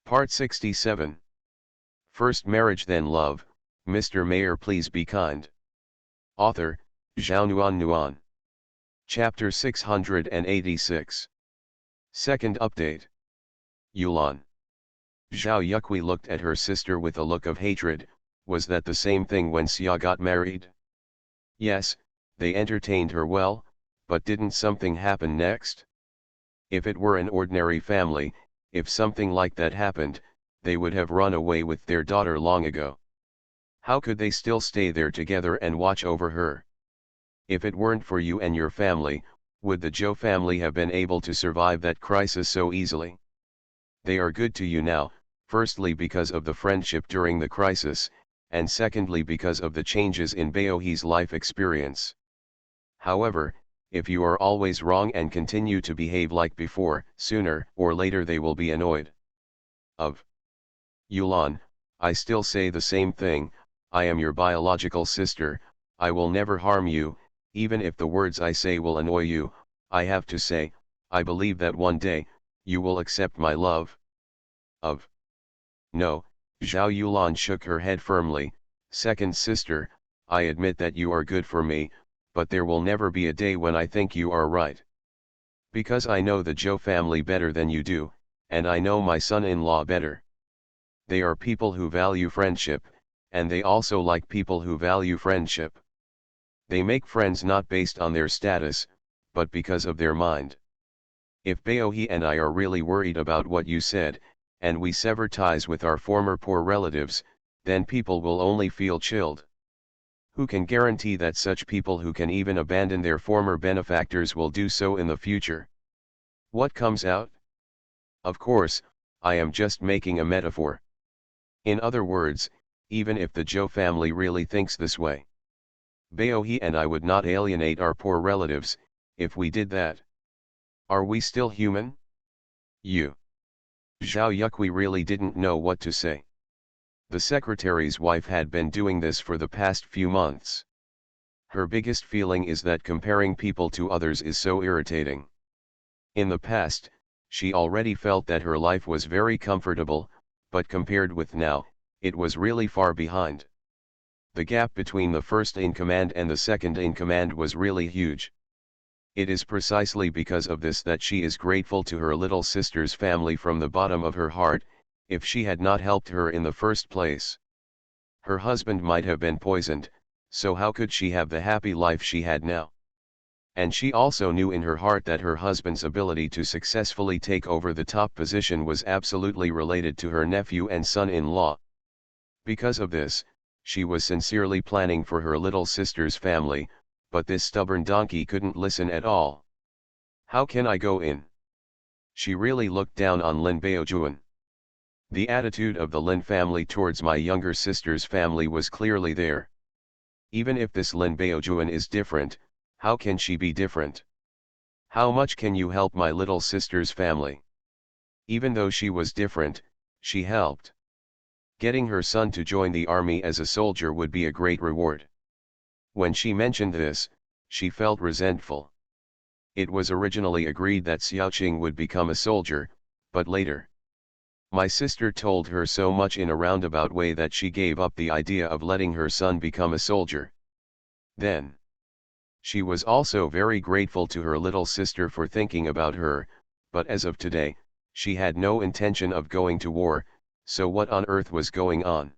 Part 67. First Marriage Then Love, Mr. Mayor Please Be Kind. Author, Zhao Nuan. Chapter 686. Second update. Yulan. Zhao Yukui looked at her sister with a look of hatred. Was that the same thing when Xia got married? Yes, they entertained her well, but didn't something happen next? If it were an ordinary family, if something like that happened, they would have run away with their daughter long ago. How could they still stay there together and watch over her? If it weren't for you and your family, would the Zhou family have been able to survive that crisis so easily? They are good to you now, firstly because of the friendship during the crisis, and secondly because of the changes in Baohe's life experience. However, if you are always wrong and continue to behave like before, sooner or later they will be annoyed. Yulan, I still say the same thing. I am your biological sister. I will never harm you, even if the words I say will annoy you. I have to say, I believe that one day, you will accept my love. No, Zhao Yulan shook her head firmly. Second sister, I admit that you are good for me, but there will never be a day when I think you are right. Because I know the Zhou family better than you do, and I know my son-in-law better. They are people who value friendship, and they also like people who value friendship. They make friends not based on their status, but because of their mind. If Baohe and I are really worried about what you said, and we sever ties with our former poor relatives, then people will only feel chilled. Who can guarantee that such people who can even abandon their former benefactors will do so in the future? What comes out? Of course, I am just making a metaphor. In other words, even if the Zhou family really thinks this way, Baohe and I would not alienate our poor relatives. If we did that, are we still human? Zhao Yukui really didn't know what to say. The secretary's wife had been doing this for the past few months. Her biggest feeling is that comparing people to others is so irritating. In the past, she already felt that her life was very comfortable, but compared with now, it was really far behind. The gap between the first in command and the second in command was really huge. It is precisely because of this that she is grateful to her little sister's family from the bottom of her heart. If she had not helped her in the first place, her husband might have been poisoned, so how could she have the happy life she had now? And she also knew in her heart that her husband's ability to successfully take over the top position was absolutely related to her nephew and son-in-law. Because of this, she was sincerely planning for her little sister's family, but this stubborn donkey couldn't listen at all. How can I go in? She really looked down on Lin Baojuan. The attitude of the Lin family towards my younger sister's family was clearly there. Even if this Lin Baojuan is different, how can she be different? How much can you help my little sister's family? Even though she was different, she helped. Getting her son to join the army as a soldier would be a great reward. When she mentioned this, she felt resentful. It was originally agreed that Xiaoqing would become a soldier, but later, my sister told her so much in a roundabout way that she gave up the idea of letting her son become a soldier. Then, she was also very grateful to her little sister for thinking about her, but as of today, she had no intention of going to war, so what on earth was going on?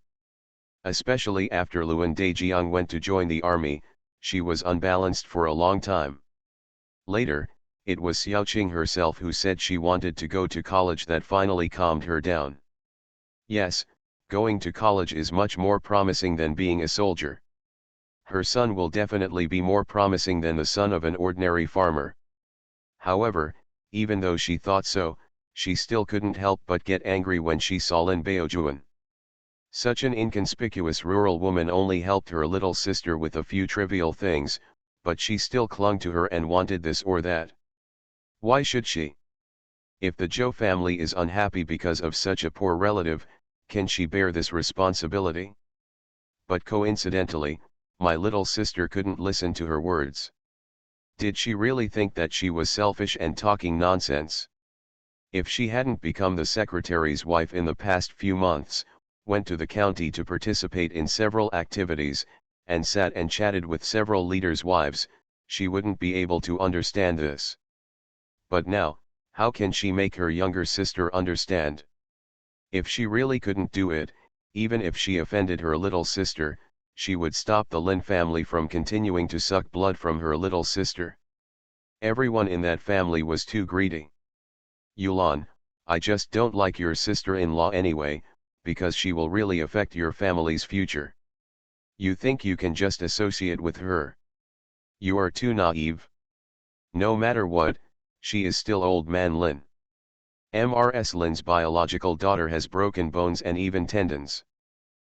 Especially after Luan Dejiang went to join the army, she was unbalanced for a long time. Later, it was Xiaoqing herself who said she wanted to go to college that finally calmed her down. Yes, going to college is much more promising than being a soldier. Her son will definitely be more promising than the son of an ordinary farmer. However, even though she thought so, she still couldn't help but get angry when she saw Lin Baojuan. Such an inconspicuous rural woman only helped her little sister with a few trivial things, but she still clung to her and wanted this or that. Why should she? If the Zhou family is unhappy because of such a poor relative, can she bear this responsibility? But coincidentally, my little sister couldn't listen to her words. Did she really think that she was selfish and talking nonsense? If she hadn't become the secretary's wife in the past few months, went to the county to participate in several activities, and sat and chatted with several leaders' wives, she wouldn't be able to understand this. But now, how can she make her younger sister understand? If she really couldn't do it, even if she offended her little sister, she would stop the Lin family from continuing to suck blood from her little sister. Everyone in that family was too greedy. Yulan, I just don't like your sister-in-law anyway, because she will really affect your family's future. You think you can just associate with her? You are too naive. No matter what, she is still old man Lin. Mrs. Lin's biological daughter has broken bones and even tendons.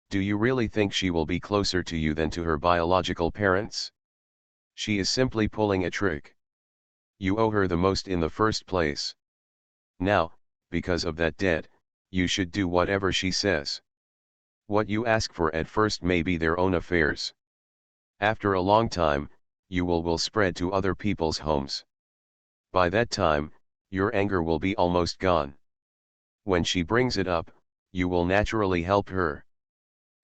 Do you really think she will be closer to you than to her biological parents? She is simply pulling a trick. You owe her the most in the first place. Now, because of that debt, you should do whatever she says. What you ask for at first may be their own affairs. After a long time, you will spread to other people's homes. By that time, your anger will be almost gone. When she brings it up, you will naturally help her.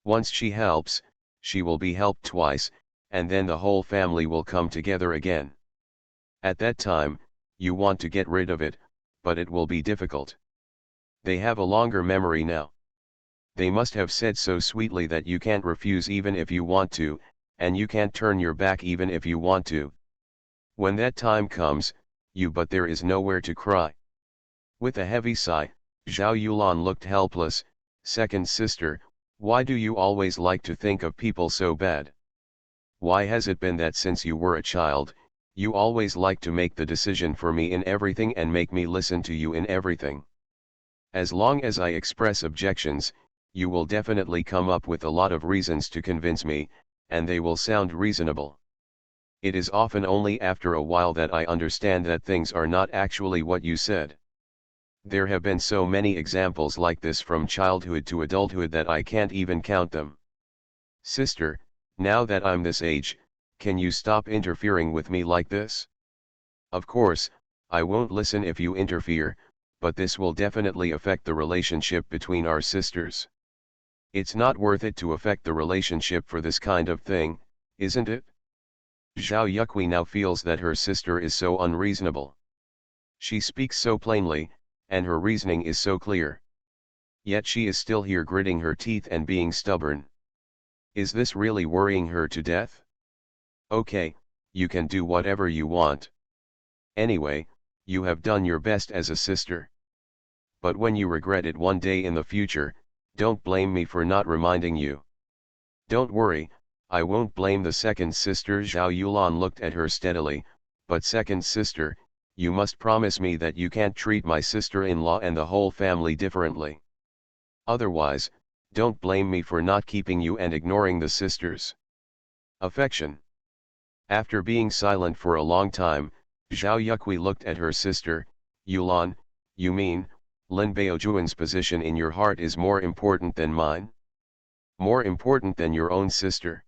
Once she helps, she will be helped twice, and then the whole family will come together again. At that time, you want to get rid of it, but it will be difficult. They have a longer memory now. They must have said so sweetly that you can't refuse even if you want to, and you can't turn your back even if you want to. When that time comes, but there is nowhere to cry. With a heavy sigh, Zhao Yulan looked helpless. Second sister, why do you always like to think of people so bad? Why has it been that since you were a child, you always like to make the decision for me in everything and make me listen to you in everything? As long as I express objections, you will definitely come up with a lot of reasons to convince me, and they will sound reasonable. It is often only after a while that I understand that things are not actually what you said. There have been so many examples like this from childhood to adulthood that I can't even count them. Sister, now that I'm this age, can you stop interfering with me like this? Of course, I won't listen if you interfere, but this will definitely affect the relationship between our sisters. It's not worth it to affect the relationship for this kind of thing, isn't it? Zhao Yuqi now feels that her sister is so unreasonable. She speaks so plainly, and her reasoning is so clear. Yet she is still here gritting her teeth and being stubborn. Is this really worrying her to death? Okay, you can do whatever you want. Anyway, you have done your best as a sister. But when you regret it one day in the future, don't blame me for not reminding you. Don't worry, I won't blame the second sister. Zhao Yulan looked at her steadily, but second sister, you must promise me that you can't treat my sister-in-law and the whole family differently. Otherwise, don't blame me for not keeping you and ignoring the sisters. Affection. After being silent for a long time, Zhao Yuqi looked at her sister. Yulan, you mean, Lin Baojuan's position in your heart is more important than mine? More important than your own sister?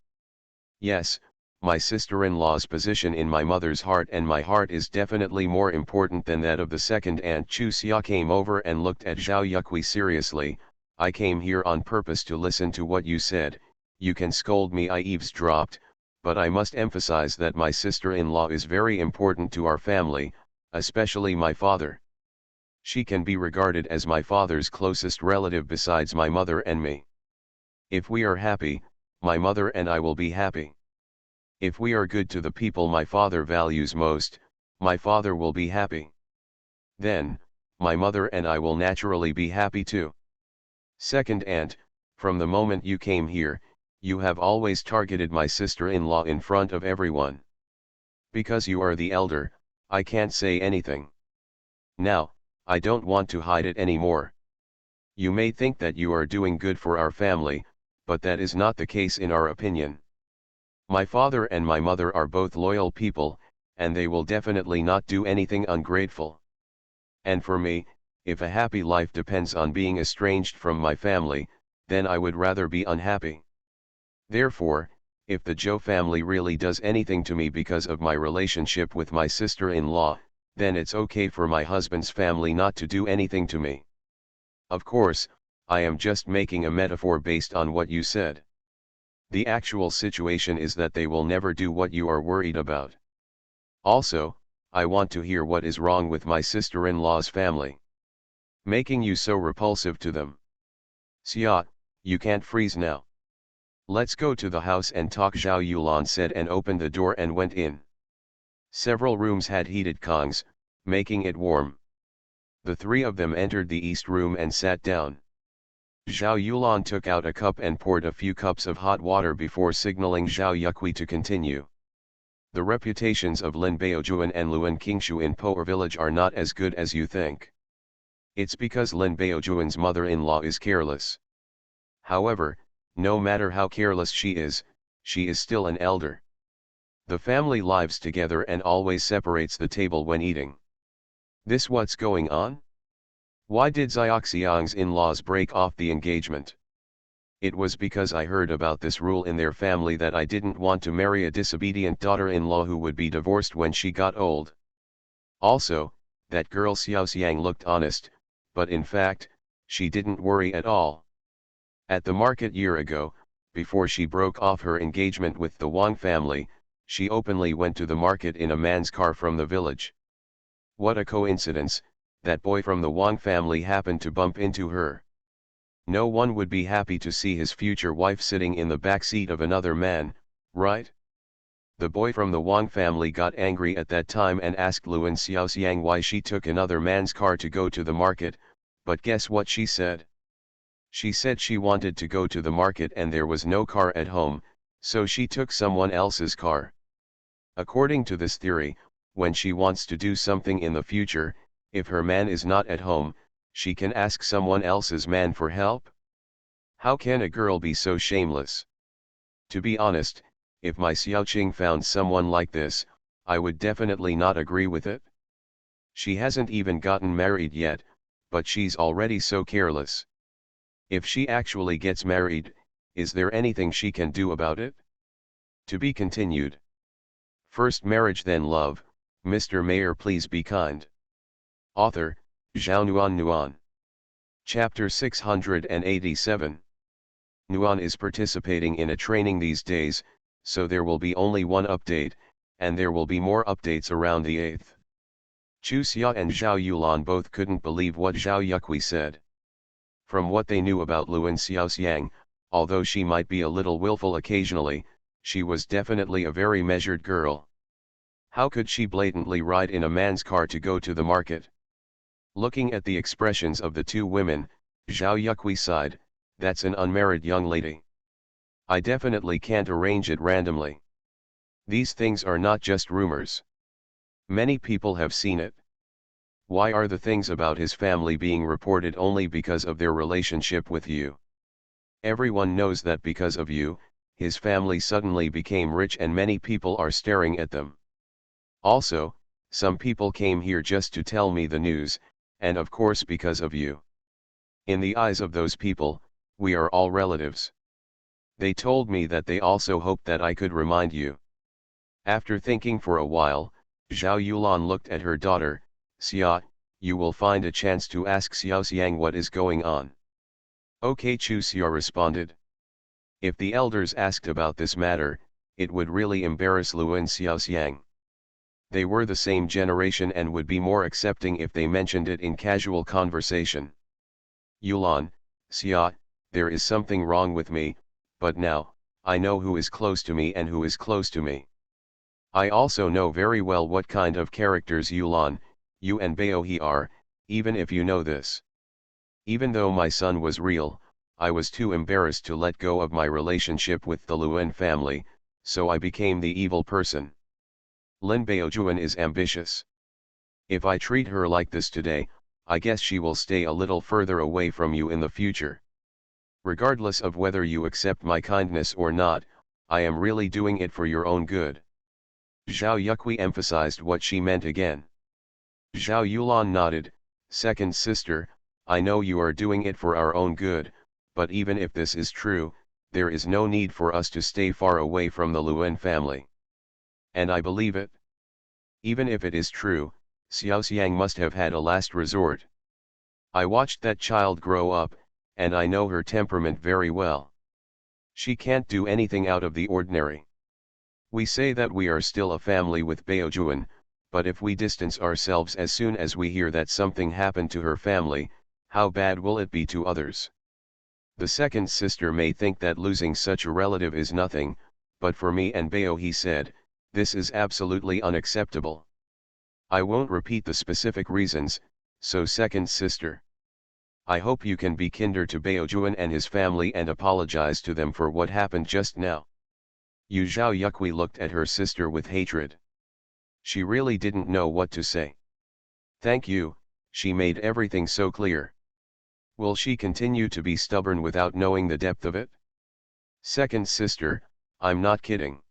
Yes, my sister-in-law's position in my mother's heart and my heart is definitely more important than that of the second aunt. Chu Xia came over and looked at Zhao Yuqi seriously. I came here on purpose to listen to what you said. You can scold me, I eavesdropped, but I must emphasize that my sister-in-law is very important to our family, especially my father. She can be regarded as my father's closest relative besides my mother and me. If we are happy, my mother and I will be happy. If we are good to the people my father values most, my father will be happy. Then, my mother and I will naturally be happy too. Second aunt, from the moment you came here, you have always targeted my sister-in-law in front of everyone. Because you are the elder, I can't say anything. Now, I don't want to hide it anymore. You may think that you are doing good for our family, but that is not the case in our opinion. My father and my mother are both loyal people, and they will definitely not do anything ungrateful. And for me, if a happy life depends on being estranged from my family, then I would rather be unhappy. Therefore, if the Zhou family really does anything to me because of my relationship with my sister-in-law, then it's okay for my husband's family not to do anything to me. Of course, I am just making a metaphor based on what you said. The actual situation is that they will never do what you are worried about. Also, I want to hear what is wrong with my sister-in-law's family, making you so repulsive to them. Xia, you can't freeze now. Let's go to the house and talk, Zhao Yulan said, and opened the door and went in. Several rooms had heated kongs, making it warm. The three of them entered the east room and sat down. Zhao Yulan took out a cup and poured a few cups of hot water before signaling Zhao Yukui to continue. The reputations of Lin Baojuan and Luan Qingshu in Poer village are not as good as you think. It's because Lin Baojuan's mother-in-law is careless. However, no matter how careless she is still an elder. The family lives together and always separates the table when eating. This what's going on? Why did Xiaoxiang's in-laws break off the engagement? It was because I heard about this rule in their family that I didn't want to marry a disobedient daughter-in-law who would be divorced when she got old. Also, that girl Xiaoxiang looked honest, but in fact, she didn't worry at all. At the market year ago, before she broke off her engagement with the Wang family, she openly went to the market in a man's car from the village. What a coincidence, that boy from the Wang family happened to bump into her. No one would be happy to see his future wife sitting in the back seat of another man, right? The boy from the Wang family got angry at that time and asked Luan Xiaoxiang why she took another man's car to go to the market, but guess what she said? She said she wanted to go to the market and there was no car at home, so she took someone else's car. According to this theory, when she wants to do something in the future, if her man is not at home, she can ask someone else's man for help? How can a girl be so shameless? To be honest, if my Xiaoqing found someone like this, I would definitely not agree with it. She hasn't even gotten married yet, but she's already so careless. If she actually gets married, is there anything she can do about it? To be continued. First marriage then love, Mr. Mayor please be kind. Author, Zhao Nuan. Chapter 687. Nuan is participating in a training these days, so there will be only one update, and there will be more updates around the 8th. Chu Xia and Zhao Yulan both couldn't believe what Zhao Yukui said. From what they knew about Luan Xiaoxiang, although she might be a little willful occasionally, she was definitely a very measured girl. How could she blatantly ride in a man's car to go to the market? Looking at the expressions of the two women, Zhao Yukui sighed, that's an unmarried young lady. I definitely can't arrange it randomly. These things are not just rumors. Many people have seen it. Why are the things about his family being reported only because of their relationship with you? Everyone knows that because of you, his family suddenly became rich and many people are staring at them. Also, some people came here just to tell me the news, and of course because of you. In the eyes of those people, we are all relatives. They told me that they also hoped that I could remind you. After thinking for a while, Zhao Yulan looked at her daughter. Xia, you will find a chance to ask Xiaoxiang what is going on. Okay, Chu Xia responded. If the elders asked about this matter, it would really embarrass Luan Xiaoxiang. They were the same generation and would be more accepting if they mentioned it in casual conversation. Yulan, Xia, there is something wrong with me, but now, I know who is close to me and who is close to me. I also know very well what kind of characters Yulan, you and Baohe are, even if you know this. Even though my son was real, I was too embarrassed to let go of my relationship with the Luan family, so I became the evil person. Lin Baojuan is ambitious. If I treat her like this today, I guess she will stay a little further away from you in the future. Regardless of whether you accept my kindness or not, I am really doing it for your own good. Zhao Yukui emphasized what she meant again. Zhao Yulan nodded, second sister, I know you are doing it for our own good, but even if this is true, there is no need for us to stay far away from the Luan family. And I believe it. Even if it is true, Xiaoxiang must have had a last resort. I watched that child grow up, and I know her temperament very well. She can't do anything out of the ordinary. We say that we are still a family with Baojuan, but if we distance ourselves as soon as we hear that something happened to her family, how bad will it be to others? The second sister may think that losing such a relative is nothing, but for me and Bao, he said, this is absolutely unacceptable. I won't repeat the specific reasons, so second sister. I hope you can be kinder to Baojuan and his family and apologize to them for what happened just now. Yu Zhao Yukui looked at her sister with hatred. She really didn't know what to say. Thank you, she made everything so clear. Will she continue to be stubborn without knowing the depth of it? Second sister, I'm not kidding.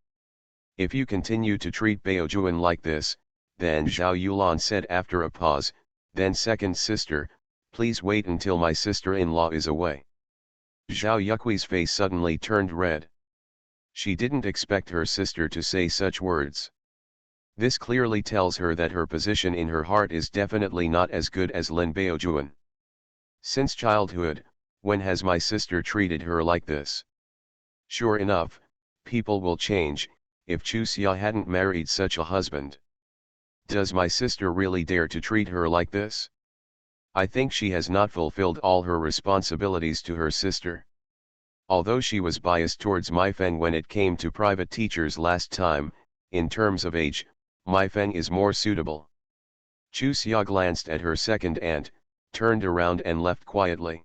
If you continue to treat Baojuan like this, then Zhao Yulan said after a pause, then second sister, please wait until my sister-in-law is away. Zhao Yukui's face suddenly turned red. She didn't expect her sister to say such words. This clearly tells her that her position in her heart is definitely not as good as Lin Baojuan. Since childhood, when has my sister treated her like this? Sure enough, people will change, if Chu Xia hadn't married such a husband. Does my sister really dare to treat her like this? I think she has not fulfilled all her responsibilities to her sister. Although she was biased towards Mai Feng when it came to private teachers last time, in terms of age, Mai Feng is more suitable. Chu Xia glanced at her second aunt, turned around and left quietly.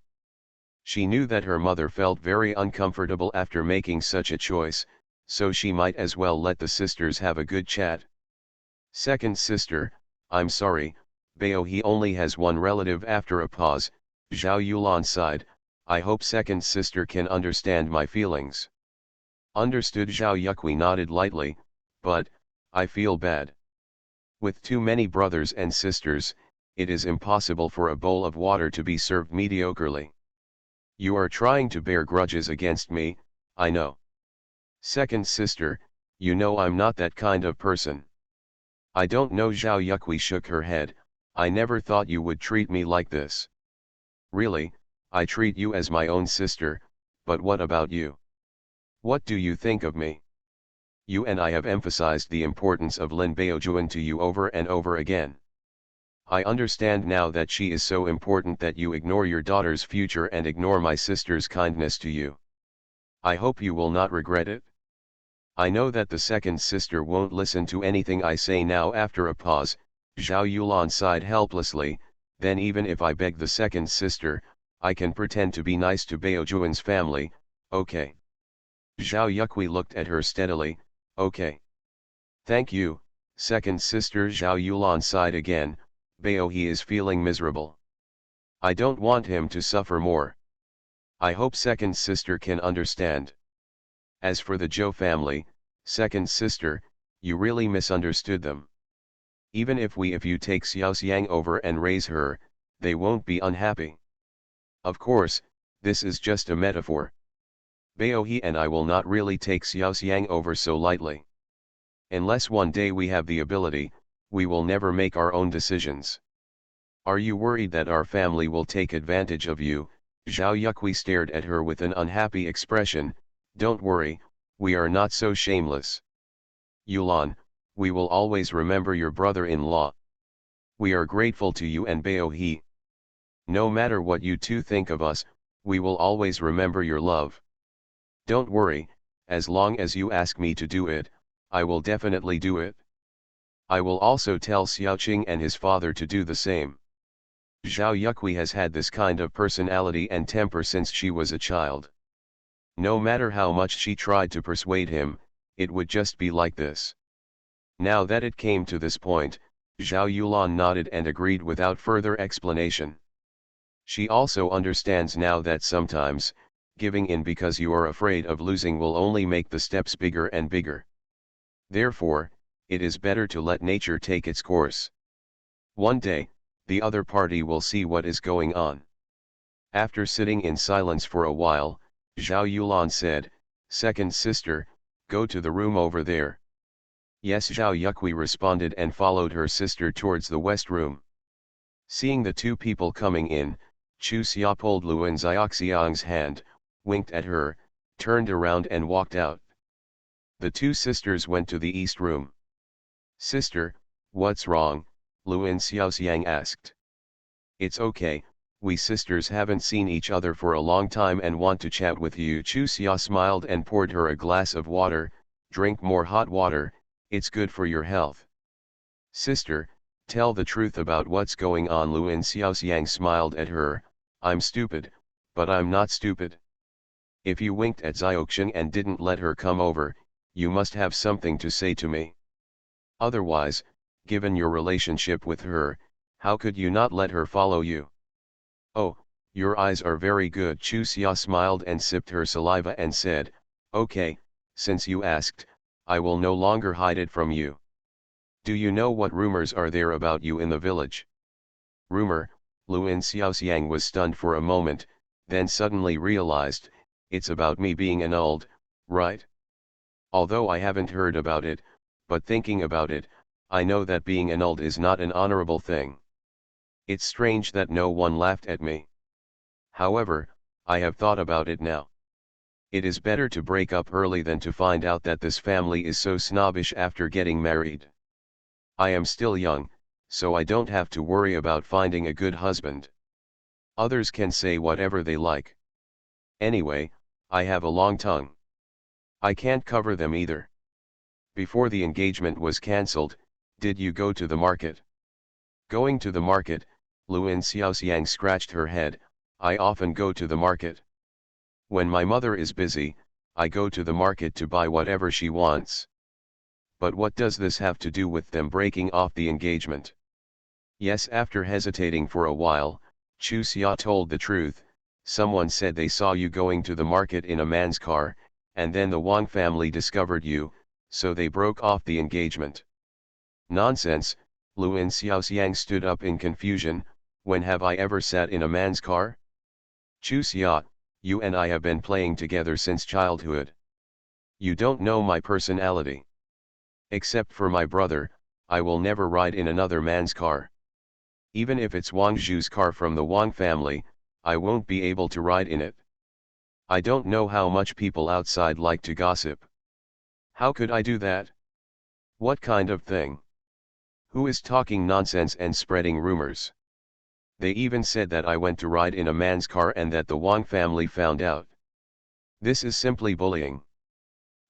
She knew that her mother felt very uncomfortable after making such a choice, so she might as well let the sisters have a good chat. Second sister, I'm sorry, Bao he only has one relative. After a pause, Zhao Yulan sighed, I hope second sister can understand my feelings. Understood. Zhao Yukui nodded lightly, but, I feel bad. With too many brothers and sisters, it is impossible for a bowl of water to be served mediocrely. You are trying to bear grudges against me, I know. Second sister, you know I'm not that kind of person. I don't know. Zhao Yukui shook her head, I never thought you would treat me like this. Really, I treat you as my own sister, but what about you? What do you think of me? You and I have emphasized the importance of Lin Baojuan to you over and over again. I understand now that she is so important that you ignore your daughter's future and ignore my sister's kindness to you. I hope you will not regret it. I know that the second sister won't listen to anything I say now. After a pause, Zhao Yulan sighed helplessly, then even if I beg the second sister, I can pretend to be nice to Baojuan's family, okay? Zhao Yukui looked at her steadily, okay. Thank you, second sister. Zhao Yulan sighed again, Bao he is feeling miserable. I don't want him to suffer more. I hope second sister can understand. As for the Zhou family, second sister, you really misunderstood them. Even if you take Xiaoxiang over and raise her, they won't be unhappy. Of course, this is just a metaphor. Bao he and I will not really take Xiaoxiang over so lightly. Unless one day we have the ability, we will never make our own decisions. Are you worried that our family will take advantage of you? Zhao Yukui stared at her with an unhappy expression. Don't worry, we are not so shameless. Yulan, we will always remember your brother-in-law. We are grateful to you and Bao he. No matter what you two think of us, we will always remember your love. Don't worry, as long as you ask me to do it, I will definitely do it. I will also tell Xiaoqing and his father to do the same. Zhao Yukui has had this kind of personality and temper since she was a child. No matter how much she tried to persuade him, it would just be like this. Now that it came to this point, Zhao Yulan nodded and agreed without further explanation. She also understands now that sometimes, giving in because you are afraid of losing will only make the steps bigger and bigger. Therefore, it is better to let nature take its course. One day, the other party will see what is going on. After sitting in silence for a while, Zhao Yulan said, second sister, go to the room over there. Yes, Zhao Yukui responded and followed her sister towards the west room. Seeing the two people coming in, Chu Xia pulled Luan Xiaoxiang's hand, winked at her, turned around and walked out. The two sisters went to the east room. "Sister, what's wrong?" Luan Xiaoxiang asked. "It's okay, we sisters haven't seen each other for a long time and want to chat with you." Chu Xia smiled and poured her a glass of water. "Drink more hot water, it's good for your health." "Sister, tell the truth about what's going on." Luan Xiaoxiang smiled at her. "I'm stupid, but I'm not stupid. If you winked at Xiaoxing and didn't let her come over, you must have something to say to me. Otherwise, given your relationship with her, how could you not let her follow you?" "Oh, your eyes are very good." Chu Xia smiled and sipped her saliva and said, "Okay, since you asked, I will no longer hide it from you. Do you know what rumors are there about you in the village?" "Rumor?" Luan Xiaoxiang was stunned for a moment, then suddenly realized, "It's about me being annulled, right? Although I haven't heard about it, but thinking about it, I know that being annulled is not an honorable thing. It's strange that no one laughed at me. However, I have thought about it now. It is better to break up early than to find out that this family is so snobbish after getting married. I am still young, so I don't have to worry about finding a good husband. Others can say whatever they like. Anyway, I have a long tongue. I can't cover them either. Before the engagement was cancelled, did you go to the market?" "Going to the market?" Luan Xiaoxiang scratched her head. "I often go to the market. When my mother is busy, I go to the market to buy whatever she wants. But what does this have to do with them breaking off the engagement?" "Yes." After hesitating for a while, Chu Xia told the truth. "Someone said they saw you going to the market in a man's car, and then the Wang family discovered you, so they broke off the engagement." "Nonsense." Luan Xiaoxiang stood up in confusion. "When have I ever sat in a man's car?" "Chu Xia, you and I have been playing together since childhood. You don't know my personality. Except for my brother, I will never ride in another man's car. Even if it's Wang Zhu's car from the Wang family, I won't be able to ride in it. I don't know how much people outside like to gossip. How could I do that? What kind of thing? Who is talking nonsense and spreading rumors? They even said that I went to ride in a man's car and that the Wang family found out. This is simply bullying.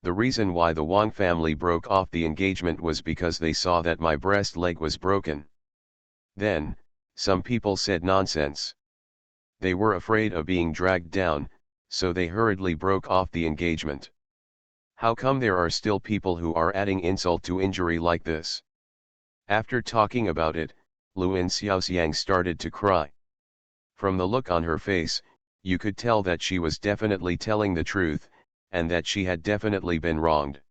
The reason why the Wang family broke off the engagement was because they saw that my breast leg was broken. Then, some people said nonsense. They were afraid of being dragged down, so they hurriedly broke off the engagement. How come there are still people who are adding insult to injury like this?" After talking about it, Luan Xiaoxiang started to cry. From the look on her face, you could tell that she was definitely telling the truth, and that she had definitely been wronged.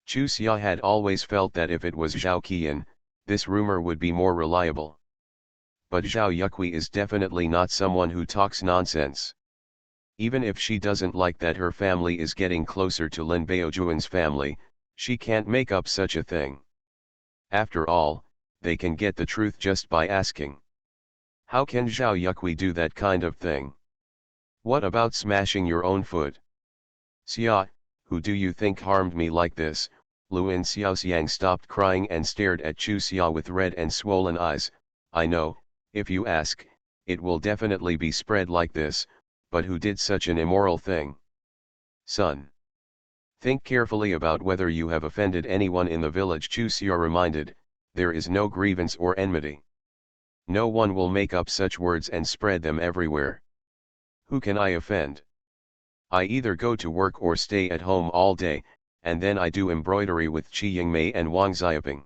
Chu Xia had always felt that if it was Zhao Qian, this rumor would be more reliable. But Zhao Yukui is definitely not someone who talks nonsense. Even if she doesn't like that her family is getting closer to Lin Baojuan's family, she can't make up such a thing. After all, they can get the truth just by asking. How can Zhao Yukui do that kind of thing? What about smashing your own foot? "Xia, who do you think harmed me like this?" Luan Xiaoxiang stopped crying and stared at Chu Xia with red and swollen eyes. "I know, if you ask, it will definitely be spread like this, but who did such an immoral thing? Son, think carefully about whether you have offended anyone in the village." Chu Xia reminded, "There is no grievance or enmity. No one will make up such words and spread them everywhere. Who can I offend? I either go to work or stay at home all day, and then I do embroidery with Qi Yingmei and Wang Xiaoping.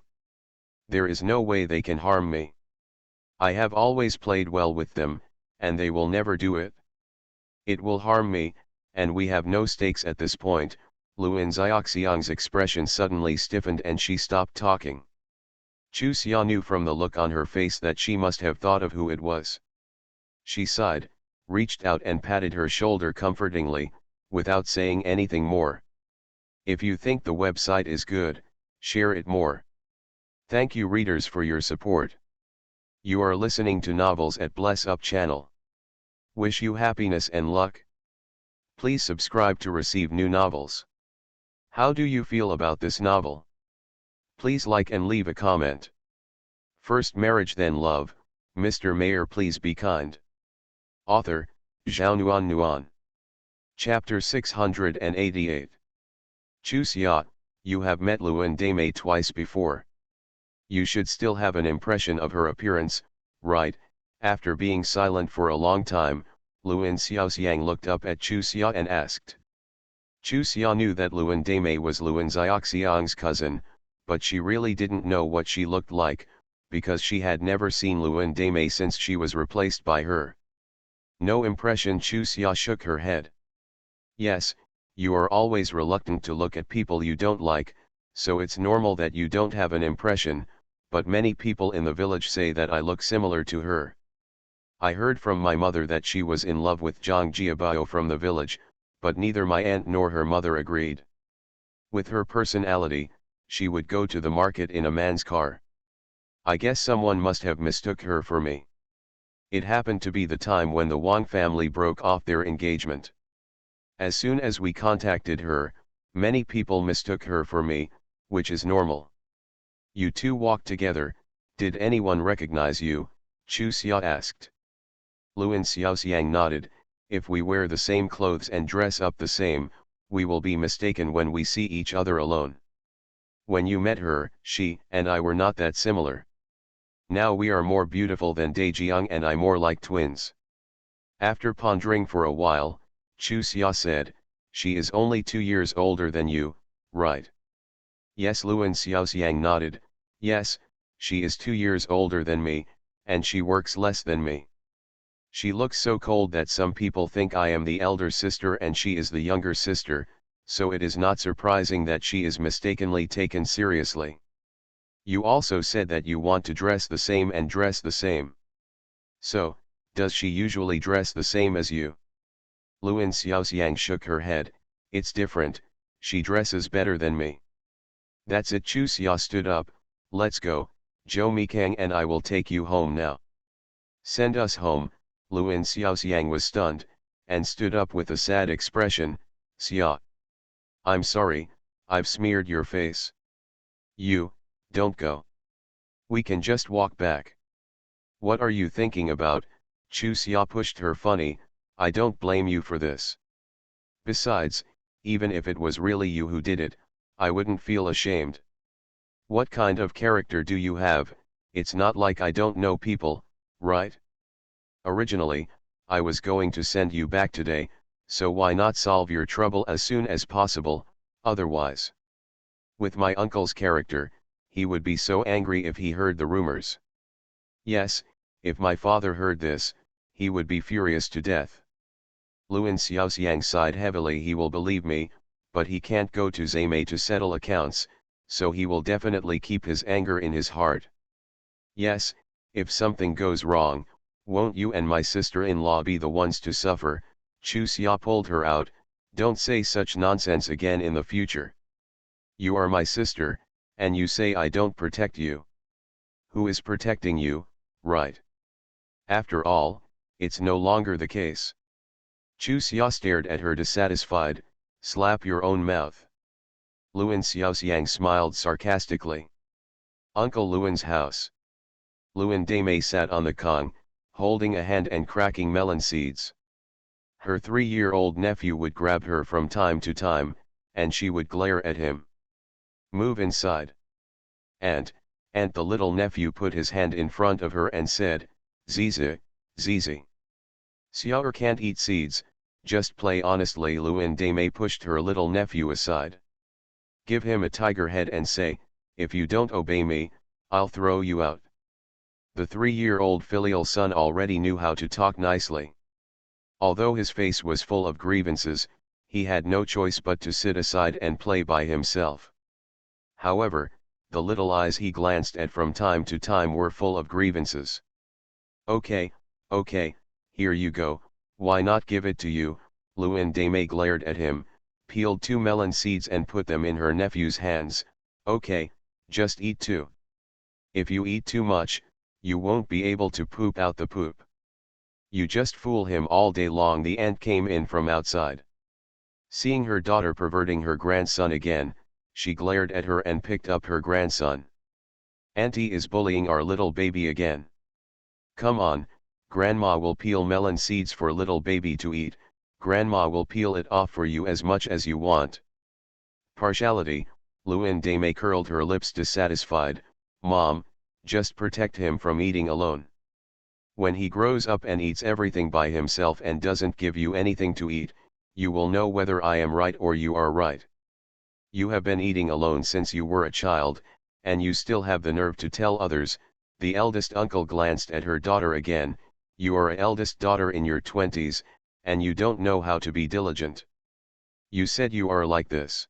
There is no way they can harm me. I have always played well with them, and they will never do it. It will harm me, and we have no stakes at this point." Luan Xiaoxiang's expression suddenly stiffened and she stopped talking. Chu Xia knew from the look on her face that she must have thought of who it was. She sighed, reached out and patted her shoulder comfortingly, without saying anything more. "If you think the website is good, Share it more. Thank you readers for your support. You are listening to Novels at Bless Up channel. Wish you happiness and luck. Please subscribe to receive new novels. How do you feel about this novel? Please like and leave a comment. First marriage then love, Mr. Mayor please be kind. Author, Zhao Nuan Nuan. Chapter 688. Chu Xia, you have met Luan Dame twice before. You should still have an impression of her appearance, right? After being silent for a long time, Luan Xiaoxiang looked up at Chu Xia and asked. Chu Xia knew that Luan Dame was Luan Xiaoxiang's cousin, but she really didn't know what she looked like, because she had never seen Luan Dame since she was replaced by her. No impression. Chu Xia shook her head. Yes, you are always reluctant to look at people you don't like, so it's normal that you don't have an impression, but many people in the village say that I look similar to her. I heard from my mother that she was in love with Zhang Jiabao from the village, but neither my aunt nor her mother agreed. With her personality, she would go to the market in a man's car. I guess someone must have mistook her for me. It happened to be the time when the Wang family broke off their engagement. As soon as we contacted her, many people mistook her for me, which is normal. You two walked together, did anyone recognize you? Chu Xia asked. Luan Xiaoxiang nodded. If we wear the same clothes and dress up the same, we will be mistaken when we see each other alone. When you met her, she and I were not that similar. Now we are more beautiful than Daijiang and I more like twins. After pondering for a while, Chu Xia said, she is only 2 years older than you, right? Yes, Luan Xiaoxiang nodded. Yes, she is 2 years older than me, and she works less than me. She looks so cold that some people think I am the elder sister and she is the younger sister, so it is not surprising that she is mistakenly taken seriously. You also said that you want to dress the same and dress the same. So, does she usually dress the same as you? Luan Xiaoxiang shook her head. It's different, she dresses better than me. That's it. Chu Xia stood up. Let's go, Zhou Mikang and I will take you home now. Send us home. Luan Xiaoxiang was stunned, and stood up with a sad expression. Xia. I'm sorry, I've smeared your face. You, don't go. We can just walk back. What are you thinking about? Chu Xia pushed her. Funny, I don't blame you for this. Besides, even if it was really you who did it, I wouldn't feel ashamed. What kind of character do you have? It's not like I don't know people, right? Originally, I was going to send you back today, so why not solve your trouble as soon as possible, otherwise. With my uncle's character, he would be so angry if he heard the rumors. Yes, if my father heard this, he would be furious to death. Luan Xiaoxiang sighed heavily. He will believe me, but he can't go to Zaimei to settle accounts, so he will definitely keep his anger in his heart. Yes, if something goes wrong, won't you and my sister-in-law be the ones to suffer? Chu Xia pulled her out. Don't say such nonsense again in the future. You are my sister, and you say I don't protect you. Who is protecting you, right? After all, it's no longer the case. Chu Xia stared at her dissatisfied. Slap your own mouth. Luan Xiaoxiang smiled sarcastically. Uncle Luan's house. Luan Dame sat on the kong, holding a hand and cracking melon seeds. Her 3-year-old nephew would grab her from time to time, and she would glare at him. Move inside. Aunt, the little nephew put his hand in front of her and said, Zizi, Zizi. Xiaoer can't eat seeds, just play honestly. Luan Dame pushed her little nephew aside. Give him a tiger head and say, if you don't obey me, I'll throw you out. The 3-year-old filial son already knew how to talk nicely. Although his face was full of grievances, he had no choice but to sit aside and play by himself. However, the little eyes he glanced at from time to time were full of grievances. Okay, here you go, why not give it to you? Luan Dame glared at him, peeled 2 melon seeds and put them in her nephew's hands. Okay, just eat too. If you eat too much, you won't be able to poop out the poop. You just fool him all day long. The aunt came in from outside. Seeing her daughter perverting her grandson again, she glared at her and picked up her grandson. Auntie is bullying our little baby again. Come on, Grandma will peel melon seeds for little baby to eat, Grandma will peel it off for you as much as you want. Partiality, Luan Dame curled her lips dissatisfied. Mom, just protect him from eating alone. When he grows up and eats everything by himself and doesn't give you anything to eat, you will know whether I am right or you are right. You have been eating alone since you were a child, and you still have the nerve to tell others. The eldest uncle glanced at her daughter again. You are a eldest daughter in your 20s, and you don't know how to be diligent. You said you are like this.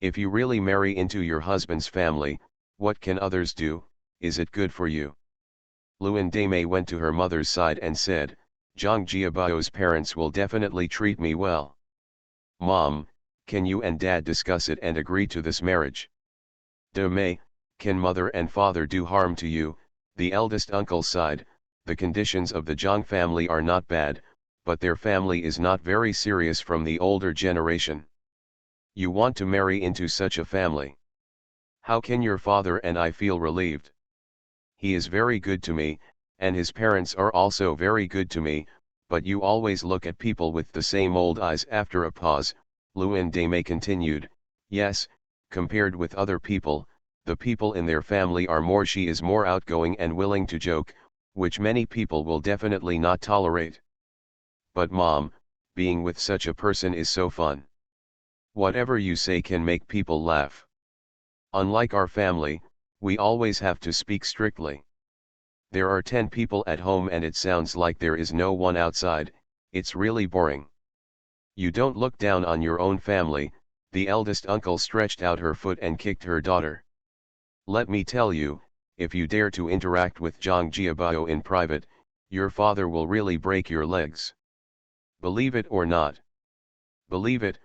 If you really marry into your husband's family, what can others do? Is it good for you? Luan Dame went to her mother's side and said, Zhang Jiabao's parents will definitely treat me well. Mom, can you and Dad discuss it and agree to this marriage? Dame, can mother and father do harm to you? The eldest uncle sighed. The conditions of the Zhang family are not bad, but their family is not very serious from the older generation. You want to marry into such a family. How can your father and I feel relieved? He is very good to me, and his parents are also very good to me, but you always look at people with the same old eyes. After a pause, Luan Dame continued, yes, compared with other people, the people in their family are more. She is more outgoing and willing to joke, which many people will definitely not tolerate. But Mom, being with such a person is so fun. Whatever you say can make people laugh. Unlike our family, we always have to speak strictly. There are 10 people at home and it sounds like there is no one outside. It's really boring. You don't look down on your own family. The eldest uncle stretched out her foot and kicked her daughter. Let me tell you, if you dare to interact with Zhang Jiabao in private, your father will really break your legs. Believe it or not? Believe it,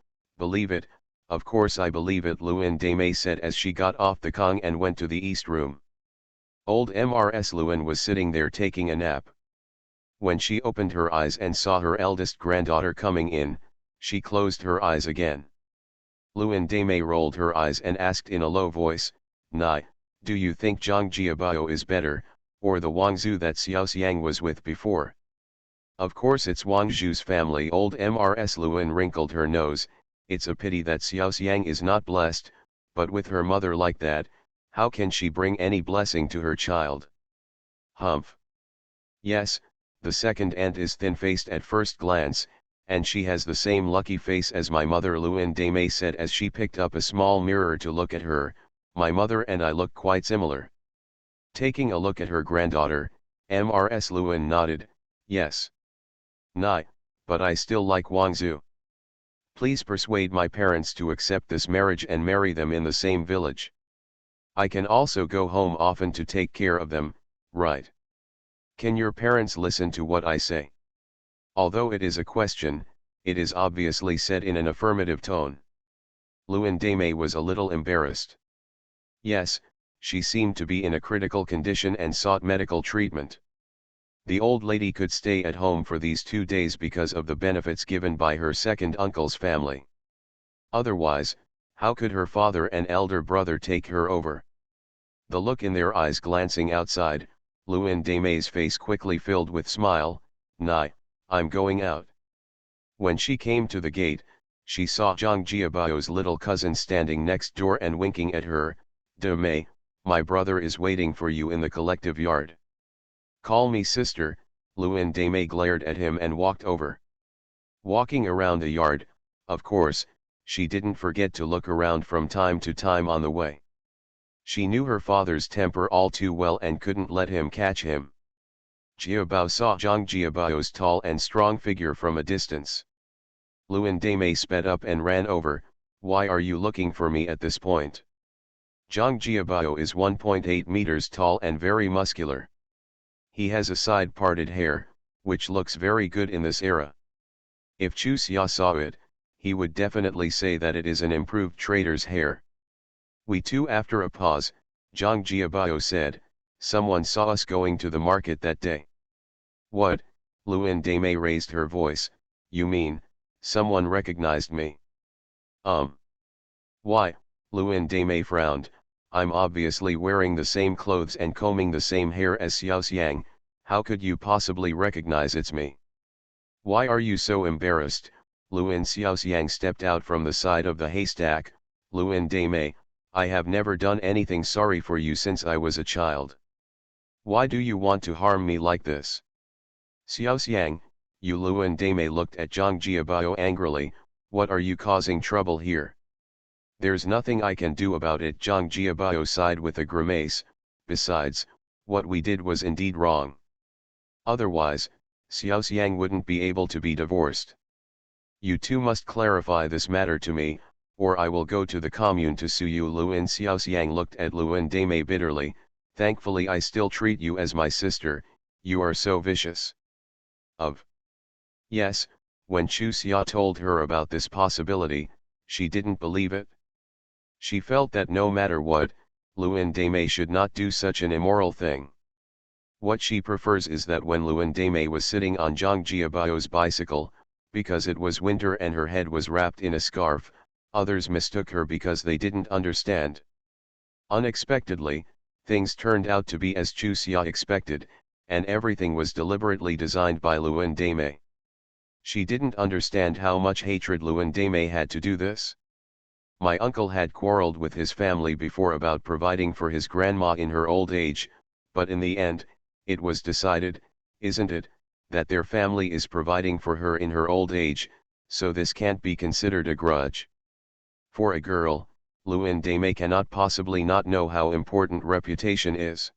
of course I believe it, Luan Dame said as she got off the Kong and went to the east room. Old Mrs. Luan was sitting there taking a nap. When she opened her eyes and saw her eldest granddaughter coming in, she closed her eyes again. Luan Dame rolled her eyes and asked in a low voice, Nai, do you think Zhang Jiabao is better, or the Wang Zhu that Xiao Xiang was with before? Of course it's Wang Zhu's family. Old Mrs. Luan wrinkled her nose. It's a pity that Xiao Xiang is not blessed, but with her mother like that, how can she bring any blessing to her child? Humph. Yes, the second aunt is thin-faced at first glance, and she has the same lucky face as my mother, Luan Dame said as she picked up a small mirror to look at her. My mother and I look quite similar. Taking a look at her granddaughter, Mrs. Luan nodded, yes. Nai, but I still like Wang Zhu. Please persuade my parents to accept this marriage and marry them in the same village. I can also go home often to take care of them, right? Can your parents listen to what I say? Although it is a question, it is obviously said in an affirmative tone. Luan Dame was a little embarrassed. Yes, she seemed to be in a critical condition and sought medical treatment. The old lady could stay at home for these 2 days because of the benefits given by her second uncle's family. Otherwise, how could her father and elder brother take her over? The look in their eyes glancing outside, Luan Dame's face quickly filled with smile. Nai, I'm going out. When she came to the gate, she saw Zhang Jiabao's little cousin standing next door and winking at her. Dame, my brother is waiting for you in the collective yard. Call me sister, Luan Dame glared at him and walked over. Walking around the yard, of course, she didn't forget to look around from time to time on the way. She knew her father's temper all too well and couldn't let him catch him. Jiabao saw Zhang Jiabao's tall and strong figure from a distance. Luan Dame sped up and ran over. Why are you looking for me at this point? Zhang Jiabao is 1.8 meters tall and very muscular. He has a side-parted hair, which looks very good in this era. If Chu Xia saw it, he would definitely say that it is an improved trader's hair. We too. After a pause, Zhang Jiabao said, someone saw us going to the market that day. What? Luan Daimei raised her voice, you mean, someone recognized me? Why? Luan Daimei frowned, I'm obviously wearing the same clothes and combing the same hair as Xiaoxiang, how could you possibly recognize it's me? Why are you so embarrassed? Luan Xiaoxiang stepped out from the side of the haystack. Luan Daimei, I have never done anything sorry for you since I was a child. Why do you want to harm me like this? Xiaoxiang, you. Luan Daimei looked at Zhang Jiabao angrily, what are you causing trouble here? There's nothing I can do about it. Zhang Jiabao sighed with a grimace, besides, what we did was indeed wrong. Otherwise, Xiaoxiang wouldn't be able to be divorced. You two must clarify this matter to me, or I will go to the commune to sue you. Luan Xiaoxiang looked at Luan Daimei bitterly, thankfully I still treat you as my sister, you are so vicious. Yes, when Chu Xia told her about this possibility, she didn't believe it. She felt that no matter what, Luan Daimei should not do such an immoral thing. What she prefers is that when Luan Daimei was sitting on Zhang Jiabao's bicycle, because it was winter and her head was wrapped in a scarf, others mistook her because they didn't understand. Unexpectedly, things turned out to be as Chu Xia expected, and everything was deliberately designed by Luan Daimei. She didn't understand how much hatred Luan Daimei had to do this. My uncle had quarreled with his family before about providing for his grandma in her old age, but in the end, it was decided, isn't it, that their family is providing for her in her old age, so this can't be considered a grudge. For a girl, Luan Daimei cannot possibly not know how important reputation is.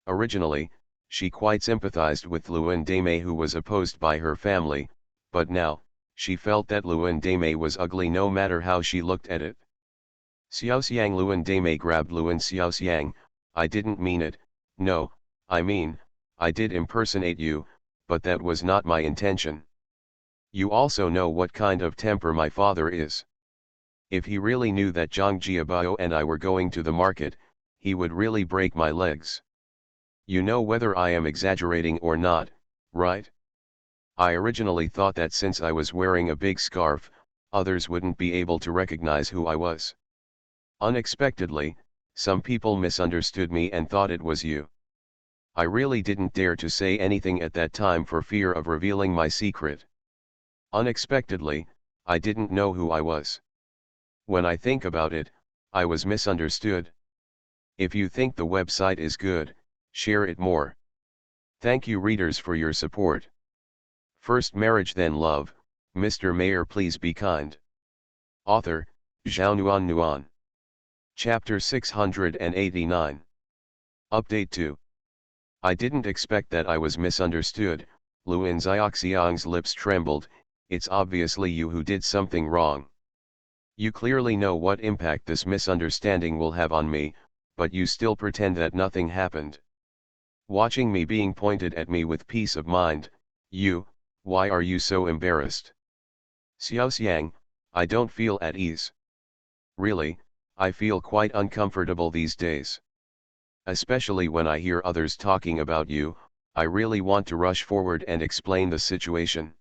Originally, she quite sympathized with Luan Daimei who was opposed by her family, but now, she felt that Luan Daimei was ugly no matter how she looked at it. Xiaoxiang. Luan Daimei grabbed Luan Xiaoxiang, I didn't mean it, no, I mean, I did impersonate you, but that was not my intention. You also know what kind of temper my father is. If he really knew that Zhang Jiabao and I were going to the market, he would really break my legs. You know whether I am exaggerating or not, right? I originally thought that since I was wearing a big scarf, others wouldn't be able to recognize who I was. Unexpectedly, some people misunderstood me and thought it was you. I really didn't dare to say anything at that time for fear of revealing my secret. Unexpectedly, I didn't know who I was. When I think about it, I was misunderstood. If you think the website is good, share it more. Thank you readers for your support. First marriage then love, Mr. Mayor please be kind. Author, Zhao Nuan Nuan. Chapter 689. Update 2. I didn't expect that I was misunderstood. Luan Xiaoxiang's lips trembled, it's obviously you who did something wrong. You clearly know what impact this misunderstanding will have on me, but you still pretend that nothing happened. Watching me being pointed at me with peace of mind, why are you so embarrassed? Xiaoxiang, I don't feel at ease. Really, I feel quite uncomfortable these days. Especially when I hear others talking about you, I really want to rush forward and explain the situation.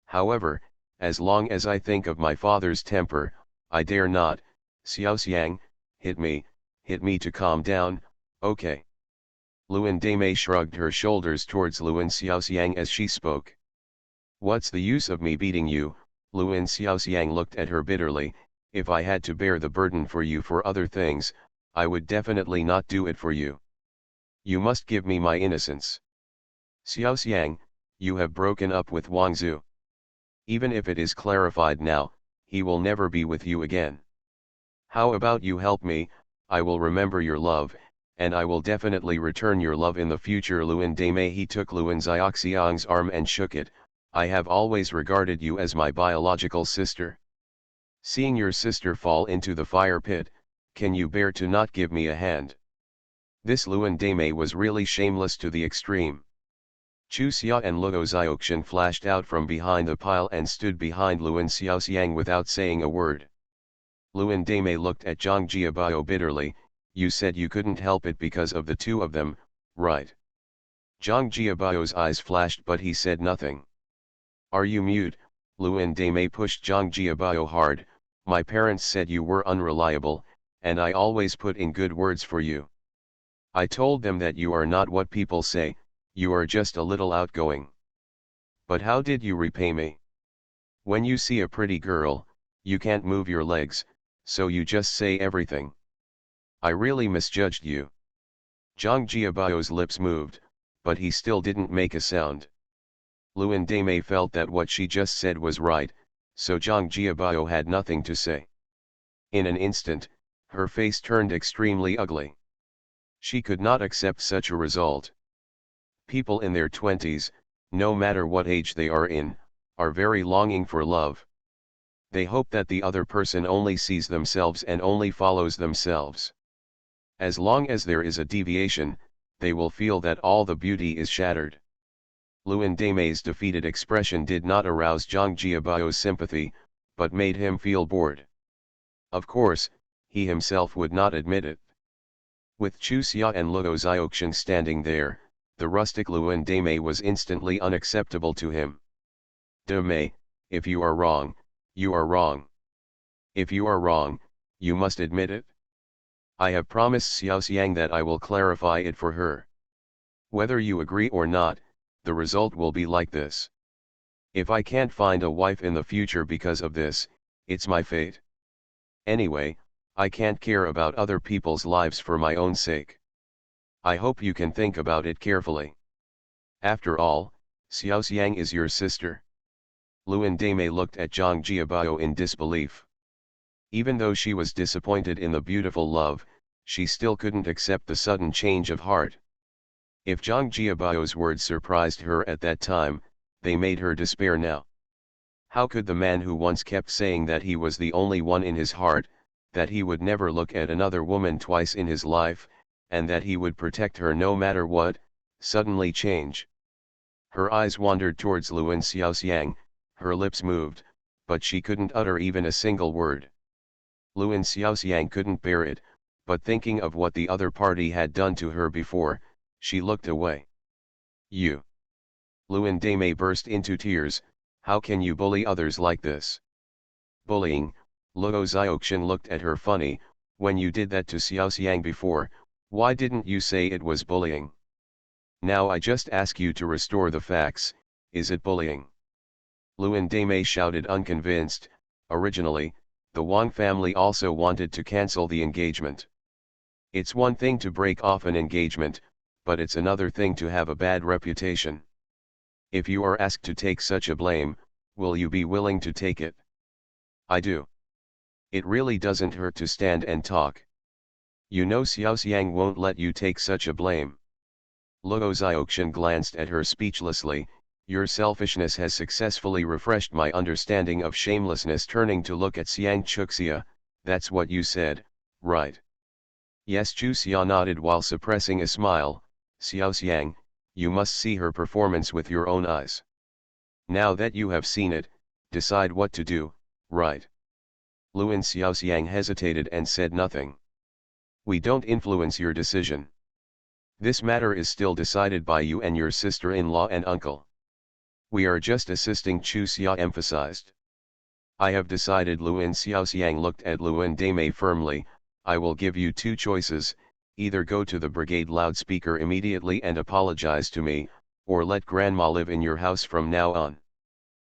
However, as long as I think of my father's temper, I dare not. Xiaoxiang, hit me to calm down, okay. Luan Daimei shrugged her shoulders towards Luan Xiaoxiang as she spoke. What's the use of me beating you? Luan Xiaoxiang looked at her bitterly, if I had to bear the burden for you for other things, I would definitely not do it for you. You must give me my innocence. Xiaoxiang, you have broken up with Wang Zhu. Even if it is clarified now, he will never be with you again. How about you help me, I will remember your love, and I will definitely return your love in the future. Luan Daimei he took Luan Xiaoxiang's arm and shook it, I have always regarded you as my biological sister. Seeing your sister fall into the fire pit, can you bear to not give me a hand? This Luan Daimei was really shameless to the extreme. Chu Xia and Luo Xiaoxian flashed out from behind the pile and stood behind Luan Xiaoxiang without saying a word. Luan Dame looked at Zhang Jiabao bitterly. You said you couldn't help it because of the two of them, right? Zhang Jiabao's eyes flashed but he said nothing. Are you mute? Luan Dame pushed Zhang Jiabao hard. My parents said you were unreliable, and I always put in good words for you. I told them that you are not what people say, you are just a little outgoing. But how did you repay me? When you see a pretty girl, you can't move your legs, so you just say everything. I really misjudged you. Zhang Jiabao's lips moved, but he still didn't make a sound. Luan Dame felt that what she just said was right, so Zhang Jiabao had nothing to say. In an instant, her face turned extremely ugly. She could not accept such a result. People in their 20s, no matter what age they are in, are very longing for love. They hope that the other person only sees themselves and only follows themselves. As long as there is a deviation, they will feel that all the beauty is shattered. Luan Dame's defeated expression did not arouse Zhang Jiabao's sympathy, but made him feel bored. Of course, he himself would not admit it. With Chu Xia and Luo Xiaoqian standing there, the rustic Luan Dame was instantly unacceptable to him. Dame, if you are wrong, you are wrong. If you are wrong, you must admit it. I have promised Xiao Xiang that I will clarify it for her. Whether you agree or not, the result will be like this. If I can't find a wife in the future because of this, it's my fate. Anyway, I can't care about other people's lives for my own sake. I hope you can think about it carefully. After all, Xiao Xiang is your sister. Luan Dame looked at Zhang Jiabao in disbelief. Even though she was disappointed in the beautiful love, she still couldn't accept the sudden change of heart. If Zhang Jiabao's words surprised her at that time, they made her despair now. How could the man who once kept saying that he was the only one in his heart, that he would never look at another woman twice in his life, and that he would protect her no matter what, suddenly change? Her eyes wandered towards Luan Xiaoxiang, her lips moved, but she couldn't utter even a single word. Luan Xiaoxiang couldn't bear it, but thinking of what the other party had done to her before, she looked away. You! Luan Dame burst into tears. How can you bully others like this? Bullying? Luo Xiaoqian looked at her funny. When you did that to Xiao Xiang before, why didn't you say it was bullying? Now I just ask you to restore the facts, is it bullying? Luan Dame shouted unconvinced. Originally, the Wang family also wanted to cancel the engagement. It's one thing to break off an engagement, but it's another thing to have a bad reputation. If you are asked to take such a blame, will you be willing to take it? I do. It really doesn't hurt to stand and talk. You know Xiao Xiang won't let you take such a blame. Luo Xiaoqian glanced at her speechlessly. Your selfishness has successfully refreshed my understanding of shamelessness. Turning to look at Xiang Chuxia, that's what you said, right? Yes. Chu Xia nodded while suppressing a smile. Xiao Xiang, you must see her performance with your own eyes. Now that you have seen it, decide what to do, right? Luan Xiaoxiang hesitated and said nothing. We don't influence your decision. This matter is still decided by you and your sister-in-law and uncle. We are just assisting, Chu Xia emphasized. I have decided. Luan Xiaoxiang looked at Luan Dame firmly. I will give you two choices, either go to the brigade loudspeaker immediately and apologize to me, or let grandma live in your house from now on.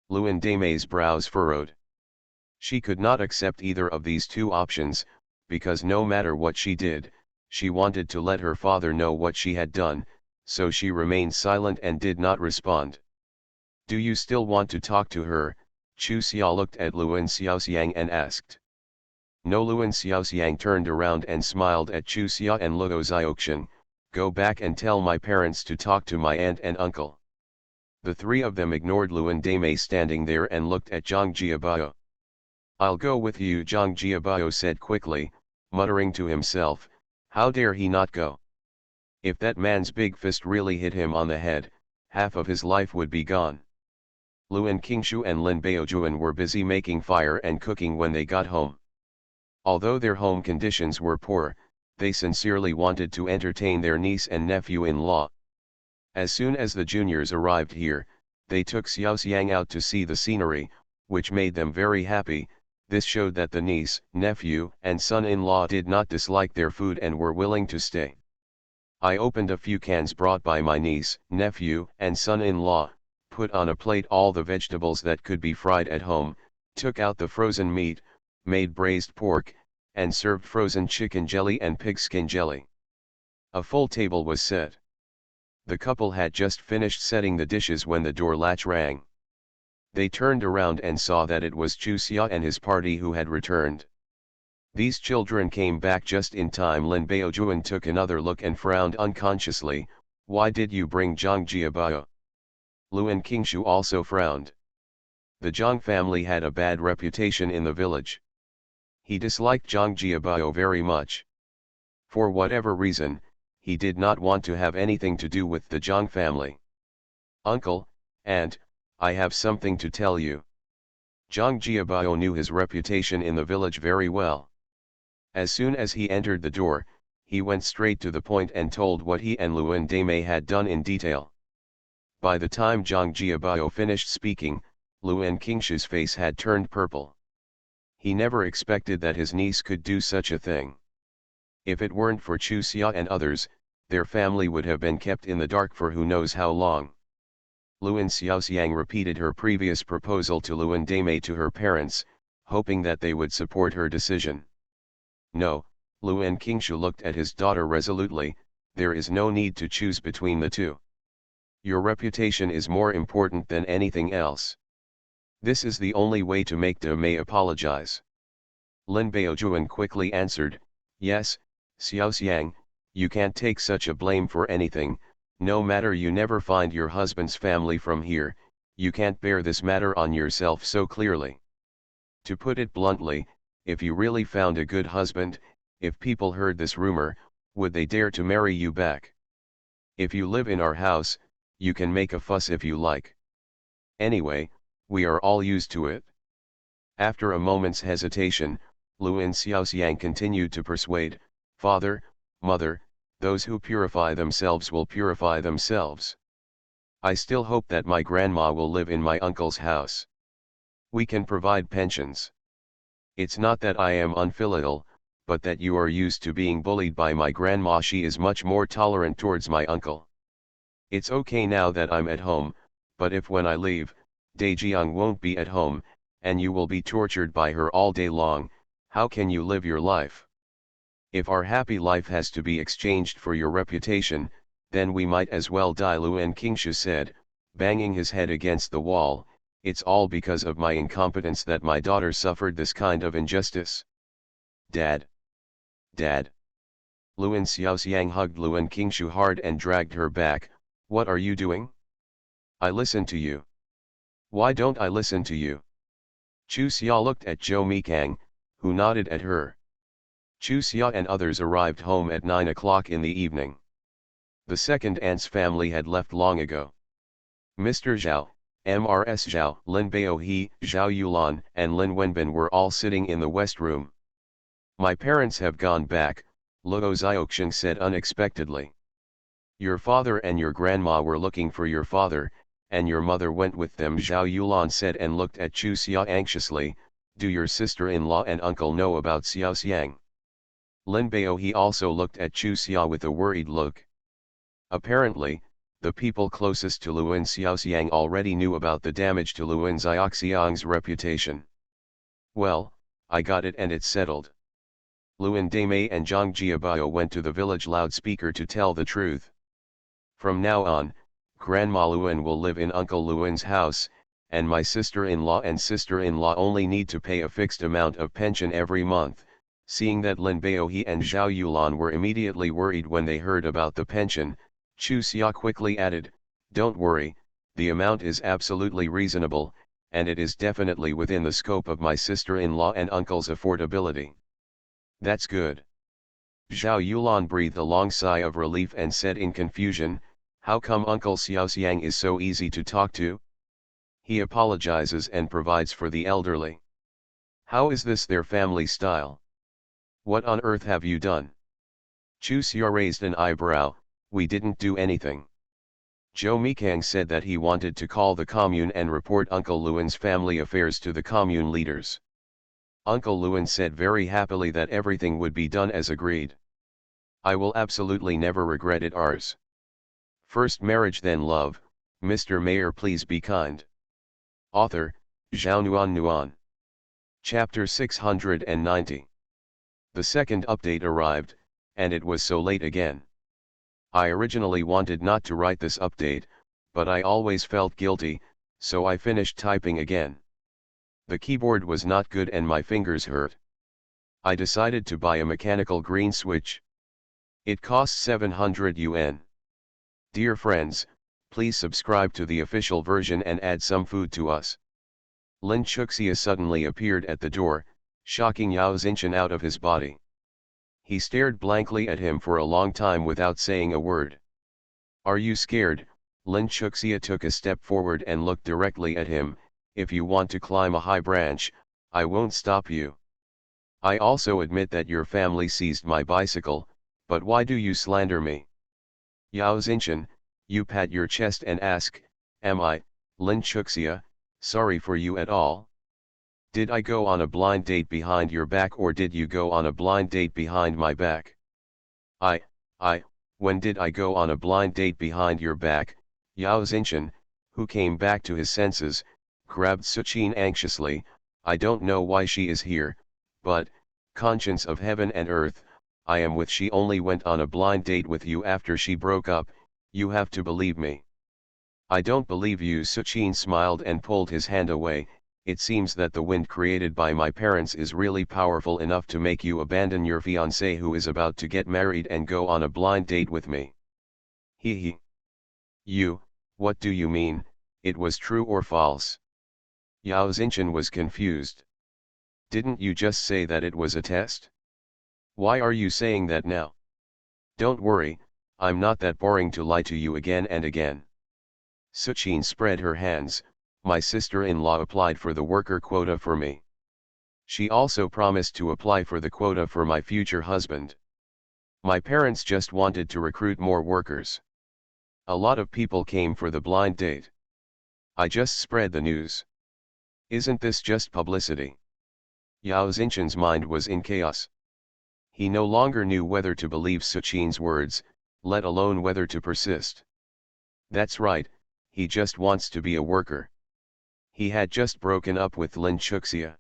Luan Dame's brows furrowed. She could not accept either of these two options, because no matter what she did, she wanted to let her father know what she had done, so she remained silent and did not respond. Do you still want to talk to her? Chu Xia looked at Luan Xiaoxiang and asked. No. Luan Xiaoxiang turned around and smiled at Chu Xia and Luo Xiaoqian. Go back and tell my parents to talk to my aunt and uncle. The three of them ignored Luan Dame standing there and looked at Zhang Jiabao. I'll go with you, Zhang Jiabao said quickly, muttering to himself, how dare he not go? If that man's big fist really hit him on the head, half of his life would be gone. Luan Qingshu and Lin Baojuan were busy making fire and cooking when they got home. Although their home conditions were poor, they sincerely wanted to entertain their niece and nephew-in-law. As soon as the juniors arrived here, they took Xiaoxiang out to see the scenery, which made them very happy. This showed that the niece, nephew, and son-in-law did not dislike their food and were willing to stay. I opened a few cans brought by my niece, nephew, and son-in-law, put on a plate all the vegetables that could be fried at home, took out the frozen meat, made braised pork, and served frozen chicken jelly and pigskin jelly. A full table was set. The couple had just finished setting the dishes when the door latch rang. They turned around and saw that it was Chu Xia and his party who had returned. These children came back just in time. Lin Baojuan took another look and frowned unconsciously. Why did you bring Zhang Jiabao? Luan Qingshu also frowned. The Zhang family had a bad reputation in the village. He disliked Zhang Jiabao very much. For whatever reason, he did not want to have anything to do with the Zhang family. Uncle, aunt, I have something to tell you. Zhang Jiabao knew his reputation in the village very well. As soon as he entered the door, he went straight to the point and told what he and Luan Daimei had done in detail. By the time Zhang Jiabao finished speaking, Luan Qingshu's face had turned purple. He never expected that his niece could do such a thing. If it weren't for Chu Xia and others, their family would have been kept in the dark for who knows how long. Luan Xiaoxiang repeated her previous proposal to Luan Daimei to her parents, hoping that they would support her decision. No, Luan Qingshu looked at his daughter resolutely. There is no need to choose between the two. Your reputation is more important than anything else. This is the only way to make Daimei apologize. Lin Baojuan quickly answered, yes, Xiaoxiang, you can't take such a blame for anything. No matter you never find your husband's family from here, you can't bear this matter on yourself so clearly. To put it bluntly, if you really found a good husband, if people heard this rumor, would they dare to marry you back? If you live in our house, you can make a fuss if you like. Anyway, we are all used to it. After a moment's hesitation, Luan Xiaoxiang continued to persuade, Father, Mother, those who purify themselves will purify themselves. I still hope that my grandma will live in my uncle's house. We can provide pensions. It's not that I am unfilial, but that you are used to being bullied by my grandma. She is much more tolerant towards my uncle. It's okay now that I'm at home, but if when I leave, Daejiang won't be at home, and you will be tortured by her all day long, how can you live your life? If our happy life has to be exchanged for your reputation, then we might as well die. Luan Qingshu said, banging his head against the wall. It's all because of my incompetence that my daughter suffered this kind of injustice. Dad. Dad. Luan Xiaoxiang hugged Luan Qingshu hard and dragged her back. What are you doing? I listen to you. Why don't I listen to you? Chu Xia looked at Zhou Mikang, who nodded at her. Chu Xia and others arrived home at 9 o'clock in the evening. The second aunt's family had left long ago. Mr. Zhao, Mrs. Zhao, Lin Baohe, Zhao Yulan, and Lin Wenbin were all sitting in the west room. My parents have gone back, Luo Xiaoxiang said unexpectedly. Your father and your grandma were looking for your father, and your mother went with them, Zhao Yulan said and looked at Chu Xia anxiously. Do your sister-in-law and uncle know about Xiaoxiang? Lin Baohe also looked at Chu Xia with a worried look. Apparently, the people closest to Luan Xiaoxiang already knew about the damage to Luan Xiaoxiang's reputation. Well, I got it and it's settled. Luan Daimei and Zhang Jiabao went to the village loudspeaker to tell the truth. From now on, Grandma Luan will live in Uncle Luan's house, and my sister-in-law and sister-in-law only need to pay a fixed amount of pension every month. Seeing that Lin Baohe and Zhao Yulan were immediately worried when they heard about the pension, Chu Xia quickly added, don't worry, the amount is absolutely reasonable, and it is definitely within the scope of my sister-in-law and uncle's affordability. That's good. Zhao Yulan breathed a long sigh of relief and said in confusion, how come Uncle Xiaoxiang is so easy to talk to? He apologizes and provides for the elderly. How is this their family style? What on earth have you done? Chuseo raised an eyebrow. We didn't do anything. Joe Mikang said that he wanted to call the commune and report Uncle Luan's family affairs to the commune leaders. Uncle Luan said very happily that everything would be done as agreed. I will absolutely never regret it. Ours. First marriage then love. Mr. Mayor, please be kind. Author, Zhao Nuan Nuan. Chapter 690. The second update arrived, and it was so late again. I originally wanted not to write this update, but I always felt guilty, so I finished typing again. The keyboard was not good and my fingers hurt. I decided to buy a mechanical green switch. It costs 700 yuan. Dear friends, please subscribe to the official version and add some food to us. Lin Chuxia suddenly appeared at the door, shocking Yao Xinchen out of his body. He stared blankly at him for a long time without saying a word. Are you scared? Lin Chuxia took a step forward and looked directly at him. If you want to climb a high branch, I won't stop you. I also admit that your family seized my bicycle, but why do you slander me? Yao Xinchen, you pat your chest and ask, am I, Lin Chuxia, sorry for you at all? Did I go on a blind date behind your back or did you go on a blind date behind my back? When did I go on a blind date behind your back? Yao Xinchen, who came back to his senses, grabbed Suqin anxiously. I don't know why she is here, but, conscience of heaven and earth, I am with she only went on a blind date with you after she broke up, you have to believe me. I don't believe you. Suqin smiled and pulled his hand away. It seems that the wind created by my parents is really powerful enough to make you abandon your fiancé who is about to get married and go on a blind date with me. He. You, what do you mean, it was true or false? Yao Xinchen was confused. Didn't you just say that it was a test? Why are you saying that now? Don't worry, I'm not that boring to lie to you again and again. Suqin spread her hands. My sister-in-law applied for the worker quota for me. She also promised to apply for the quota for my future husband. My parents just wanted to recruit more workers. A lot of people came for the blind date. I just spread the news. Isn't this just publicity? Yao Xinchen's mind was in chaos. He no longer knew whether to believe Suqin's words, let alone whether to persist. That's right, he just wants to be a worker. He had just broken up with Lin Chuxia.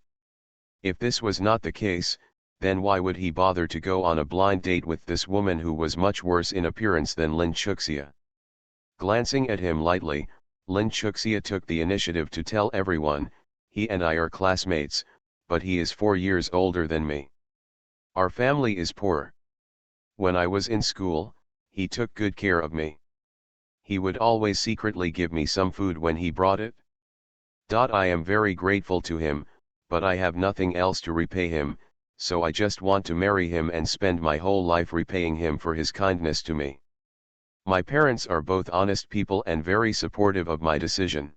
If this was not the case, then why would he bother to go on a blind date with this woman who was much worse in appearance than Lin Chuxia? Glancing at him lightly, Lin Chuxia took the initiative to tell everyone, he and I are classmates, but he is 4 years older than me. Our family is poor. When I was in school, he took good care of me. He would always secretly give me some food when he brought it. I am very grateful to him, but I have nothing else to repay him, so I just want to marry him and spend my whole life repaying him for his kindness to me. My parents are both honest people and very supportive of my decision.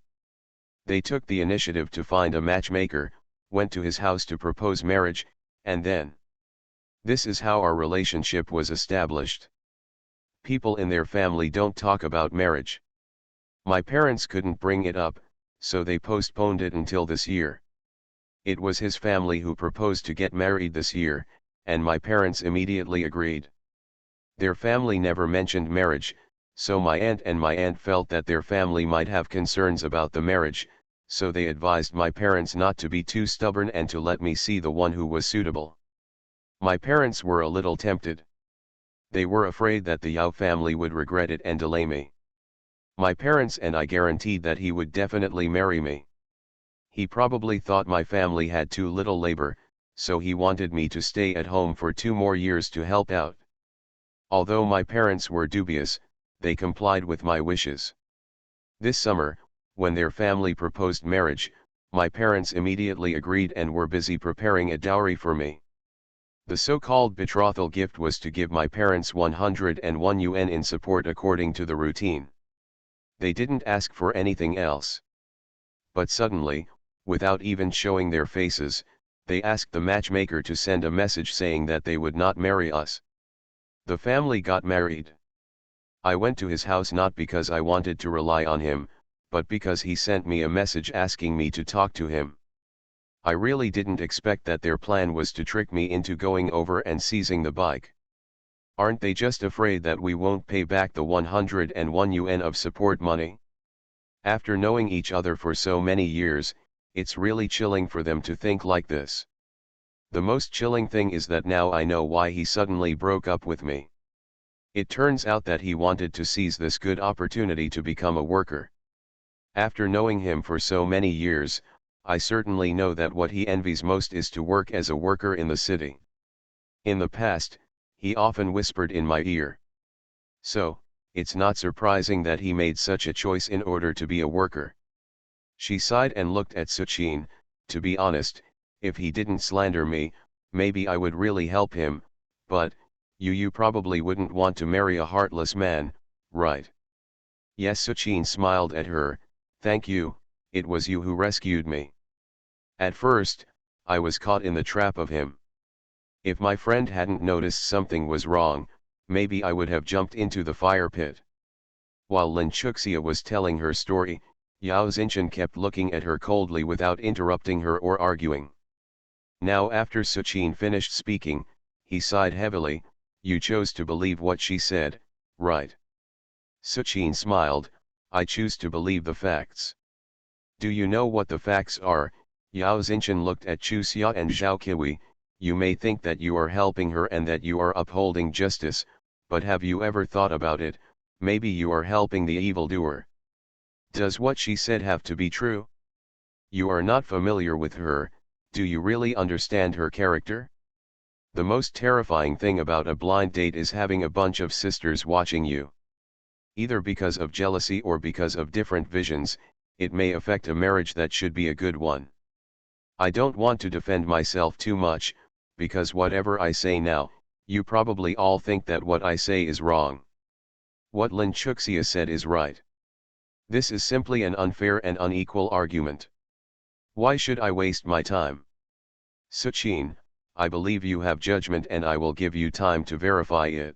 They took the initiative to find a matchmaker, went to his house to propose marriage, and then. This is how our relationship was established. People in their family don't talk about marriage. My parents couldn't bring it up, so they postponed it until this year. It was his family who proposed to get married this year, and my parents immediately agreed. Their family never mentioned marriage, so my aunt felt that their family might have concerns about the marriage, so they advised my parents not to be too stubborn and to let me see the one who was suitable. My parents were a little tempted. They were afraid that the Yao family would regret it and delay me. My parents and I guaranteed that he would definitely marry me. He probably thought my family had too little labor, so he wanted me to stay at home for 2 more years to help out. Although my parents were dubious, they complied with my wishes. This summer, when their family proposed marriage, my parents immediately agreed and were busy preparing a dowry for me. The so-called betrothal gift was to give my parents 101 yuan in support according to the routine. They didn't ask for anything else. But suddenly, without even showing their faces, They asked the matchmaker to send a message saying that they would not marry us. The family got married. I went to his house not because I wanted to rely on him, but because he sent me a message asking me to talk to him. I really didn't expect that their plan was to trick me into going over and seizing the bike. Aren't they just afraid that we won't pay back the 101 yuan of support money? After knowing each other for so many years, it's really chilling for them to think like this. The most chilling thing is that now I know why he suddenly broke up with me. It turns out that he wanted to seize this good opportunity to become a worker. After knowing him for so many years, I certainly know that what he envies most is to work as a worker in the city. In the past, he often whispered in my ear. So, it's not surprising that he made such a choice in order to be a worker. She sighed and looked at Suchin. To be honest, if he didn't slander me, maybe I would really help him, but, you probably wouldn't want to marry a heartless man, right? Yes, Suchin smiled at her. Thank you, it was you who rescued me. At first, I was caught in the trap of him. If my friend hadn't noticed something was wrong, maybe I would have jumped into the fire pit. While Lin Chuxia was telling her story, Yao Xinchen kept looking at her coldly without interrupting her or arguing. Now after Suchin finished speaking, he sighed heavily. You chose to believe what she said, right? Suchin smiled. I choose to believe the facts. Do you know what the facts are? Yao Xinchen looked at Chu Xia and Zhao Qiwei. You may think that you are helping her and that you are upholding justice, but have you ever thought about it? Maybe you are helping the evildoer. Does what she said have to be true? You are not familiar with her. Do you really understand her character? The most terrifying thing about a blind date is having a bunch of sisters watching you. Either because of jealousy or because of different visions, it may affect a marriage that should be a good one. I don't want to defend myself too much, because whatever I say now, you probably all think that what I say is wrong. What Lin Chuxia said is right. This is simply an unfair and unequal argument. Why should I waste my time? Suchin, I believe you have judgment and I will give you time to verify it.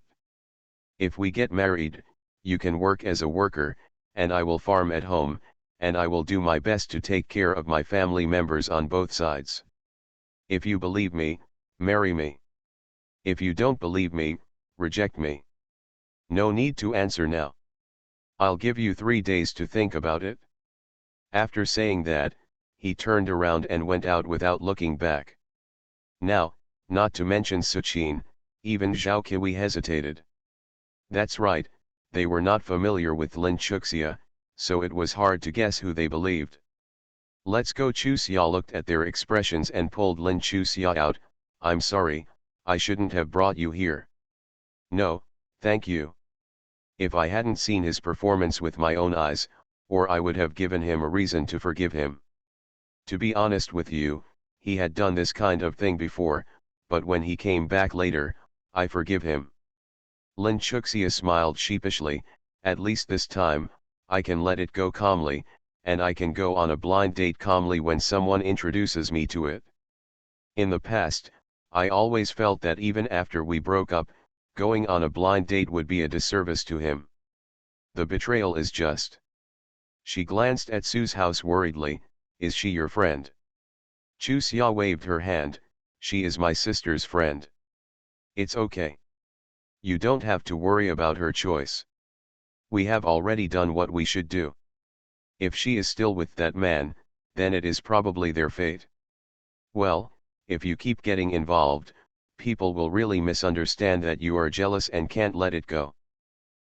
If we get married, you can work as a worker, and I will farm at home, and I will do my best to take care of my family members on both sides. If you believe me, marry me. If you don't believe me, reject me. No need to answer now. I'll give you 3 days to think about it. After saying that, he turned around and went out without looking back. Now, not to mention Suchin, even Zhao Qiwei hesitated. That's right, they were not familiar with Lin Chuxia, so it was hard to guess who they believed. Let's go. Chu Xia looked at their expressions and pulled Lin Chuxia out. I'm sorry, I shouldn't have brought you here. No, thank you. If I hadn't seen his performance with my own eyes, or I would have given him a reason to forgive him. To be honest with you, he had done this kind of thing before, but when he came back later, I forgive him. Lin Chuxia smiled sheepishly. At least this time, I can let it go calmly, and I can go on a blind date calmly when someone introduces me to it. In the past, I always felt that even after we broke up, going on a blind date would be a disservice to him. The betrayal is just. She glanced at Sue's house worriedly. Is she your friend? Chu Xia waved her hand. She is my sister's friend. It's okay. You don't have to worry about her choice. We have already done what we should do. If she is still with that man, then it is probably their fate. Well, if you keep getting involved, people will really misunderstand that you are jealous and can't let it go.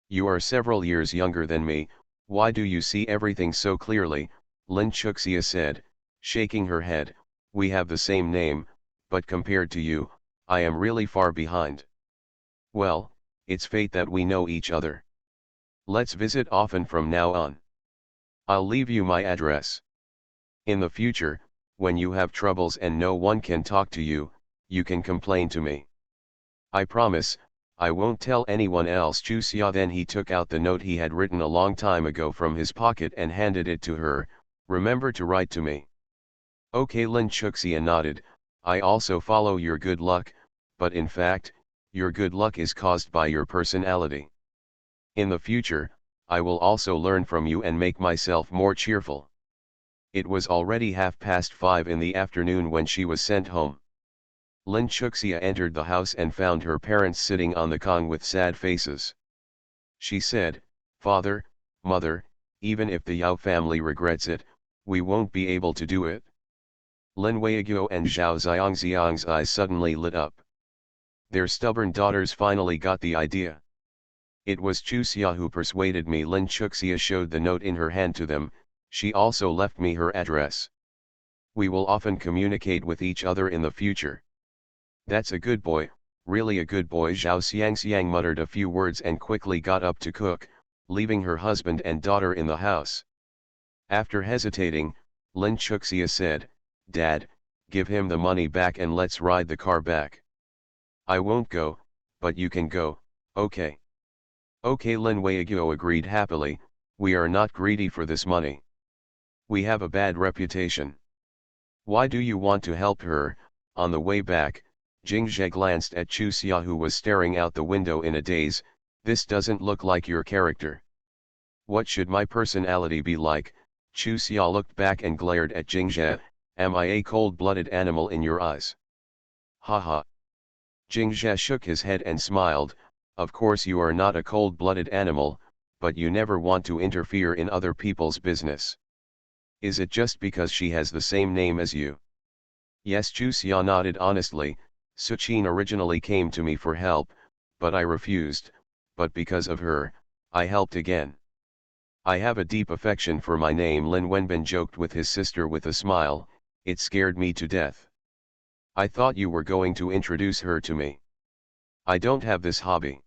You are several years younger than me, why do you see everything so clearly? Lin Chuxia said, shaking her head. We have the same name, but compared to you, I am really far behind. Well, it's fate that we know each other. Let's visit often from now on. I'll leave you my address. In the future, when you have troubles and no one can talk to you, you can complain to me. I promise, I won't tell anyone else. Chu Xia then he took out the note he had written a long time ago from his pocket and handed it to her. Remember to write to me. Okay. Lin Chuxia nodded. I also follow your good luck, but in fact, your good luck is caused by your personality. In the future, I will also learn from you and make myself more cheerful. It was already 5:30 in the afternoon when she was sent home. Lin Chuxia entered the house and found her parents sitting on the kong with sad faces. She said, "Father, Mother, even if the Yao family regrets it, we won't be able to do it." Lin Weiguo and Zhao Xiangxiang's eyes suddenly lit up. Their stubborn daughters finally got the idea. "It was Chuxia who persuaded me." Lin Chuxia showed the note in her hand to them. "She also left me her address. We will often communicate with each other in the future." "That's a good boy, really a good boy." Zhao Xiangxiang muttered a few words and quickly got up to cook, leaving her husband and daughter in the house. After hesitating, Lin Chuxia said, "Dad, give him the money back and let's ride the car back." "I won't go, but you can go, okay?" "Okay." Lin Weiguo agreed happily. "We are not greedy for this money. We have a bad reputation. Why do you want to help her?" On the way back, Jingzhe glanced at Chuxia, who was staring out the window in a daze. "This doesn't look like your character. What should my personality be like?" Chuxia looked back and glared at Jingzhe. "Am I a cold-blooded animal in your eyes?" "Haha." Jingzhe shook his head and smiled. "Of course you are not a cold-blooded animal, but you never want to interfere in other people's business. Is it just because she has the same name as you?" "Yes." Chuxia nodded honestly. "Suqin originally came to me for help, but I refused, but because of her, I helped again. I have a deep affection for my name." Lin Wenbin joked with his sister with a smile. "It scared me to death. I thought you were going to introduce her to me. I don't have this hobby.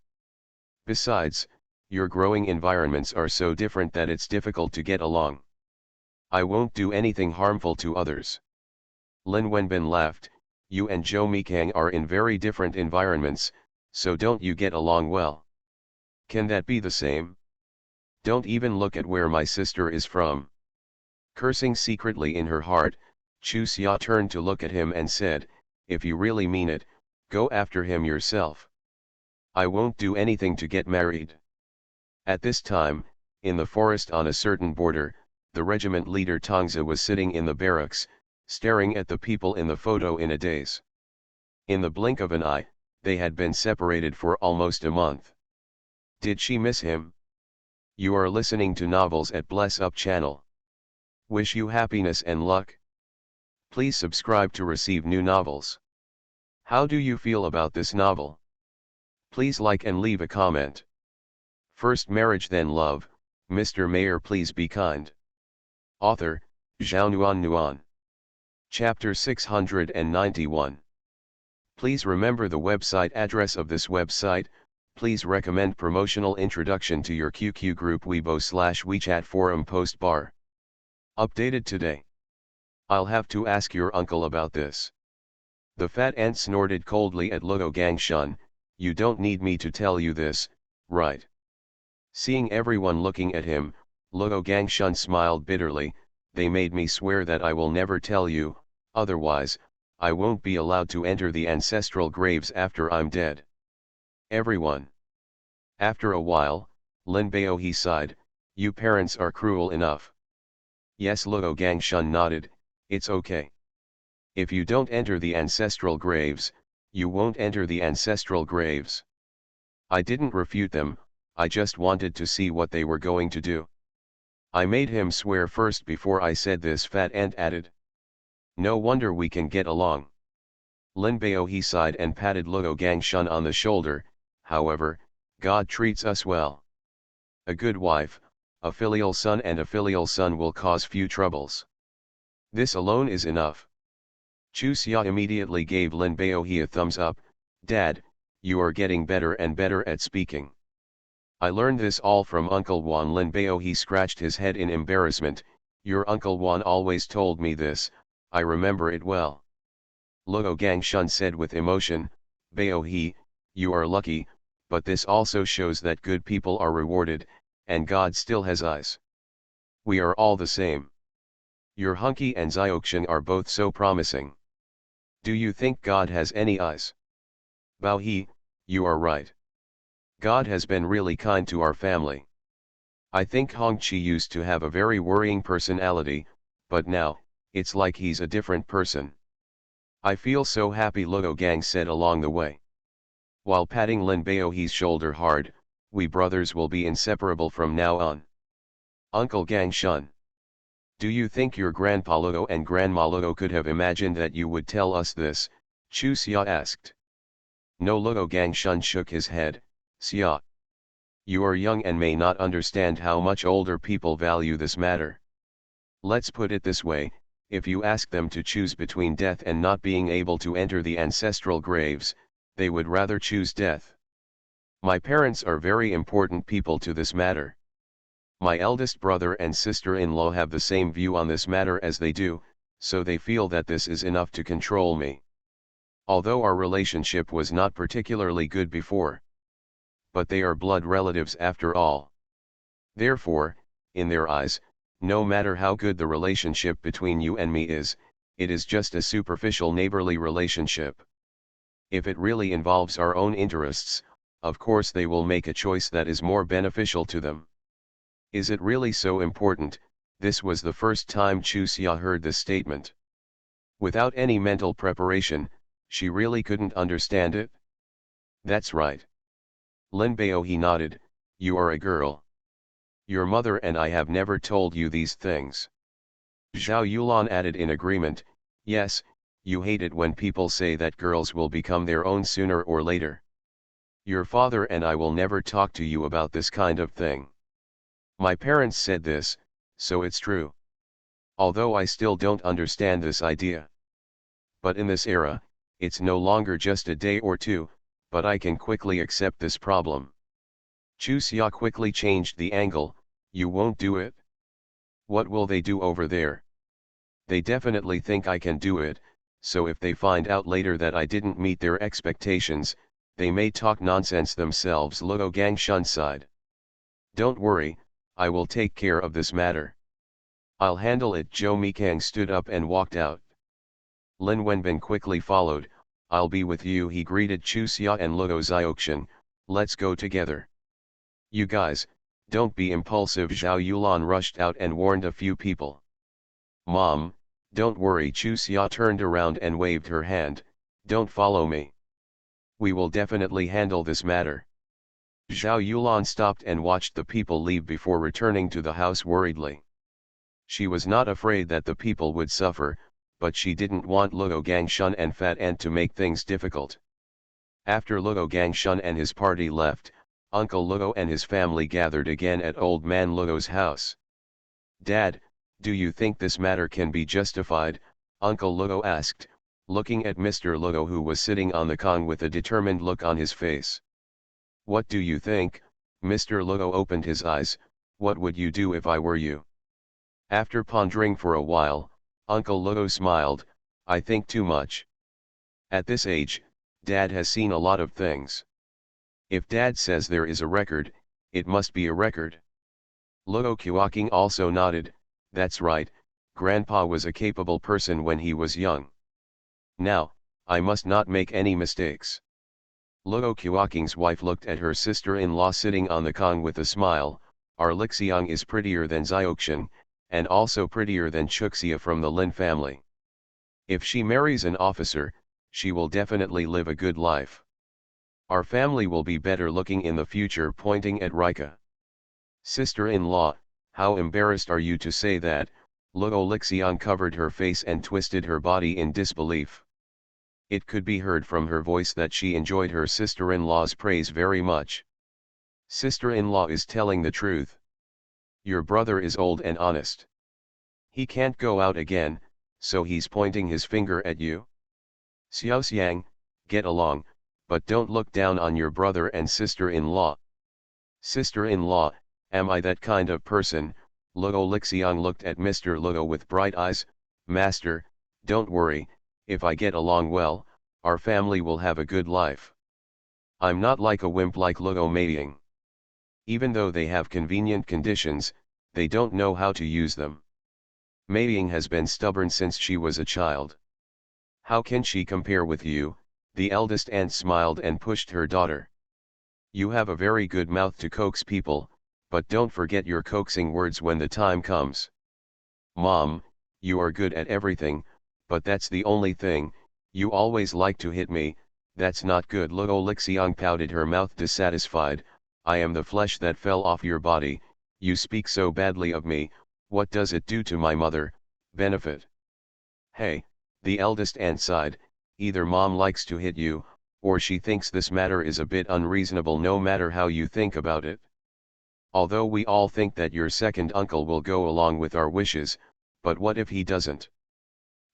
Besides, your growing environments are so different that it's difficult to get along. I won't do anything harmful to others." Lin Wenbin laughed. "You and Zhou Mikang are in very different environments, so don't you get along well? Can that be the same? Don't even look at where my sister is from." Cursing secretly in her heart, Chuxia turned to look at him and said, "If you really mean it, go after him yourself. I won't do anything to get married." At this time, in the forest on a certain border, the regiment leader Tongzi was sitting in the barracks, staring at the people in the photo in a daze. In the blink of an eye, they had been separated for almost a month. Did she miss him? You are listening to Novels at Bless Up channel. Wish you happiness and luck. Please subscribe to receive new novels. How do you feel about this novel? Please like and leave a comment. First marriage then love, Mr. Mayor please be kind. Author, Zhao Nuan. Chapter 691. Please remember the website address of this website. Please recommend promotional introduction to your QQ group Weibo/WeChat forum post bar. Updated today. I'll have to ask your uncle about this. The fat ant snorted coldly at Luo Gangshun. You don't need me to tell you this, right? Seeing everyone looking at him, Luo Gangshun smiled bitterly. They made me swear that I will never tell you, otherwise, I won't be allowed to enter the ancestral graves after I'm dead. Everyone. After a while, Lin Baohe sighed. You parents are cruel enough. Yes, Luo Gangshun nodded. It's okay. If you don't enter the ancestral graves, you won't enter the ancestral graves. I didn't refute them, I just wanted to see what they were going to do. I made him swear first before I said this, fat ant added. No wonder we can get along. Lin Baohe sighed and patted Luo Gangshun on the shoulder. However, God treats us well. A good wife, a filial son and a filial son will cause few troubles. This alone is enough. Chuxia immediately gave Lin Baohe a thumbs up. Dad, you are getting better and better at speaking. I learned this all from Uncle Wan. Lin Baohe scratched his head in embarrassment. Your Uncle Wan always told me this, I remember it well. Luo Gangshun said with emotion. Baohe, you are lucky, but this also shows that good people are rewarded, and God still has eyes. We are all the same. Your Hunky and Xiaoxian are both so promising. Do you think God has any eyes? Bao He, you are right. God has been really kind to our family. I think Hong Chi used to have a very worrying personality, but now, it's like he's a different person. I feel so happy, Luo Gang said along the way. While patting Lin Bao He's shoulder hard, we brothers will be inseparable from now on. Uncle Gang Shun. Do you think your Grandpa Luo and Grandma Luo could have imagined that you would tell us this? Chu Xia asked. No, Luo Gang Shun shook his head. Xia. You are young and may not understand how much older people value this matter. Let's put it this way, if you ask them to choose between death and not being able to enter the ancestral graves, they would rather choose death. My parents are very important people to this matter. My eldest brother and sister-in-law have the same view on this matter as they do, so they feel that this is enough to control me. Although our relationship was not particularly good before. But they are blood relatives after all. Therefore, in their eyes, no matter how good the relationship between you and me is, it is just a superficial neighborly relationship. If it really involves our own interests, of course they will make a choice that is more beneficial to them. Is it really so important? This was the first time Chu Xia heard this statement. Without any mental preparation, she really couldn't understand it. That's right. Lin Bao He nodded, you are a girl. Your mother and I have never told you these things. Zhao Yulan added in agreement, yes, you hate it when people say that girls will become their own sooner or later. Your father and I will never talk to you about this kind of thing. My parents said this, so it's true. Although I still don't understand this idea. But in this era, it's no longer just a day or two, but I can quickly accept this problem. Chu Xia quickly changed the angle, you won't do it? What will they do over there? They definitely think I can do it, so if they find out later that I didn't meet their expectations, they may talk nonsense themselves, Luo Gangshun sighed. Don't worry, I will take care of this matter. I'll handle it. Zhou Mikang stood up and walked out. Lin Wenbin quickly followed, I'll be with you, he greeted Chu Xia and Luo Xiaoxian, let's go together. You guys, don't be impulsive, Zhao Yulan rushed out and warned a few people. Mom, don't worry, Chu Xia turned around and waved her hand, don't follow me. We will definitely handle this matter. Zhao Yulan stopped and watched the people leave before returning to the house worriedly. She was not afraid that the people would suffer, but she didn't want Luo Gangshun and Fat Ant to make things difficult. After Luo Gangshun and his party left, Uncle Luo and his family gathered again at Old Man Luo's house. Dad, do you think this matter can be justified? Uncle Luo asked, looking at Mr. Luo, who was sitting on the kong with a determined look on his face. What do you think? Mr. Luo opened his eyes, what would you do if I were you? After pondering for a while, Uncle Luo smiled, I think too much. At this age, Dad has seen a lot of things. If Dad says there is a record, it must be a record. Luo Qiuqing also nodded, that's right, Grandpa was a capable person when he was young. Now, I must not make any mistakes. Luo Qiuqing's wife looked at her sister-in-law sitting on the kong with a smile, our Lixiang is prettier than Xiaoxian, and also prettier than Chuxia from the Lin family. If she marries an officer, she will definitely live a good life. Our family will be better looking in the future, pointing at Rika. Sister-in-law, how embarrassed are you to say that? Luo Lixiang covered her face and twisted her body in disbelief. It could be heard from her voice that she enjoyed her sister-in-law's praise very much. Sister-in-law is telling the truth. Your brother is old and honest. He can't go out again, so he's pointing his finger at you. Xiaoxiang, get along, but don't look down on your brother and sister-in-law. Sister-in-law, am I that kind of person? Luo Lixiang looked at Mr. Luo with bright eyes, Master, don't worry, if I get along well, our family will have a good life. I'm not like a wimp like Luo Meiying. Even though they have convenient conditions, they don't know how to use them. Meiying has been stubborn since she was a child. How can she compare with you? The eldest aunt smiled and pushed her daughter. You have a very good mouth to coax people, but don't forget your coaxing words when the time comes. Mom, you are good at everything, but that's the only thing, you always like to hit me, that's not good. Luo Lixiang pouted, her mouth dissatisfied. I am the flesh that fell off your body, you speak so badly of me, what does it do to my mother, benefit? Hey, the eldest aunt sighed, either mom likes to hit you, or she thinks this matter is a bit unreasonable. No matter how you think about it. Although we all think that your second uncle will go along with our wishes, but what if he doesn't?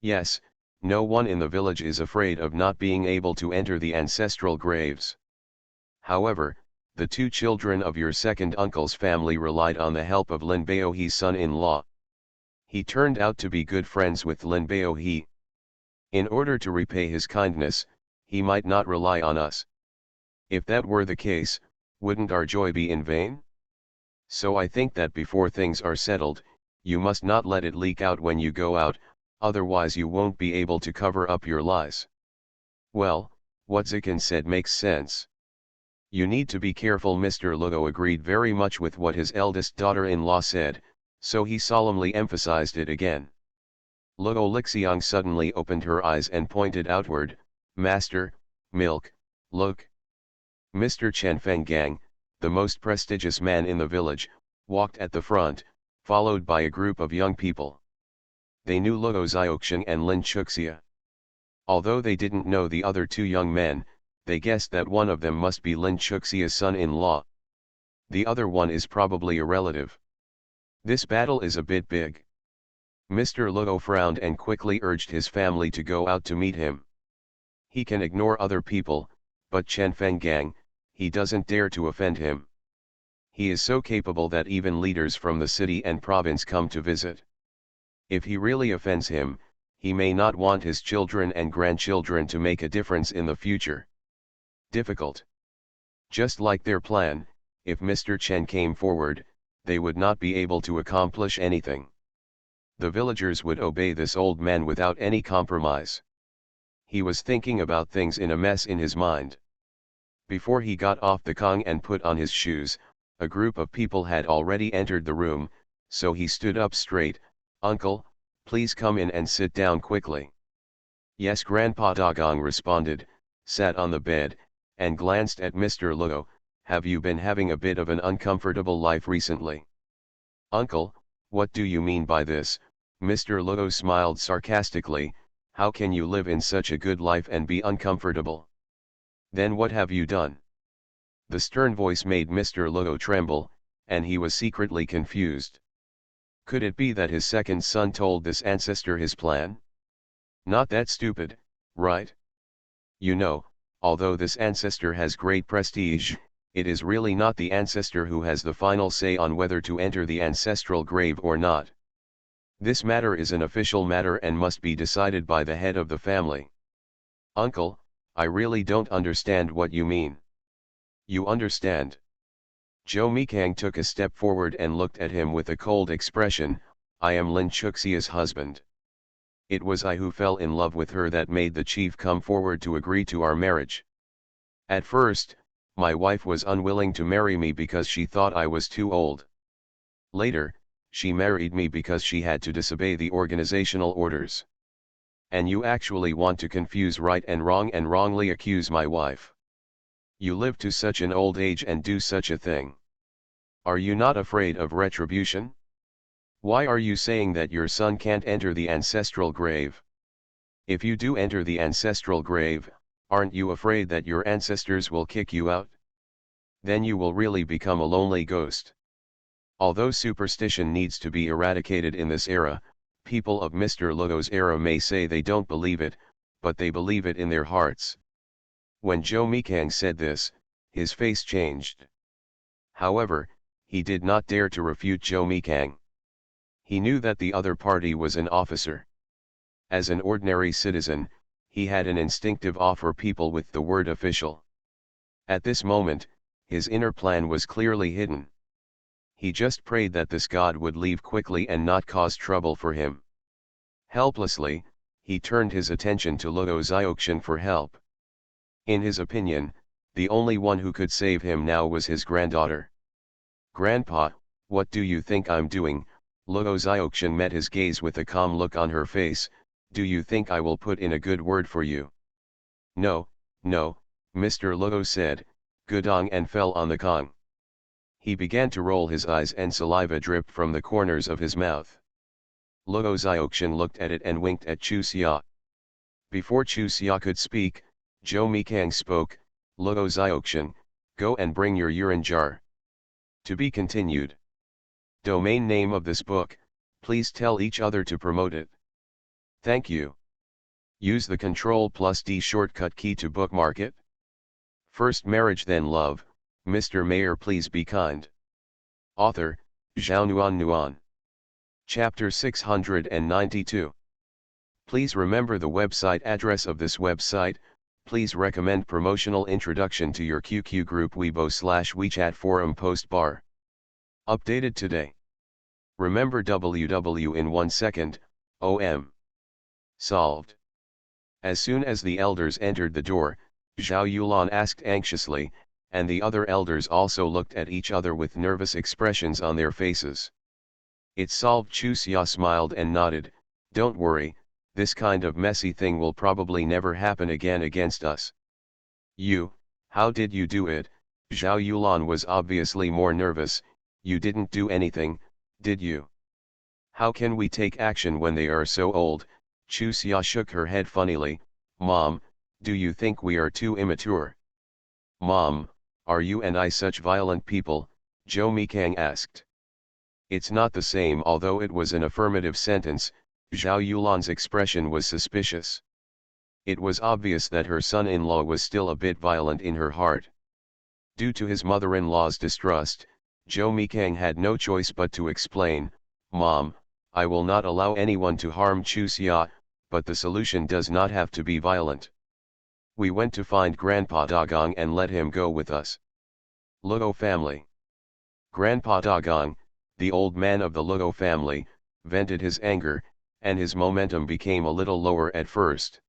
Yes, no one in the village is afraid of not being able to enter the ancestral graves. However, the two children of your second uncle's family relied on the help of Lin Baohe's son-in-law. He turned out to be good friends with Lin Baohe. In order to repay his kindness, he might not rely on us. If that were the case, wouldn't our joy be in vain? So I think that before things are settled, you must not let it leak out when you go out, otherwise you won't be able to cover up your lies. Well, what Zikan said makes sense. You need to be careful. Mr. Luo agreed very much with what his eldest daughter-in-law said, so he solemnly emphasized it again. Luo Lixiang suddenly opened her eyes and pointed outward, Master, milk, look. Mr. Chen Fenggang, the most prestigious man in the village, walked at the front, followed by a group of young people. They knew Luo Xiaoqing and Lin Chuxia. Although they didn't know the other two young men, they guessed that one of them must be Lin Chuxia's son-in-law. The other one is probably a relative. This battle is a bit big. Mr. Luo frowned and quickly urged his family to go out to meet him. He can ignore other people, but Chen Fenggang, he doesn't dare to offend him. He is so capable that even leaders from the city and province come to visit. If he really offends him, he may not want his children and grandchildren to make a difference in the future. Difficult. Just like their plan, if Mr. Chen came forward, they would not be able to accomplish anything. The villagers would obey this old man without any compromise. He was thinking about things in a mess in his mind. Before he got off the Kong and put on his shoes, a group of people had already entered the room, so he stood up straight. Uncle, please come in and sit down quickly. Yes, Grandpa Dagong responded, sat on the bed, and glanced at Mr. Luo. Have you been having a bit of an uncomfortable life recently? Uncle, what do you mean by this? Mr. Luo smiled sarcastically. How can you live in such a good life and be uncomfortable? Then what have you done? The stern voice made Mr. Luo tremble, and he was secretly confused. Could it be that his second son told this ancestor his plan? Not that stupid, right? You know, although this ancestor has great prestige, it is really not the ancestor who has the final say on whether to enter the ancestral grave or not. This matter is an official matter and must be decided by the head of the family. Uncle, I really don't understand what you mean. You understand. Zhou Mikang took a step forward and looked at him with a cold expression. I am Lin Chuxia's husband. It was I who fell in love with her that made the chief come forward to agree to our marriage. At first, my wife was unwilling to marry me because she thought I was too old. Later, she married me because she had to disobey the organizational orders. And you actually want to confuse right and wrongly accuse my wife. You live to such an old age and do such a thing. Are you not afraid of retribution? Why are you saying that your son can't enter the ancestral grave? If you do enter the ancestral grave, aren't you afraid that your ancestors will kick you out? Then you will really become a lonely ghost. Although superstition needs to be eradicated in this era, people of Mr. Luo's era may say they don't believe it, but they believe it in their hearts. When Zhou Mikang said this, his face changed. However, he did not dare to refute Zhou Mikang. He knew that the other party was an officer. As an ordinary citizen, he had an instinctive awe for people with the word official. At this moment, his inner plan was clearly hidden. He just prayed that this god would leave quickly and not cause trouble for him. Helplessly, he turned his attention to Ludo Xiaoxian for help. In his opinion, the only one who could save him now was his granddaughter. "Grandpa, what do you think I'm doing?" Ludo Xiaoxian met his gaze with a calm look on her face. "Do you think I will put in a good word for you?" "No, no," Mr. Ludo said, "Gudong," and fell on the Kong. He began to roll his eyes and saliva dripped from the corners of his mouth. Ludo Xiaoxian looked at it and winked at Chu Xia. Before Chu Xia could speak, Zhou Mikang spoke. "Ludo Xiaoxian, go and bring your urine jar." To be continued. Domain name of this book, please tell each other to promote it. Thank you. Use the Ctrl+D shortcut key to bookmark it. First marriage then love, Mr. Mayor please be kind. Author, Zhao Nuan. Chapter 692. Please remember the website address of this website. Please recommend promotional introduction to your QQ group Weibo/WeChat forum post bar. Updated today. Remember WW in 1 second, OM. Solved. As soon as the elders entered the door, Zhao Yulan asked anxiously, and the other elders also looked at each other with nervous expressions on their faces. "It's solved." Chu Xia smiled and nodded. "Don't worry, this kind of messy thing will probably never happen again against us." How did you do it?" Zhao Yulan was obviously more nervous. "You didn't do anything, did you?" "How can we take action when they are so old?" Chu Xia shook her head funnily. "Mom, do you think we are too immature?" "Mom, are you and I such violent people?" Zhou Mikang asked. It's not the same. Although it was an affirmative sentence, Zhao Yulan's expression was suspicious. It was obvious that her son-in-law was still a bit violent in her heart. Due to his mother-in-law's distrust, Zhou Mikang had no choice but to explain, "Mom, I will not allow anyone to harm Chu Xia, but the solution does not have to be violent. We went to find Grandpa Dagong and let him go with us." Ludo family. Grandpa Dagong, the old man of the Ludo family, vented his anger, and his momentum became a little lower at first.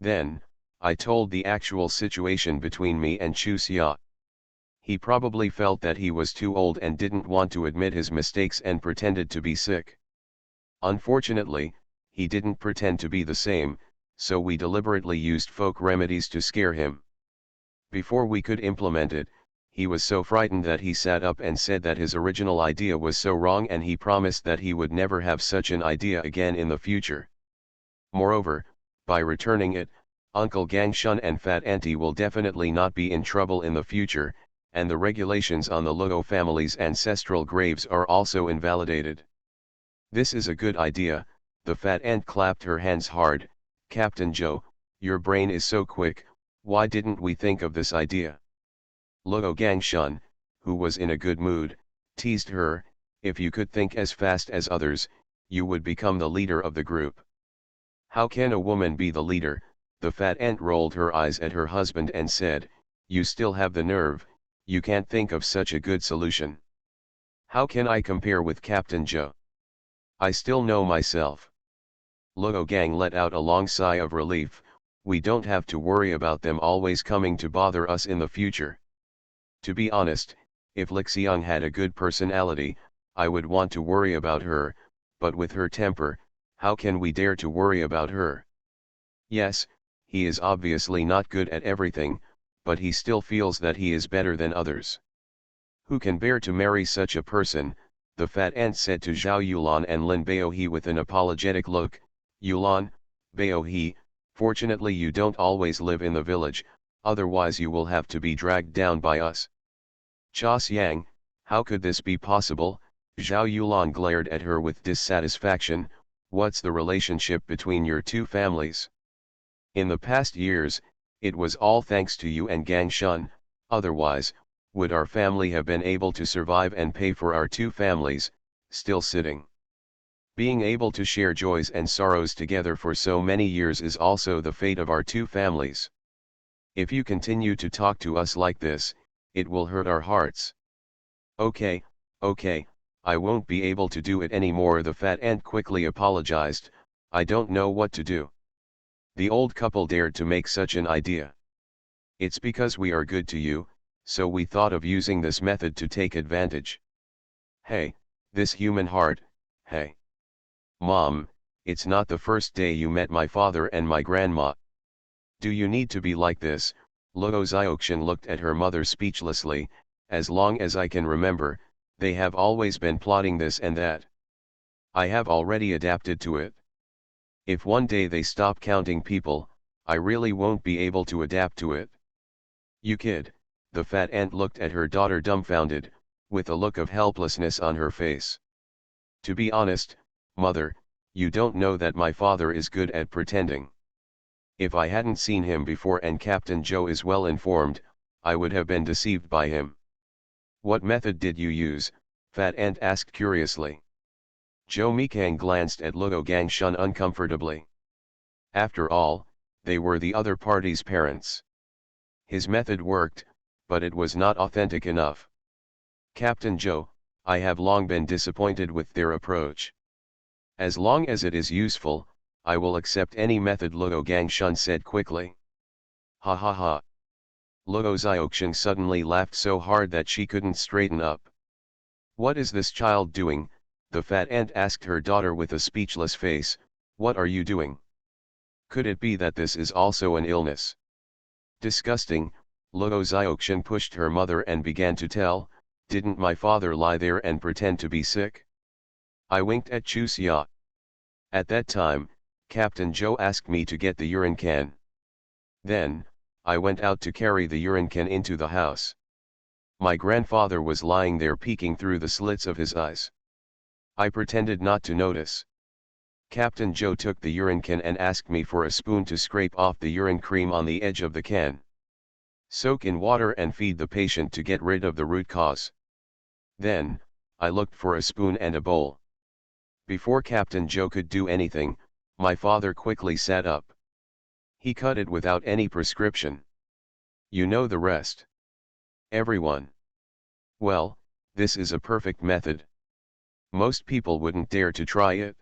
"Then, I told the actual situation between me and Chu Xia. He probably felt that he was too old and didn't want to admit his mistakes and pretended to be sick. Unfortunately, he didn't pretend to be the same, so we deliberately used folk remedies to scare him. Before we could implement it, he was so frightened that he sat up and said that his original idea was so wrong, and he promised that he would never have such an idea again in the future. Moreover, by returning it, Uncle Gangshun and Fat Auntie will definitely not be in trouble in the future, and the regulations on the Ludo family's ancestral graves are also invalidated." "This is a good idea." The fat ant clapped her hands hard. "Captain Joe, your brain is so quick, why didn't we think of this idea?" Ludo Gangshun, who was in a good mood, teased her, "If you could think as fast as others, you would become the leader of the group." "How can a woman be the leader?" The fat ant rolled her eyes at her husband and said, "You still have the nerve, you can't think of such a good solution." "How can I compare with Captain Joe? I still know myself." Ludo Gang let out a long sigh of relief. "We don't have to worry about them always coming to bother us in the future. To be honest, if Lixiang had a good personality, I would want to worry about her, but with her temper, how can we dare to worry about her? Yes, he is obviously not good at everything, but he still feels that he is better than others. Who can bear to marry such a person?" the fat ant said to Zhao Yulan and Lin Baohe with an apologetic look. "Yulan, Baohe, fortunately you don't always live in the village, otherwise you will have to be dragged down by us." "Cha Xiang, how could this be possible?" Zhao Yulan glared at her with dissatisfaction. "What's the relationship between your two families? In the past years, it was all thanks to you and Gangshun, otherwise, would our family have been able to survive and pay for our two families, still sitting? Being able to share joys and sorrows together for so many years is also the fate of our two families. If you continue to talk to us like this, it will hurt our hearts." Okay, I won't be able to do it anymore." The fat ant quickly apologized. I don't know what to do. The old couple dared to make such an idea. It's because we are good to you, so we thought of using this method to take advantage. Hey, this human heart, hey. Mom, it's not the first day you met my father and my grandma. Do you need to be like this? Josei looked at her mother speechlessly. As long as I can remember, they have always been plotting this and that. I have already adapted to it. If one day they stop counting people, I really won't be able to adapt to it. You kid, the fat aunt looked at her daughter dumbfounded, with a look of helplessness on her face. To be honest, mother, you don't know that my father is good at pretending. If I hadn't seen him before and Captain Joe is well informed, I would have been deceived by him. What method did you use? Fat Ant asked curiously. Joe Mikang glanced at Luo Gangshun uncomfortably. After all, they were the other party's parents. His method worked, but it was not authentic enough. Captain Joe, I have long been disappointed with their approach. As long as it is useful, I will accept any method, Luo Gangshun said quickly. Ha ha ha. Luo Xiaoqing suddenly laughed so hard that she couldn't straighten up. What is this child doing? The fat ant asked her daughter with a speechless face. What are you doing? Could it be that this is also an illness? Disgusting, Luo Xiaoqing pushed her mother and began to tell, didn't my father lie there and pretend to be sick? I winked at Chu Xia. At that time, Captain Joe asked me to get the urine can. Then, I went out to carry the urine can into the house. My grandfather was lying there peeking through the slits of his eyes. I pretended not to notice. Captain Joe took the urine can and asked me for a spoon to scrape off the urine cream on the edge of the can. Soak in water and feed the patient to get rid of the root cause. Then, I looked for a spoon and a bowl. Before Captain Joe could do anything, my father quickly sat up. He cut it without any prescription. You know the rest. Everyone. Well, this is a perfect method. Most people wouldn't dare to try it.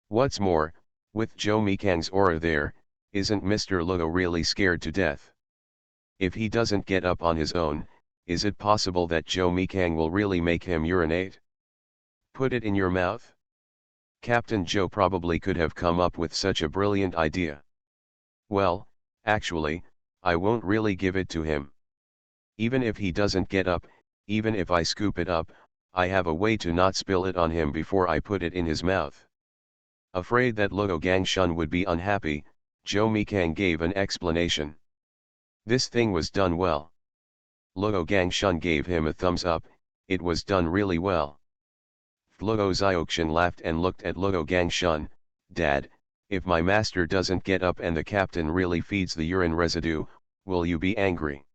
What's more, with Joe Mikang's aura there, isn't Mr. Luo really scared to death? If he doesn't get up on his own, is it possible that Joe Mikang will really make him urinate? Put it in your mouth? Captain Joe probably could have come up with such a brilliant idea. Well, actually, I won't really give it to him. Even if he doesn't get up, even if I scoop it up, I have a way to not spill it on him before I put it in his mouth. Afraid that Luo Gangshun would be unhappy, Joe Mikang gave an explanation. This thing was done well. Luo Gangshun gave him a thumbs up. It was done really well. Luo Xiaoqing laughed and looked at Luo Gangshun. Dad, if my master doesn't get up and the captain really feeds the urine residue, will you be angry?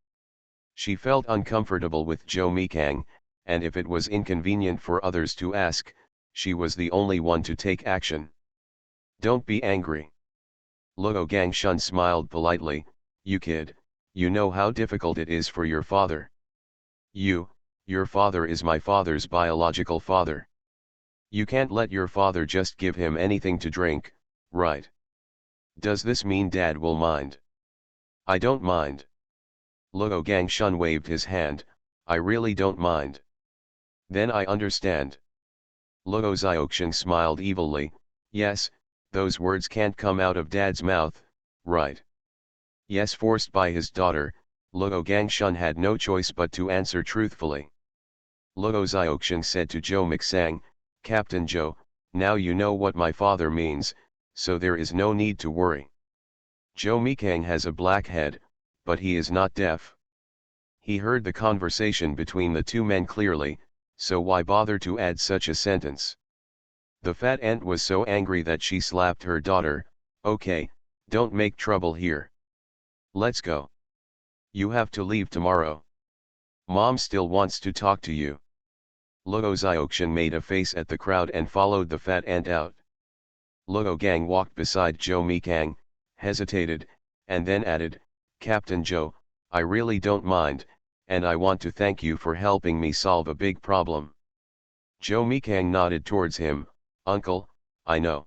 She felt uncomfortable with Joe Mikang, and if it was inconvenient for others to ask, she was the only one to take action. Don't be angry. Luo Gangshun smiled politely. You kid, you know how difficult it is for your father. Your father is my father's biological father. You can't let your father just give him anything to drink, right? Does this mean Dad will mind? I don't mind. Luo Gangshun waved his hand. I really don't mind. Then I understand. Luo Xiaoqing smiled evilly. Yes, those words can't come out of Dad's mouth, right? Yes, forced by his daughter, Luo Gangshun had no choice but to answer truthfully. Luo Xiaoqing said to Joe Miksang, Captain Joe, now you know what my father means, so there is no need to worry. Joe Mikang has a black head, but he is not deaf. He heard the conversation between the two men clearly, so why bother to add such a sentence? The fat ant was so angry that she slapped her daughter. Okay, don't make trouble here. Let's go. You have to leave tomorrow. Mom still wants to talk to you. Luo Xiaoqing made a face at the crowd and followed the fat ant out. Luo Gang walked beside Joe Mikang, hesitated, and then added, Captain Joe, I really don't mind, and I want to thank you for helping me solve a big problem. Joe Mikang nodded towards him. Uncle, I know.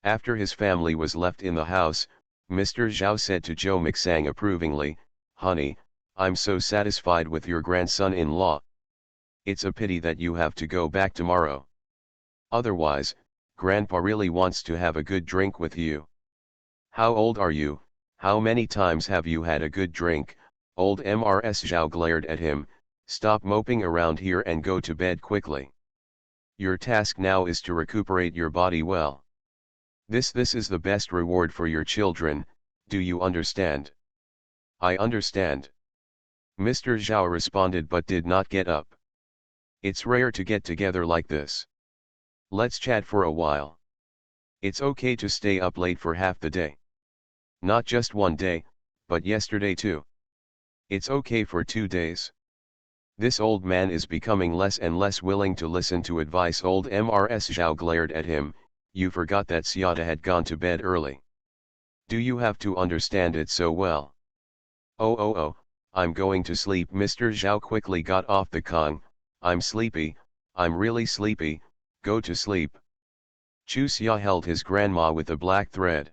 After his family was left in the house, Mr. Zhao said to Zhou Mixang approvingly, "Honey, I'm so satisfied with your grandson-in-law. It's a pity that you have to go back tomorrow. Otherwise, Grandpa really wants to have a good drink with you." "How old are you? How many times have you had a good drink?" Old Mrs. Zhao glared at him. "Stop moping around here and go to bed quickly. Your task now is to recuperate your body well. This is the best reward for your children, do you understand?" "I understand," Mr. Zhao responded, but did not get up. "It's rare to get together like this. Let's chat for a while. It's okay to stay up late for half the day. Not just one day, but yesterday too. It's okay for 2 days." This old man is becoming less and less willing to listen to advice. Old Mrs. Zhao glared at him. "You forgot that Xiata had gone to bed early. Do you have to understand it so well?" Oh, I'm going to sleep." Mr. Zhao quickly got off the Kong. "I'm sleepy, I'm really sleepy, go to sleep." Chu Xia held his grandma with a black thread.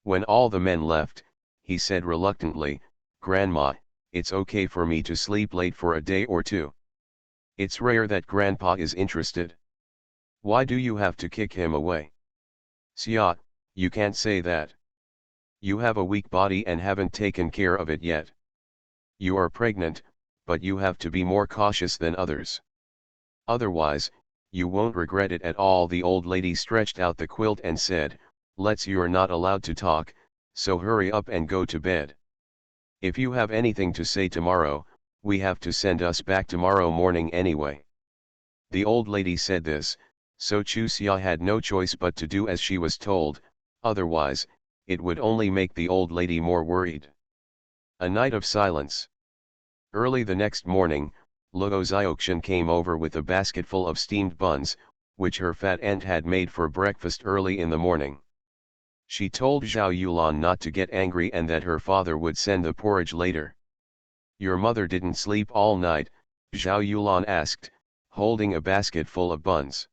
When all the men left, he said reluctantly, "Grandma, it's okay for me to sleep late for a day or two. It's rare that Grandpa is interested. Why do you have to kick him away?" "Xia, you can't say that. You have a weak body and haven't taken care of it yet. You are pregnant, but you have to be more cautious than others. Otherwise, you won't regret it at all." The old lady stretched out the quilt and said, "You're not allowed to talk, so hurry up and go to bed. If you have anything to say tomorrow, we have to send us back tomorrow morning anyway." The old lady said this, so Chu Xia had no choice but to do as she was told, otherwise, it would only make the old lady more worried. A night of silence. Early the next morning, Luo Xiaoxian came over with a basketful of steamed buns, which her fat aunt had made for breakfast early in the morning. She told Zhao Yulan not to get angry and that her father would send the porridge later. "Your mother didn't sleep all night?" Zhao Yulan asked, holding a basket full of buns.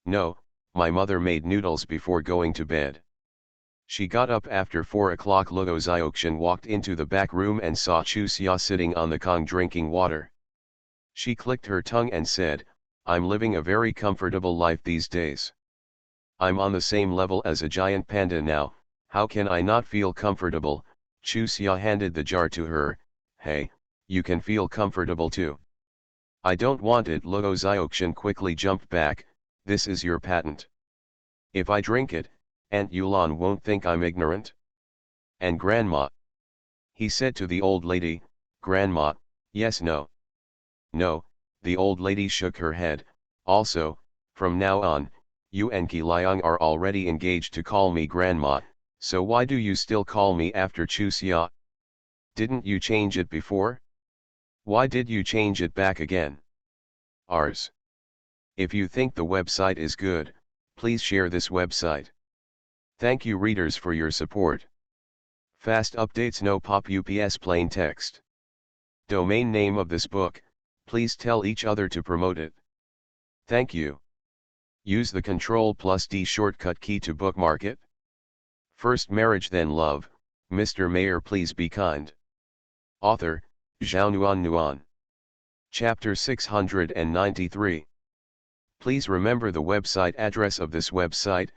"No, my mother made noodles before going to bed. She got up after 4 o'clock." Luo Xiaoxian walked into the back room and saw Chu Xia sitting on the Kong drinking water. She clicked her tongue and said, "I'm living a very comfortable life these days. I'm on the same level as a giant panda now, how can I not feel comfortable?" Chu Xia handed the jar to her. "Hey, you can feel comfortable too." "I don't want it." Luo Xiaoxian quickly jumped back. "This is your patent. If I drink it, Aunt Yulan won't think I'm ignorant." "And Grandma?" he said to the old lady. "Grandma, yes, no." "No," the old lady shook her head. "Also, from now on, you and Qi Liang are already engaged to call me Grandma, so why do you still call me after Chu Xia? Didn't you change it before? Why did you change it back again?" "Ours." If you think the website is good, please share this website. Thank you readers for your support. Fast updates, no pop UPS, plain text. Domain name of this book, please tell each other to promote it. Thank you. Use the Ctrl+D shortcut key to bookmark it. First marriage then love, Mr. Mayor please be kind. Author, Zhao Nuan. Chapter 693. Please remember the website address of this website.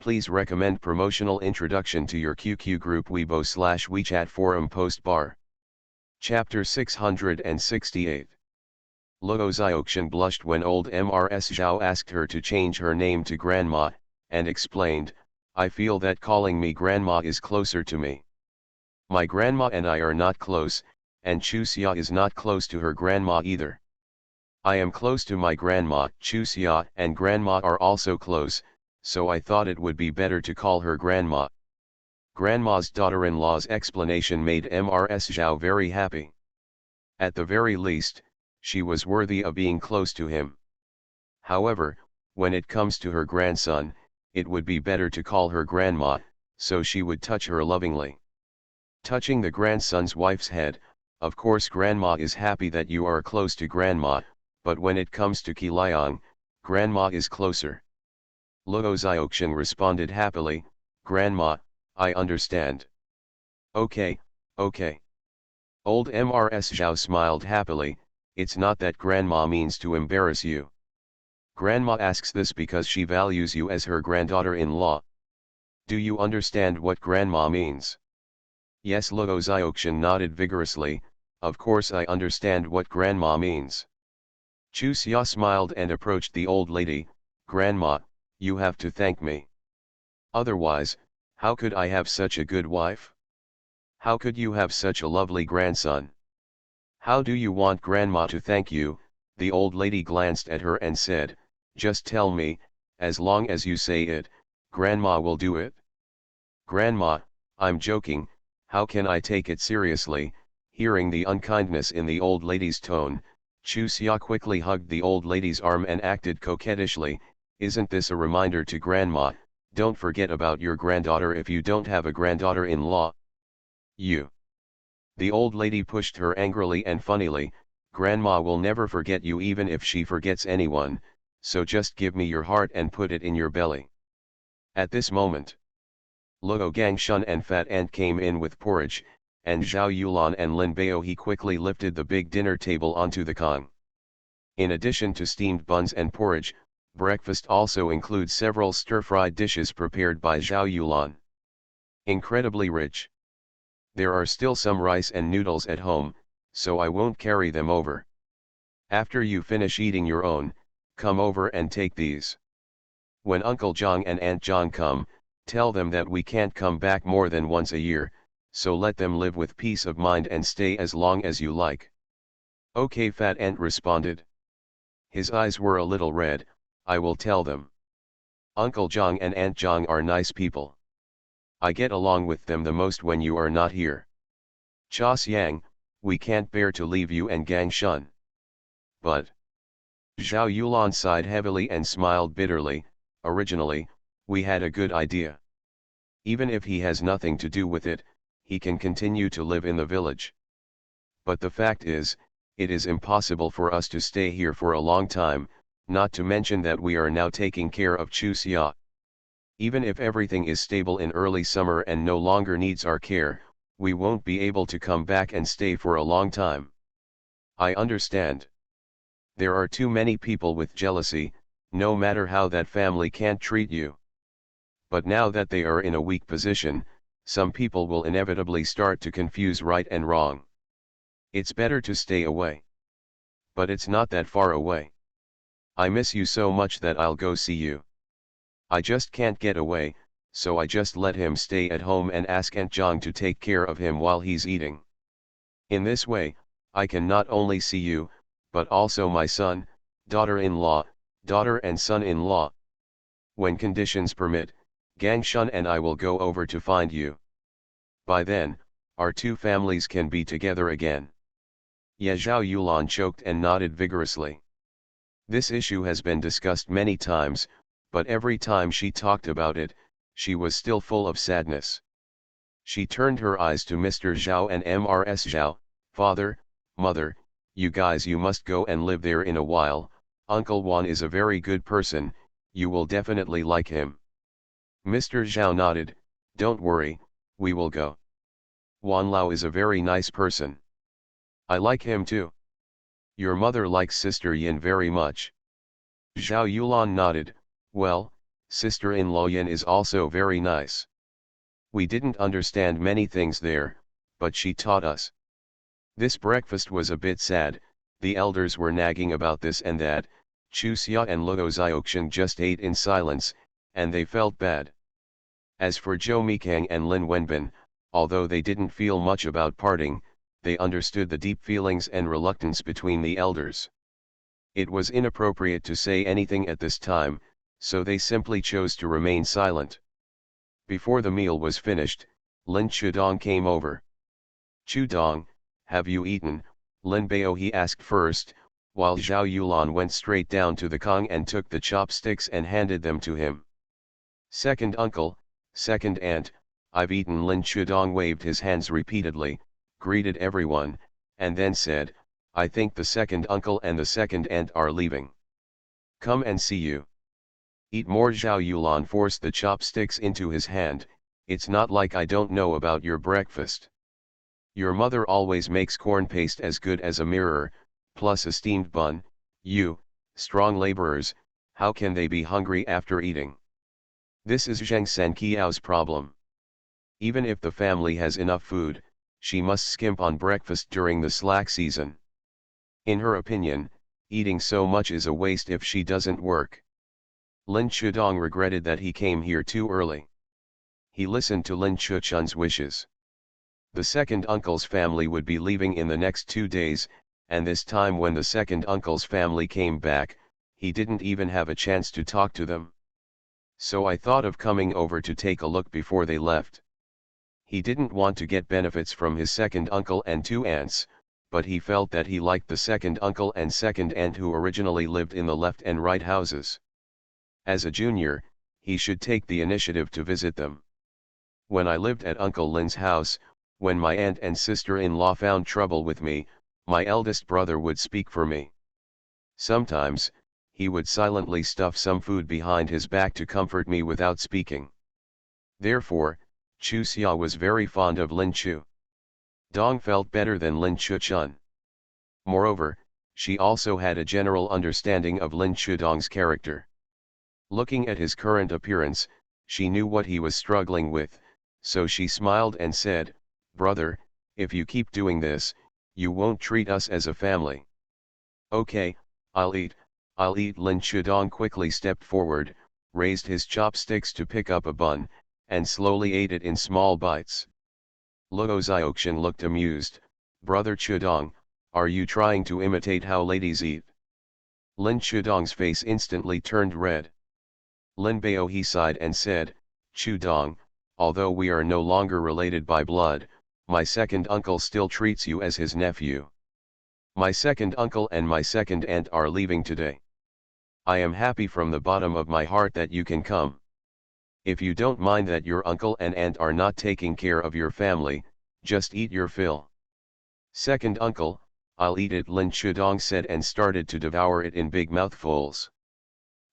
Please recommend promotional introduction to your QQ group Weibo/WeChat forum post bar. Chapter 668. Luo Xiaoxian blushed when old Mrs. Zhao asked her to change her name to Grandma, and explained, "I feel that calling me Grandma is closer to me. My grandma and I are not close, and Chu Xia is not close to her grandma either. I am close to my grandma." Chu Xia and Grandma are also close, so I thought it would be better to call her Grandma. Grandma's daughter-in-law's explanation made Mrs. Zhao very happy. At the very least, she was worthy of being close to him. However, when it comes to her grandson, it would be better to call her Grandma, so she would touch her lovingly. Touching the grandson's wife's head, "Of course Grandma is happy that you are close to Grandma, but when it comes to Qi Liang, Grandma is closer." Luo Xiaoxian responded happily, "Grandma, I understand." "Okay, okay." Old Mrs. Zhao smiled happily, "It's not that Grandma means to embarrass you. Grandma asks this because she values you as her granddaughter-in-law. Do you understand what Grandma means?" Yes, Luo Xiaoxian nodded vigorously, "Of course I understand what Grandma means." Chu Xia smiled and approached the old lady, "Grandma, you have to thank me. Otherwise, how could I have such a good wife? How could you have such a lovely grandson? How do you want Grandma to thank you?" The old lady glanced at her and said, "Just tell me, as long as you say it, Grandma will do it." "Grandma, I'm joking, how can I take it seriously?" Hearing the unkindness in the old lady's tone, Chu Xia quickly hugged the old lady's arm and acted coquettishly, "Isn't this a reminder to Grandma, don't forget about your granddaughter if you don't have a granddaughter-in-law? You." The old lady pushed her angrily and funnily, "Grandma will never forget you even if she forgets anyone, so just give me your heart and put it in your belly." At this moment, Luo Gangshun and Fat Ant came in with porridge, and Zhao Yulan and Lin Baohe quickly lifted the big dinner table onto the kong. In addition to steamed buns and porridge, breakfast also includes several stir-fried dishes prepared by Zhao Yulan. Incredibly rich. There are still some rice and noodles at home, so I won't carry them over. After you finish eating your own, come over and take these. When Uncle Zhang and Aunt Zhang come, tell them that we can't come back more than once a year, so let them live with peace of mind and stay as long as you like." "Okay," Fat Ant responded. His eyes were a little red, "I will tell them. Uncle Zhang and Aunt Zhang are nice people. I get along with them the most when you are not here. Cha Xiang, we can't bear to leave you and Gang Shun." But Zhao Yulan sighed heavily and smiled bitterly, "Originally, we had a good idea. Even if he has nothing to do with it, he can continue to live in the village. But the fact is, it is impossible for us to stay here for a long time, not to mention that we are now taking care of Chu Xia. Even if everything is stable in early summer and no longer needs our care, we won't be able to come back and stay for a long time. I understand. There are too many people with jealousy, no matter how that family can't treat you. But now that they are in a weak position, some people will inevitably start to confuse right and wrong. It's better to stay away. But it's not that far away. I miss you so much that I'll go see you. I just can't get away, so I just let him stay at home and ask Aunt Zhang to take care of him while he's eating. In this way, I can not only see you, but also my son, daughter-in-law, daughter and son-in-law. When conditions permit, Gang Shun and I will go over to find you. By then, our two families can be together again." Ye Zhao Yulan choked and nodded vigorously. This issue has been discussed many times, but every time she talked about it, she was still full of sadness. She turned her eyes to Mr. Zhao and Mrs. Zhao, "Father, Mother, you guys, you must go and live there in a while. Uncle Wan is a very good person, you will definitely like him." Mr. Zhao nodded, "Don't worry, we will go. Wan Lao is a very nice person. I like him too. Your mother likes Sister Yin very much." Zhao Yulan nodded, "Well, sister-in-law Yin is also very nice. We didn't understand many things there, but she taught us." This breakfast was a bit sad, the elders were nagging about this and that, Chu Xia and Luo Xiaoxian just ate in silence, and they felt bad. As for Zhou Mikang and Lin Wenbin, although they didn't feel much about parting, they understood the deep feelings and reluctance between the elders. It was inappropriate to say anything at this time, so they simply chose to remain silent. Before the meal was finished, Lin Chudong came over. "Chudong, have you eaten?" Lin Baohe asked first, while Zhao Yulan went straight down to the kong and took the chopsticks and handed them to him. "Second uncle, second aunt, I've eaten." Lin Chudong waved his hands repeatedly, greeted everyone, and then said, "I think the second uncle and the second aunt are leaving. Come and see you." Eat more. Zhao Yulan forced the chopsticks into his hand. It's not like I don't know about your breakfast. Your mother always makes corn paste as good as a mirror, plus a steamed bun. You, strong laborers, how can they be hungry after eating? This is Zheng Sanqiao's problem. Even if the family has enough food, she must skimp on breakfast during the slack season. In her opinion, eating so much is a waste if she doesn't work. Lin Chudong regretted that he came here too early. He listened to Lin Chuchun's wishes. The second uncle's family would be leaving in the next 2 days, and this time when the second uncle's family came back, he didn't even have a chance to talk to them. So I thought of coming over to take a look before they left. He didn't want to get benefits from his second uncle and 2 aunts, but he felt that he liked the second uncle and second aunt who originally lived in the left and right houses. As a junior, he should take the initiative to visit them. When I lived at Uncle Lin's house, when my aunt and sister-in-law found trouble with me, my eldest brother would speak for me. Sometimes, he would silently stuff some food behind his back to comfort me without speaking. Therefore, Chu Xia was very fond of Lin Chu. Dong felt better than Lin Chuchun. Moreover, she also had a general understanding of Lin Chudong's character. Looking at his current appearance, she knew what he was struggling with, so she smiled and said, "Brother, if you keep doing this, you won't treat us as a family." "Okay, I'll eat." Lin Chudong quickly stepped forward, raised his chopsticks to pick up a bun, and slowly ate it in small bites. Luo Xiaoxian looked amused. "Brother Chudong, are you trying to imitate how ladies eat?" Lin Chudong's face instantly turned red. Lin Baohe sighed and said, "Chudong, although we are no longer related by blood, my second uncle still treats you as his nephew. My second uncle and my second aunt are leaving today. I am happy from the bottom of my heart that you can come. If you don't mind that your uncle and aunt are not taking care of your family, just eat your fill." "Second uncle, I'll eat it," Lin Chudong said and started to devour it in big mouthfuls.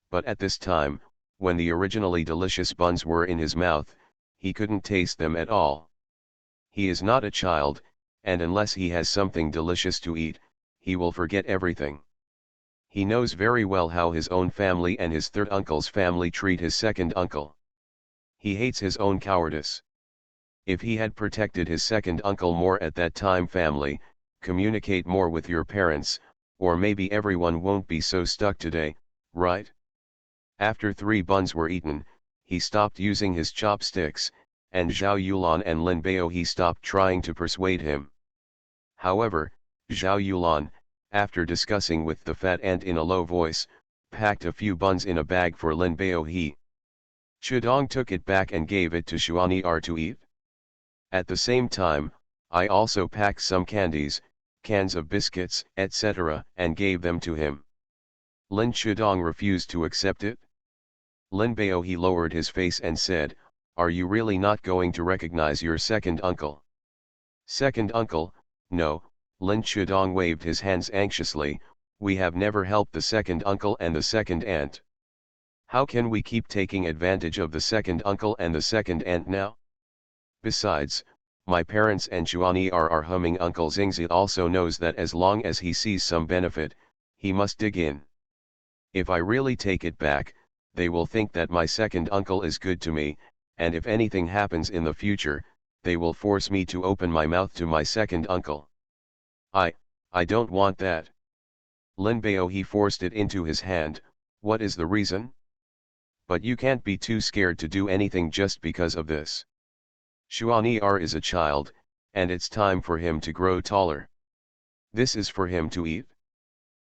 But at this time, when the originally delicious buns were in his mouth, he couldn't taste them at all. He is not a child, and unless he has something delicious to eat, he will forget everything. He knows very well how his own family and his third uncle's family treat his second uncle. He hates his own cowardice. If he had protected his second uncle more at that time, family, communicate more with your parents, or maybe everyone won't be so stuck today, right? After 3 buns were eaten, he stopped using his chopsticks, and Zhao Yulan and Lin Baohe stopped trying to persuade him. However, Zhao Yulan, after discussing with the fat aunt in a low voice, packed a few buns in a bag for Lin Baohe. Chudong took it back and gave it to Xuan'er to eat. At the same time, I also packed some candies, cans of biscuits, etc., and gave them to him. Lin Chudong refused to accept it. Lin Baohe lowered his face and said, "Are you really not going to recognize your second uncle?" "Second uncle, no," Lin Chudong waved his hands anxiously, "we have never helped the second uncle and the second aunt. How can we keep taking advantage of the second uncle and the second aunt now? Besides, my parents and Xuan'er are humming. Uncle Xingzi also knows that as long as he sees some benefit, he must dig in. If I really take it back, they will think that my second uncle is good to me, and if anything happens in the future, they will force me to open my mouth to my second uncle. I don't want that." Lin Baohe forced it into his hand. "What is the reason? But you can't be too scared to do anything just because of this. Xuan'er is a child, and it's time for him to grow taller. This is for him to eat.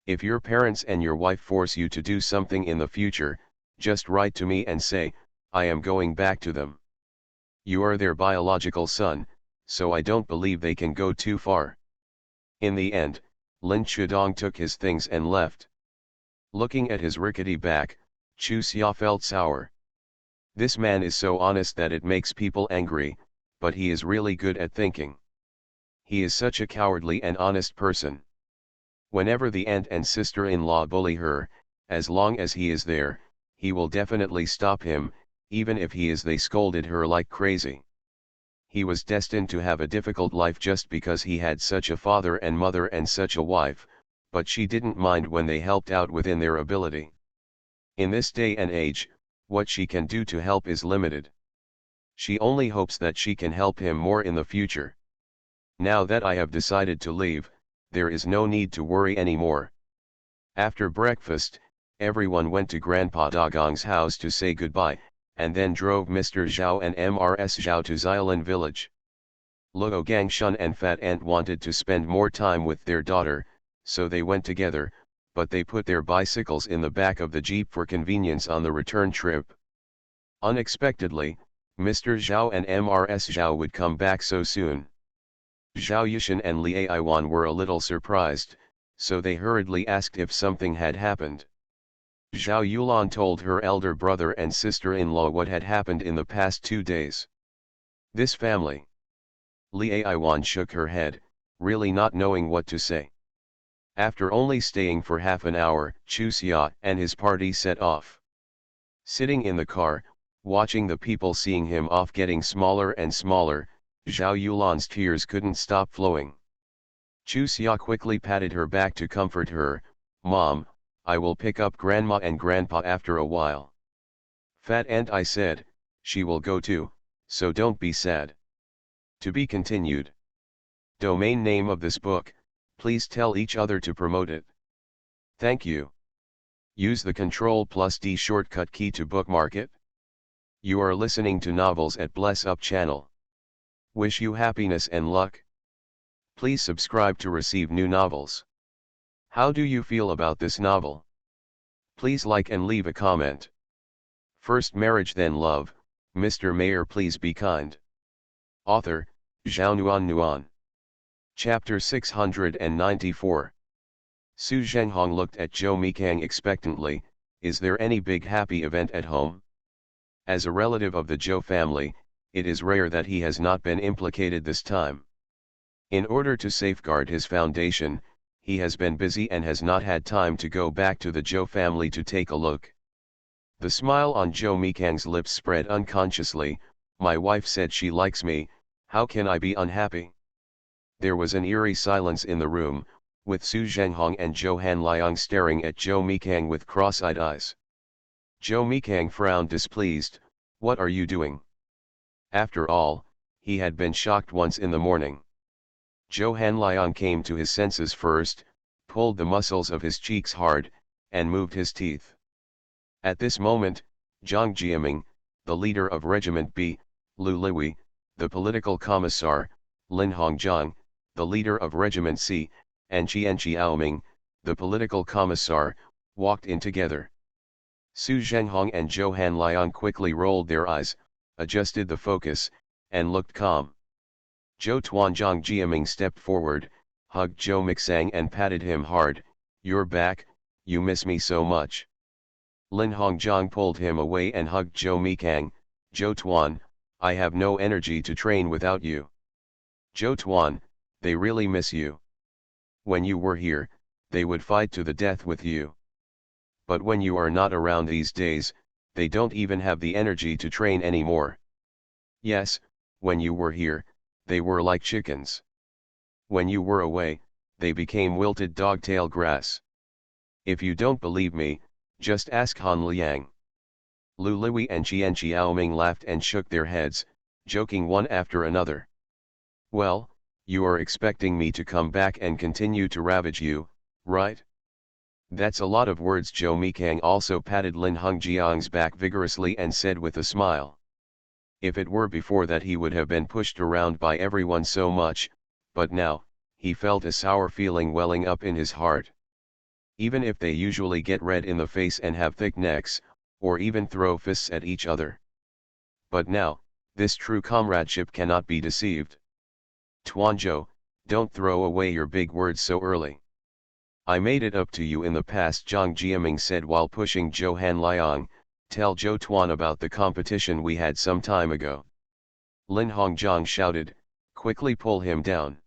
If your parents and your wife force you to do something in the future, just write to me and say, I am going back to them. You are their biological son, so I don't believe they can go too far." In the end, Lin Chudong took his things and left. Looking at his rickety back, Chu Xia felt sour. This man is so honest that it makes people angry, but he is really good at thinking. He is such a cowardly and honest person. Whenever the aunt and sister-in-law bully her, as long as he is there, he will definitely stop him, even if he is. They scolded her like crazy. He was destined to have a difficult life just because he had such a father and mother and such a wife, but she didn't mind when they helped out within their ability. In this day and age, what she can do to help is limited. She only hopes that she can help him more in the future. Now that I have decided to leave, there is no need to worry anymore. After breakfast, everyone went to Grandpa Dagong's house to say goodbye, and then drove Mr. Zhao and Mrs. Zhao to Xiaolin village. Luo Gangshun and Fat Ant wanted to spend more time with their daughter, so they went together, but they put their bicycles in the back of the jeep for convenience on the return trip. Unexpectedly, Mr. Zhao and Mrs. Zhao would come back so soon. Zhao Yushan and Li Aiwan were a little surprised, so they hurriedly asked if something had happened. Zhao Yulan told her elder brother and sister-in-law what had happened in the past 2 days. This family. Li Aiwan shook her head, really not knowing what to say. After only staying for half an hour, Chu Xia and his party set off. Sitting in the car, watching the people seeing him off getting smaller and smaller, Zhao Yulan's tears couldn't stop flowing. Chu Xia quickly patted her back to comfort her. "Mom, I will pick up Grandma and Grandpa after a while." Fat Ant I said, "She will go too, so don't be sad." To be continued. Domain name of this book, please tell each other to promote it. Thank you. Use the Ctrl+D shortcut key to bookmark it. You are listening to Novels at Bless Up channel. Wish you happiness and luck. Please subscribe to receive new novels. How do you feel about this novel? Please like and leave a comment. First marriage then love, Mr. Mayor please be kind. Author, Zhao Nuan. Chapter 694. Su Zhenghong looked at Zhou Mikang expectantly. Is there any big happy event at home? As a relative of the Zhou family, it is rare that he has not been implicated this time. In order to safeguard his foundation, he has been busy and has not had time to go back to the Zhou family to take a look. The smile on Zhou Mikang's lips spread unconsciously. My wife said she likes me, how can I be unhappy? There was an eerie silence in the room, with Su Zhenghong and Zhou Hanliang staring at Zhou Mikang with cross-eyed eyes. Zhou Mikang frowned displeased. What are you doing? After all, he had been shocked once in the morning. Zhou Hanliang came to his senses first, pulled the muscles of his cheeks hard, and moved his teeth. At this moment, Zhang Jiaming, the leader of Regiment B, Lu Liwei, the political commissar, Lin Hongjiang, the leader of Regiment C, and Qian Xiaoming, the political commissar, walked in together. Su Zhenghong and Zhou Hanliang quickly rolled their eyes, adjusted the focus, and looked calm. Zhou Tuanzhang Jiaming stepped forward, hugged Zhou Mixang and patted him hard. You're back, you miss me so much. Lin Hongjiang pulled him away and hugged Zhou Mikang. Zhou Tuan, I have no energy to train without you. Zhou Tuan, they really miss you. When you were here, they would fight to the death with you. But when you are not around these days, they don't even have the energy to train anymore. Yes, when you were here, they were like chickens. When you were away, they became wilted dogtail grass. If you don't believe me, just ask Han Liang. Lu Liwei and Qian Xiaoming laughed and shook their heads, joking one after another. Well, you are expecting me to come back and continue to ravage you, right? That's a lot of words. Zhou Mikang also patted Lin Hongjiang's back vigorously and said with a smile. If it were before that he would have been pushed around by everyone so much, but now, he felt a sour feeling welling up in his heart. Even if they usually get red in the face and have thick necks, or even throw fists at each other. But now, this true comradeship cannot be deceived. Tuanzhou, don't throw away your big words so early. I made it up to you in the past, Zhang Jiaming said while pushing Zhou Hanliang. Tell Zhou Tuan about the competition we had some time ago. Lin Hongjiang shouted, quickly pull him down.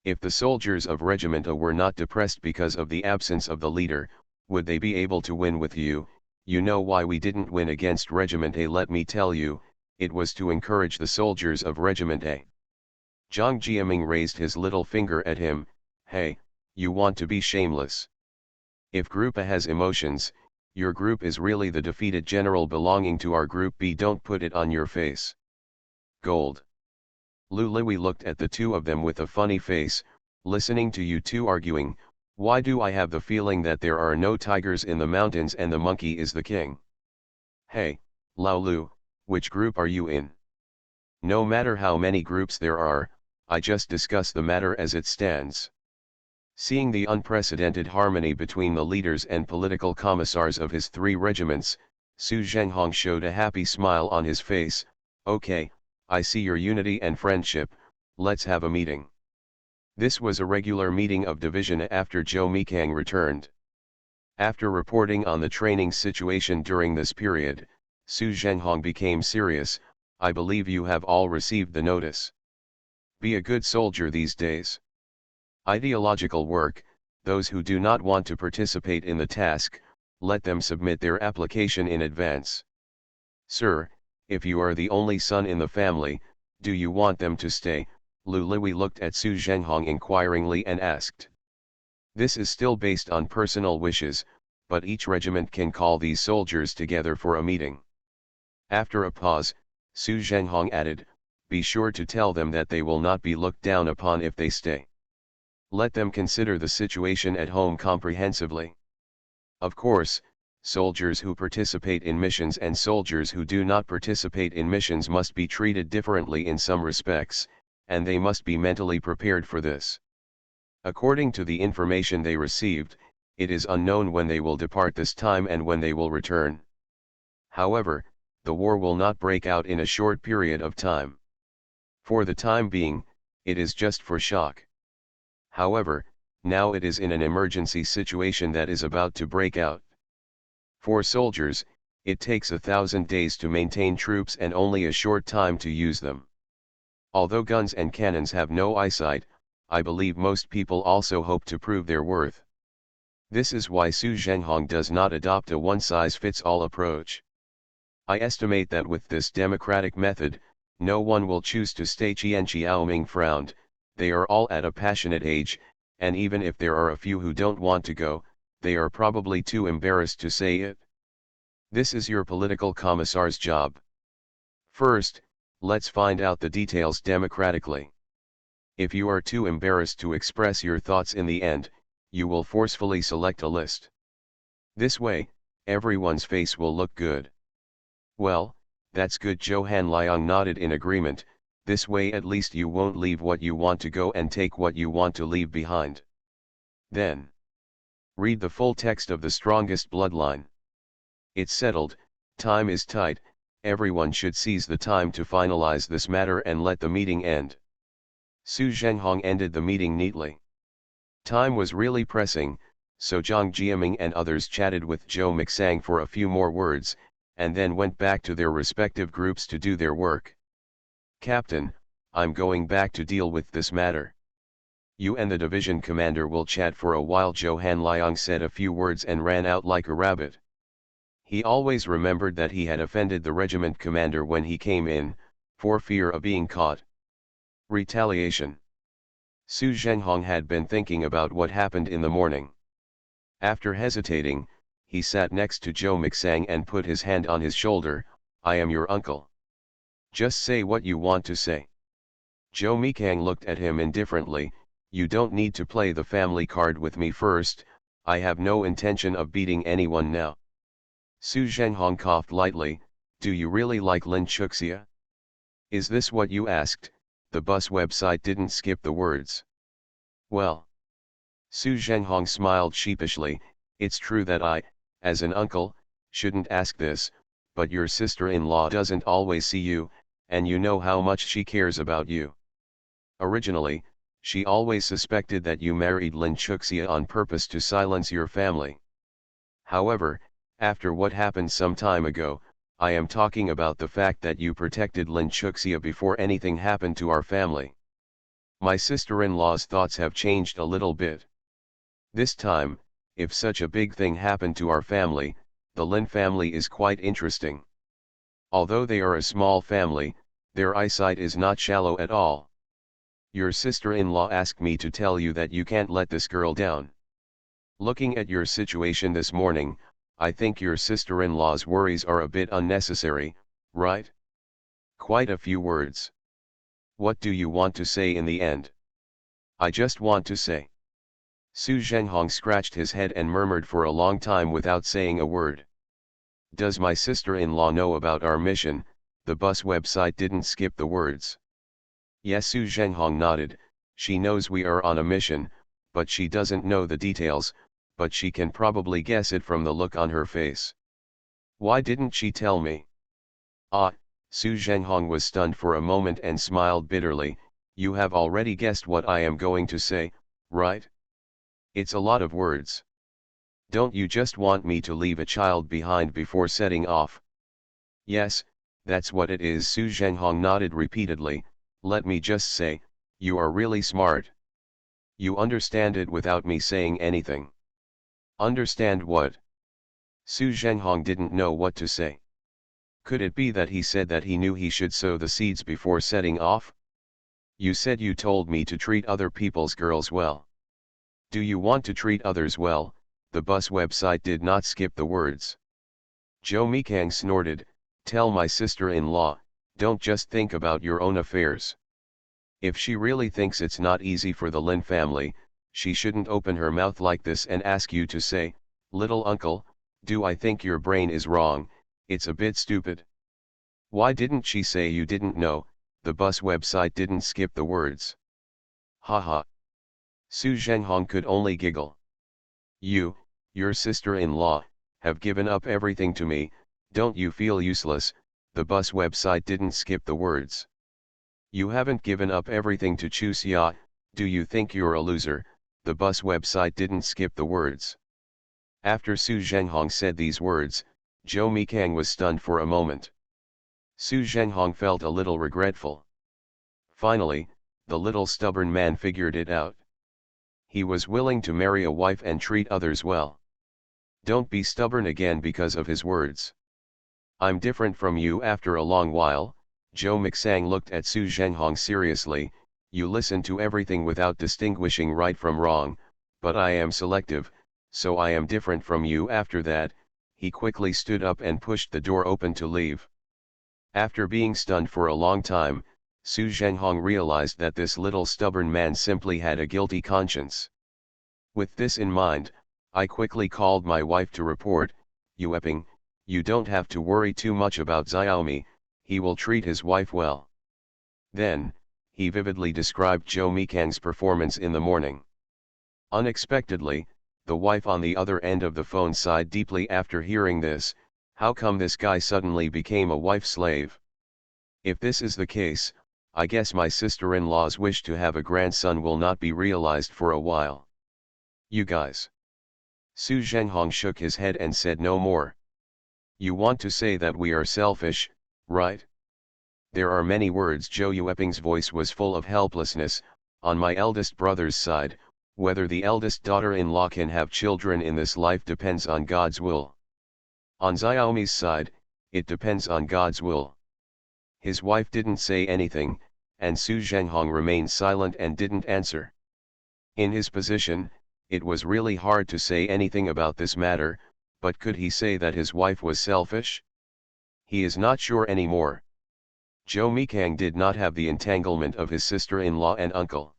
If the soldiers of Regiment A were not depressed because of the absence of the leader, would they be able to win with you? You know why we didn't win against Regiment A? Let me tell you, it was to encourage the soldiers of Regiment A. Jiang Jiaming raised his little finger at him. Hey, you want to be shameless? If Group A has emotions, your group is really the defeated general belonging to our Group B. Don't put it on your face. Gold. Lu Liwei looked at the two of them with a funny face. Listening to you two arguing, why do I have the feeling that there are no tigers in the mountains and the monkey is the king? Hey, Lao Lu, which group are you in? No matter how many groups there are, I just discuss the matter as it stands. Seeing the unprecedented harmony between the leaders and political commissars of his three regiments, Su Zhenghong showed a happy smile on his face. Okay, I see your unity and friendship, let's have a meeting. This was a regular meeting of Division A after Zhou Mikang returned. After reporting on the training situation during this period, Su Zhenghong became serious. I believe you have all received the notice. Be a good soldier these days. Ideological work, those who do not want to participate in the task, let them submit their application in advance. Sir, if you are the only son in the family, do you want them to stay? Lu Liwei looked at Su Zhenghong inquiringly and asked. This is still based on personal wishes, but each regiment can call these soldiers together for a meeting. After a pause, Su Zhenghong added, be sure to tell them that they will not be looked down upon if they stay. Let them consider the situation at home comprehensively. Of course, soldiers who participate in missions and soldiers who do not participate in missions must be treated differently in some respects, and they must be mentally prepared for this. According to the information they received, it is unknown when they will depart this time and when they will return. However, the war will not break out in a short period of time. For the time being, it is just for shock. However, now it is in an emergency situation that is about to break out. For soldiers, it takes 1,000 days to maintain troops and only a short time to use them. Although guns and cannons have no eyesight, I believe most people also hope to prove their worth. This is why Su Zhenghong does not adopt a one-size-fits-all approach. I estimate that with this democratic method, no one will choose to stay. Qian Xiaoming frowned. They are all at a passionate age, and even if there are a few who don't want to go, they are probably too embarrassed to say it. This is your political commissar's job. First, let's find out the details democratically. If you are too embarrassed to express your thoughts in the end, you will forcefully select a list. This way, everyone's face will look good. Well, that's good. Zhou Hanliang nodded in agreement. This way at least you won't leave what you want to go and take what you want to leave behind. Then, read the full text of the strongest bloodline. It's settled, time is tight, everyone should seize the time to finalize this matter and let the meeting end. Su Zhenghong ended the meeting neatly. Time was really pressing, so Jiang Jiaming and others chatted with Zhou Mixang for a few more words, and then went back to their respective groups to do their work. Captain, I'm going back to deal with this matter. You and the division commander will chat for a while. Zhou Hanliang said a few words and ran out like a rabbit. He always remembered that he had offended the regiment commander when he came in, for fear of being caught. Retaliation. Su Zhenghong had been thinking about what happened in the morning. After hesitating, he sat next to Zhou Mixang and put his hand on his shoulder. I am your uncle. Just say what you want to say. Zhou Mikang looked at him indifferently. You don't need to play the family card with me first, I have no intention of beating anyone now. Su Zhenghong coughed lightly. Do you really like Lin Chuxia? Is this what you asked? The bus website didn't skip the words. Well. Su Zhenghong smiled sheepishly. It's true that I, as an uncle, shouldn't ask this, but your sister-in-law doesn't always see you, and you know how much she cares about you. Originally, she always suspected that you married Lin Chuxia on purpose to silence your family. However, after what happened some time ago, I am talking about the fact that you protected Lin Chuxia before anything happened to our family. My sister-in-law's thoughts have changed a little bit. This time, if such a big thing happened to our family, the Lin family is quite interesting. Although they are a small family, their eyesight is not shallow at all. Your sister-in-law asked me to tell you that you can't let this girl down. Looking at your situation this morning, I think your sister-in-law's worries are a bit unnecessary, right? Quite a few words. What do you want to say in the end? I just want to say. Su Zhenghong scratched his head and murmured for a long time without saying a word. Does my sister-in-law know about our mission? The bus website didn't skip the words. Yes, Su Zhenghong nodded. She knows we are on a mission, but she doesn't know the details, but she can probably guess it from the look on her face. Why didn't she tell me? Ah, Su Zhenghong was stunned for a moment and smiled bitterly. You have already guessed what I am going to say, right? It's a lot of words. Don't you just want me to leave a child behind before setting off? Yes, that's what it is. Su Zhenghong nodded repeatedly. Let me just say, you are really smart. You understand it without me saying anything. Understand what? Su Zhenghong didn't know what to say. Could it be that he said that he knew he should sow the seeds before setting off? You said you told me to treat other people's girls well. Do you want to treat others well? The bus website did not skip the words. Zhou Mikang snorted, tell my sister-in-law, don't just think about your own affairs. If she really thinks it's not easy for the Lin family, she shouldn't open her mouth like this and ask you to say, little uncle, do I think your brain is wrong? It's a bit stupid. Why didn't she say you didn't know? The bus website didn't skip the words. Haha. Su Zhenghong could only giggle. Your sister-in-law, have given up everything to me, don't you feel useless? The bus website didn't skip the words. You haven't given up everything to Chuxia, do you think you're a loser? The bus website didn't skip the words. After Su Zhenghong said these words, Zhou Mikang was stunned for a moment. Su Zhenghong felt a little regretful. Finally, the little stubborn man figured it out. He was willing to marry a wife and treat others well. Don't be stubborn again because of his words. I'm different from you. After a long while, Zhou Mixang looked at Su Zhenghong seriously. You listen to everything without distinguishing right from wrong, but I am selective, so I am different from you. After that, he quickly stood up and pushed the door open to leave. After being stunned for a long time, Su Zhenghong realized that this little stubborn man simply had a guilty conscience. With this in mind, I quickly called my wife to report, Yueping, you don't have to worry too much about Xiaomi, he will treat his wife well. Then, he vividly described Zhou Mikang's performance in the morning. Unexpectedly, the wife on the other end of the phone sighed deeply after hearing this. How come this guy suddenly became a wife slave? If this is the case, I guess my sister-in-law's wish to have a grandson will not be realized for a while. You guys. Su Zhenghong shook his head and said no more. You want to say that we are selfish, right? There are many words. Zhou Yueping's voice was full of helplessness. On my eldest brother's side, whether the eldest daughter-in-law can have children in this life depends on God's will. On Xiaomi's side, it depends on God's will. His wife didn't say anything, and Su Zhenghong remained silent and didn't answer. In his position, it was really hard to say anything about this matter, but could he say that his wife was selfish? He is not sure anymore. Zhou Mikang did not have the entanglement of his sister-in-law and uncle.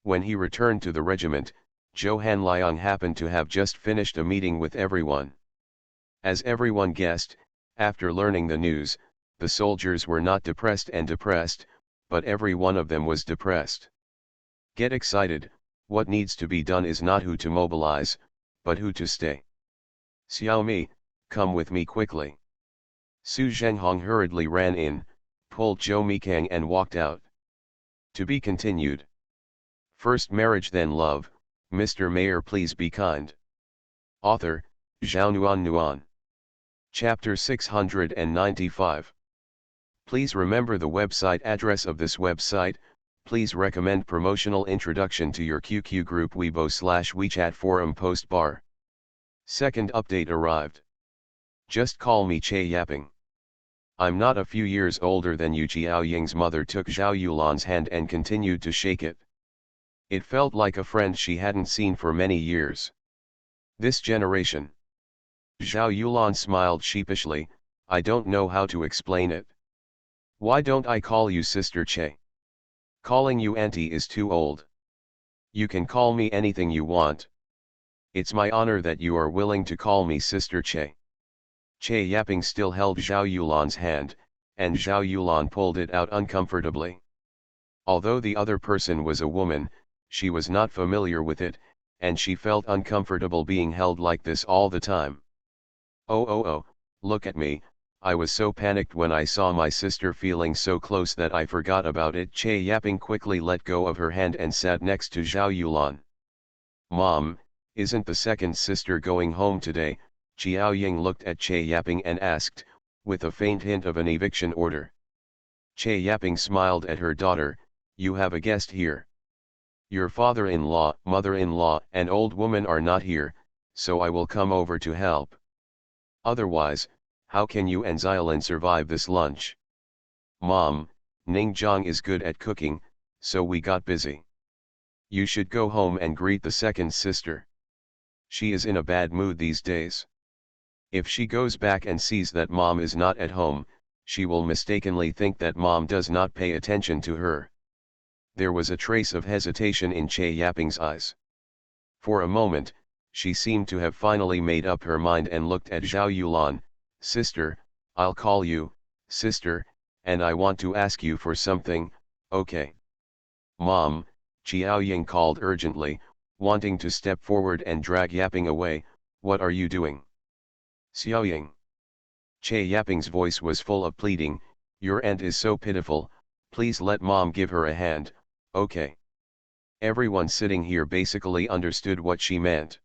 When he returned to the regiment, Zhou Hanliang happened to have just finished a meeting with everyone. As everyone guessed, after learning the news, the soldiers were not depressed, but every one of them was depressed. Get excited, what needs to be done is not who to mobilize, but who to stay. Xiaomi, come with me quickly. Su Zhenghong hurriedly ran in, pulled Zhou Mikang and walked out. To be continued. First marriage then love, Mr. Mayor please be kind. Author, Zhao Nuan. Chapter 695. Please remember the website address of this website. Please recommend promotional introduction to your QQ group Weibo/WeChat forum post bar. Second update arrived. Just call me Che Yaping. I'm not a few years older than you. Jiao Ying's mother took Zhao Yulan's hand and continued to shake it. It felt like a friend she hadn't seen for many years. This generation. Zhao Yulan smiled sheepishly. I don't know how to explain it. Why don't I call you Sister Che? Calling you auntie is too old. You can call me anything you want. It's my honor that you are willing to call me Sister Che. Che Yaping still held Zhao Yulan's hand, and Zhao Yulan pulled it out uncomfortably. Although the other person was a woman, she was not familiar with it, and she felt uncomfortable being held like this all the time. Oh, look at me, I was so panicked when I saw my sister feeling so close that I forgot about it. Che Yaping quickly let go of her hand and sat next to Zhao Yulan. Mom, isn't the second sister going home today? Jiao Ying looked at Che Yaping and asked, with a faint hint of an eviction order. Che Yaping smiled at her daughter, you have a guest here. Your father-in-law, mother-in-law, and old woman are not here, so I will come over to help. Otherwise, how can you and Xiaolin survive this lunch? Mom, Ning Zhang is good at cooking, so we got busy. You should go home and greet the second sister. She is in a bad mood these days. If she goes back and sees that mom is not at home, she will mistakenly think that mom does not pay attention to her. There was a trace of hesitation in Che Yaping's eyes. For a moment, she seemed to have finally made up her mind and looked at Zhao Yulan. Sister, I'll call you, sister, and I want to ask you for something, okay? Mom, Jiao Ying called urgently, wanting to step forward and drag Yaping away. What are you doing? Xiao Ying. Che Yaping's voice was full of pleading, your aunt is so pitiful, please let mom give her a hand, okay? Everyone sitting here basically understood what she meant.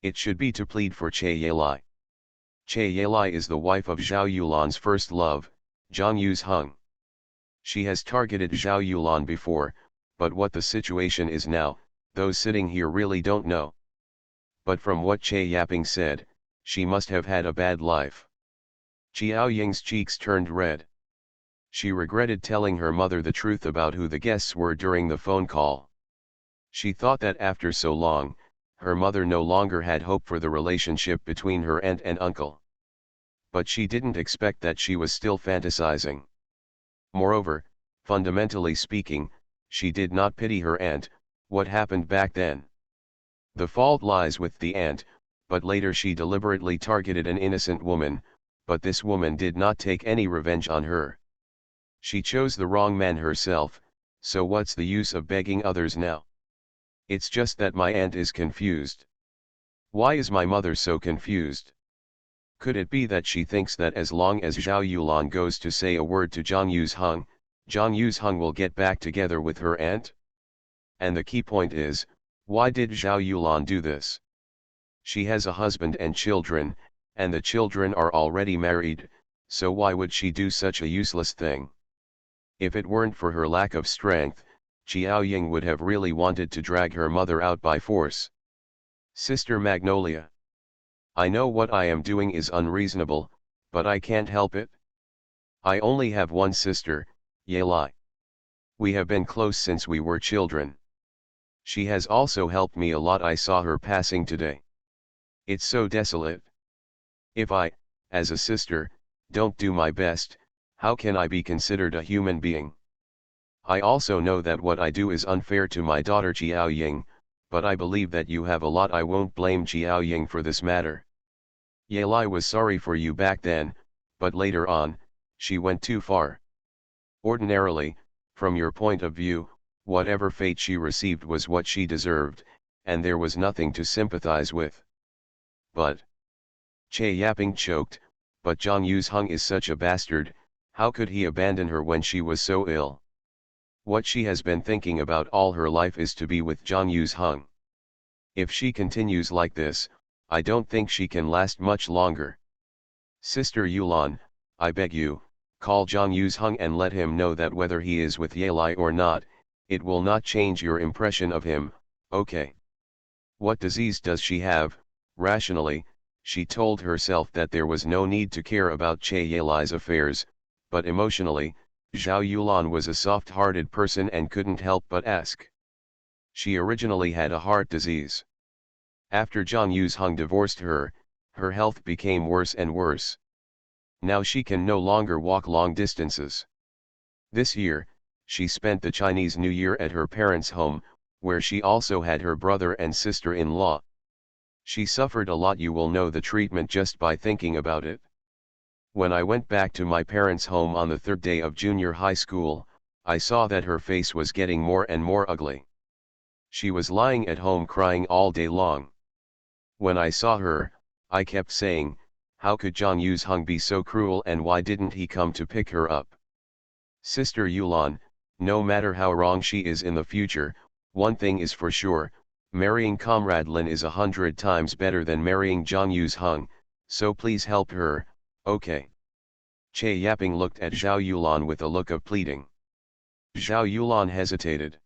It should be to plead for Che Yelai. Che Yelai is the wife of Zhao Yulan's first love, Zhang Yu's Hung. She has targeted Zhao Yulan before, but what the situation is now, those sitting here really don't know. But from what Che Yaping said, she must have had a bad life. Jiao Ying's cheeks turned red. She regretted telling her mother the truth about who the guests were during the phone call. She thought that after so long, her mother no longer had hope for the relationship between her aunt and uncle. But she didn't expect that she was still fantasizing. Moreover, fundamentally speaking, she did not pity her aunt. What happened back then? The fault lies with the aunt, but later she deliberately targeted an innocent woman, but this woman did not take any revenge on her. She chose the wrong man herself, so what's the use of begging others now? It's just that my aunt is confused. Why is my mother so confused? Could it be that she thinks that as long as Zhao Yulan goes to say a word to Zhang Yu's Hung will get back together with her aunt? And the key point is, why did Zhao Yulan do this? She has a husband and children, and the children are already married, so why would she do such a useless thing? If it weren't for her lack of strength, Jiao Ying would have really wanted to drag her mother out by force. Sister Magnolia. I know what I am doing is unreasonable, but I can't help it. I only have one sister, Yelai. We have been close since we were children. She has also helped me a lot. I saw her passing today. It's so desolate. If I, as a sister, don't do my best, how can I be considered a human being? I also know that what I do is unfair to my daughter Jiao Ying, but I believe that you have a lot. I won't blame Jiao Ying for this matter. Yelai was sorry for you back then, but later on, she went too far. Ordinarily, from your point of view, whatever fate she received was what she deserved, and there was nothing to sympathize with. But Che Yaping choked, but Zhang Yu's Hung is such a bastard, how could he abandon her when she was so ill? What she has been thinking about all her life is to be with Zhang Yu's Hung. If she continues like this, I don't think she can last much longer. Sister Yulan, I beg you, call Zhang Yu's Hung and let him know that whether he is with Yelai or not, it will not change your impression of him, okay? What disease does she have? Rationally, She told herself that there was no need to care about Che Yelai's affairs, but emotionally, Zhao Yulan was a soft-hearted person and couldn't help but ask. She originally had a heart disease. After Zhang Yuzheng divorced her, her health became worse and worse. Now she can no longer walk long distances. This year, she spent the Chinese New Year at her parents' home, where she also had her brother and sister-in-law. She suffered a lot. You will know the treatment just by thinking about it. When I went back to my parents' home on the third day of junior high school, I saw that her face was getting more and more ugly. She was lying at home crying all day long. When I saw her, I kept saying, how could Zhang Yuzheng be so cruel, and why didn't he come to pick her up? Sister Yulan, no matter how wrong she is in the future, one thing is for sure, marrying Comrade Lin is 100 times better than marrying Zhang Yuzheng, so please help her, okay? Che Yaping looked at Zhao Yulan with a look of pleading. Zhao Yulan hesitated.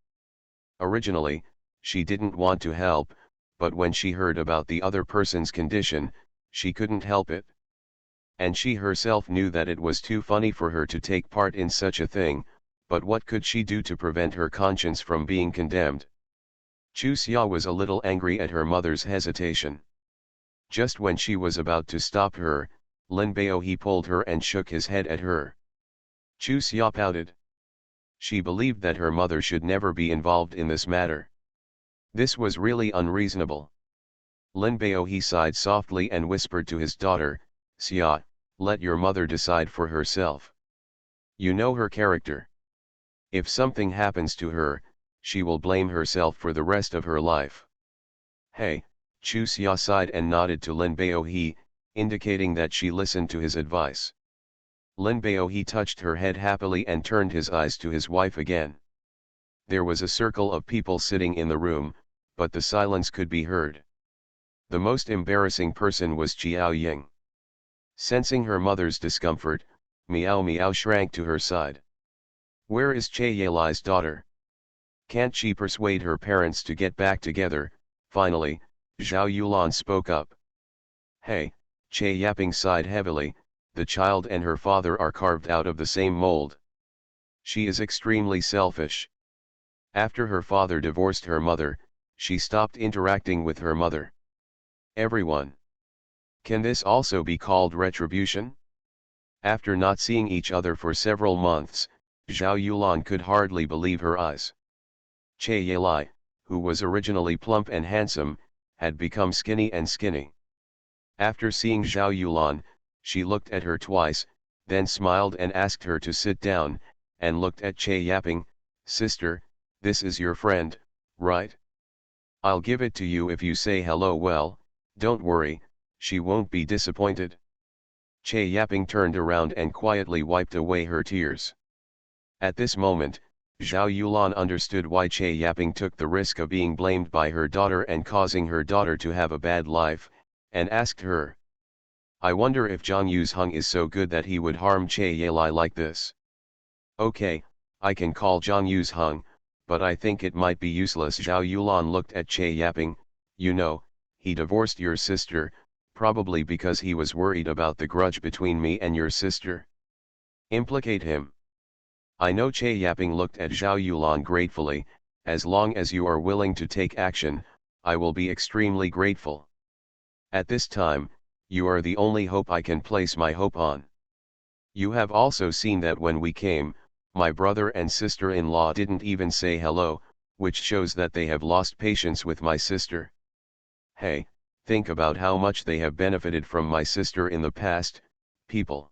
Originally, she didn't want to help, but when she heard about the other person's condition, she couldn't help it. And she herself knew that it was too funny for her to take part in such a thing, but what could she do to prevent her conscience from being condemned? Chu Xia was a little angry at her mother's hesitation. Just when she was about to stop her, Lin Baohe pulled her and shook his head at her. Chu Xia pouted. She believed that her mother should never be involved in this matter. This was really unreasonable. Lin Baohe sighed softly and whispered to his daughter, Xia, let your mother decide for herself. You know her character. If something happens to her, she will blame herself for the rest of her life. Hey, Chu Xia sighed and nodded to Lin Baohe, indicating that she listened to his advice. Lin Baohe touched her head happily and turned his eyes to his wife again. There was a circle of people sitting in the room, but the silence could be heard. The most embarrassing person was Chiao Ying. Sensing her mother's discomfort, Miao Miao shrank to her side. Where is Che Yelai's daughter? Can't she persuade her parents to get back together? Finally, Zhao Yulan spoke up. Hey, Che Yaping sighed heavily, the child and her father are carved out of the same mold. She is extremely selfish. After her father divorced her mother, she stopped interacting with her mother. Everyone. Can this also be called retribution? After not seeing each other for several months, Zhao Yulan could hardly believe her eyes. Che Yelai, who was originally plump and handsome, had become skinny and skinny. After seeing Zhao Yulan, she looked at her twice, then smiled and asked her to sit down, and looked at Che Yaping, sister, this is your friend, right? I'll give it to you if you say hello well, don't worry, she won't be disappointed. Che Yaping turned around and quietly wiped away her tears. At this moment, Zhao Yulan understood why Che Yaping took the risk of being blamed by her daughter and causing her daughter to have a bad life, and asked her. I wonder if Zhang Yuzheng is so good that he would harm Che Yelai like this. Okay, I can call Zhang Yuzheng, but I think it might be useless. Zhao Yulan looked at Che Yaping, you know, he divorced your sister, probably because he was worried about the grudge between me and your sister. Implicate him. I know. Che Yaping looked at Zhao Yulan gratefully, as long as you are willing to take action, I will be extremely grateful. At this time, you are the only hope I can place my hope on. You have also seen that when we came, my brother and sister-in-law didn't even say hello, which shows that they have lost patience with my sister. Hey, think about how much they have benefited from my sister in the past, people.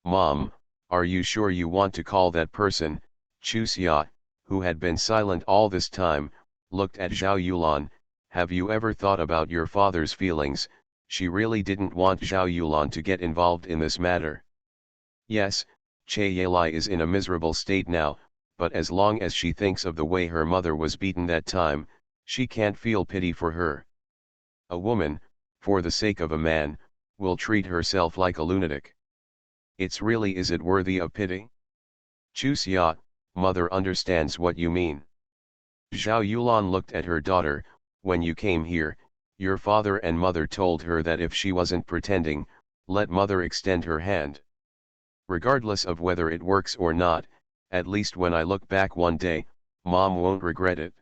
Mom, are you sure you want to call that person? Chu Xia, who had been silent all this time, looked at Zhao Yulan. Have you ever thought about your father's feelings? She really didn't want Zhao Yulan to get involved in this matter. Yes, Che Yelai is in a miserable state now, but as long as she thinks of the way her mother was beaten that time, she can't feel pity for her. A woman, for the sake of a man, will treat herself like a lunatic. Is it worthy of pity? Chu Xia, mother understands what you mean. Zhao Yulan looked at her daughter. When you came here, Your father and mother told her that if she wasn't pretending, let mother extend her hand. Regardless of whether it works or not, at least when I look back one day, mom won't regret it.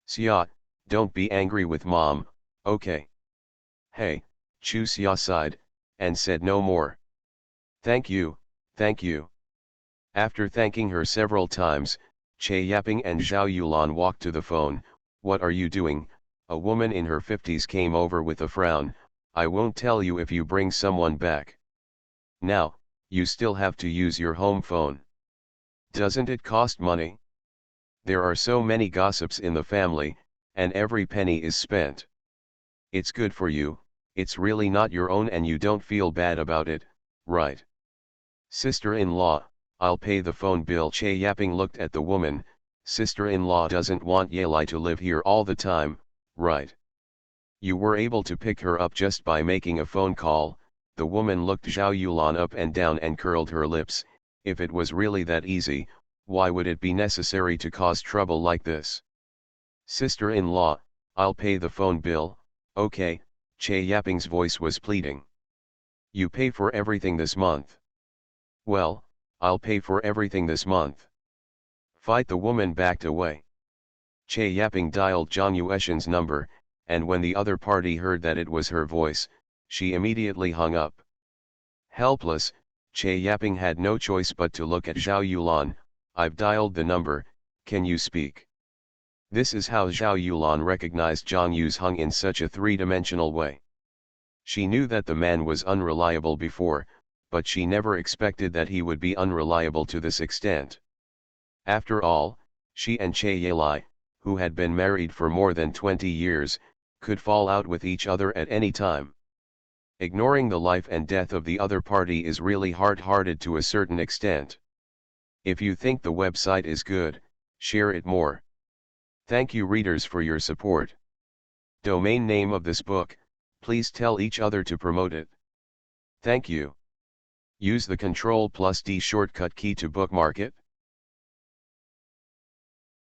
Xia, don't be angry with mom, okay? Hey, Chu Xia sighed, and said no more. Thank you, thank you. After thanking her several times, Che Yaping and Zhao Yulan walked to the phone. What are you doing? A woman in her 50s came over with a frown. I won't tell you if you bring someone back. Now, you still have to use your home phone. Doesn't it cost money? There are so many gossips in the family, and every penny is spent. It's good for you, it's really not your own and you don't feel bad about it, right? Sister-in-law, I'll pay the phone bill. Che Yaping looked at the woman. Sister-in-law doesn't want Yelai to live here all the time, right? You were able to pick her up just by making a phone call. The woman looked Zhao Yulan up and down and curled her lips. If it was really that easy, why would it be necessary to cause trouble like this? Sister-in-law, I'll pay the phone bill, okay? Che Yaping's voice was pleading. You pay for everything this month. Well, I'll pay for everything this month. Fight. The woman backed away. Che Yaping dialed Zhang Yueshan's number, and when the other party heard that it was her voice, she immediately hung up. Helpless, Che Yaping had no choice but to look at Zhao Yulan. I've dialed the number, can you speak? This is how Zhao Yulan recognized Zhang Yu's hung in such a three-dimensional way. She knew that the man was unreliable before, but she never expected that he would be unreliable to this extent. After all, she and Che Yelai, who had been married for more than 20 years, could fall out with each other at any time. Ignoring the life and death of the other party is really hard-hearted to a certain extent. If you think the website is good, share it more. Thank you readers for your support. Domain name of this book, please tell each other to promote it. Thank you. Use the Ctrl+D shortcut key to bookmark it.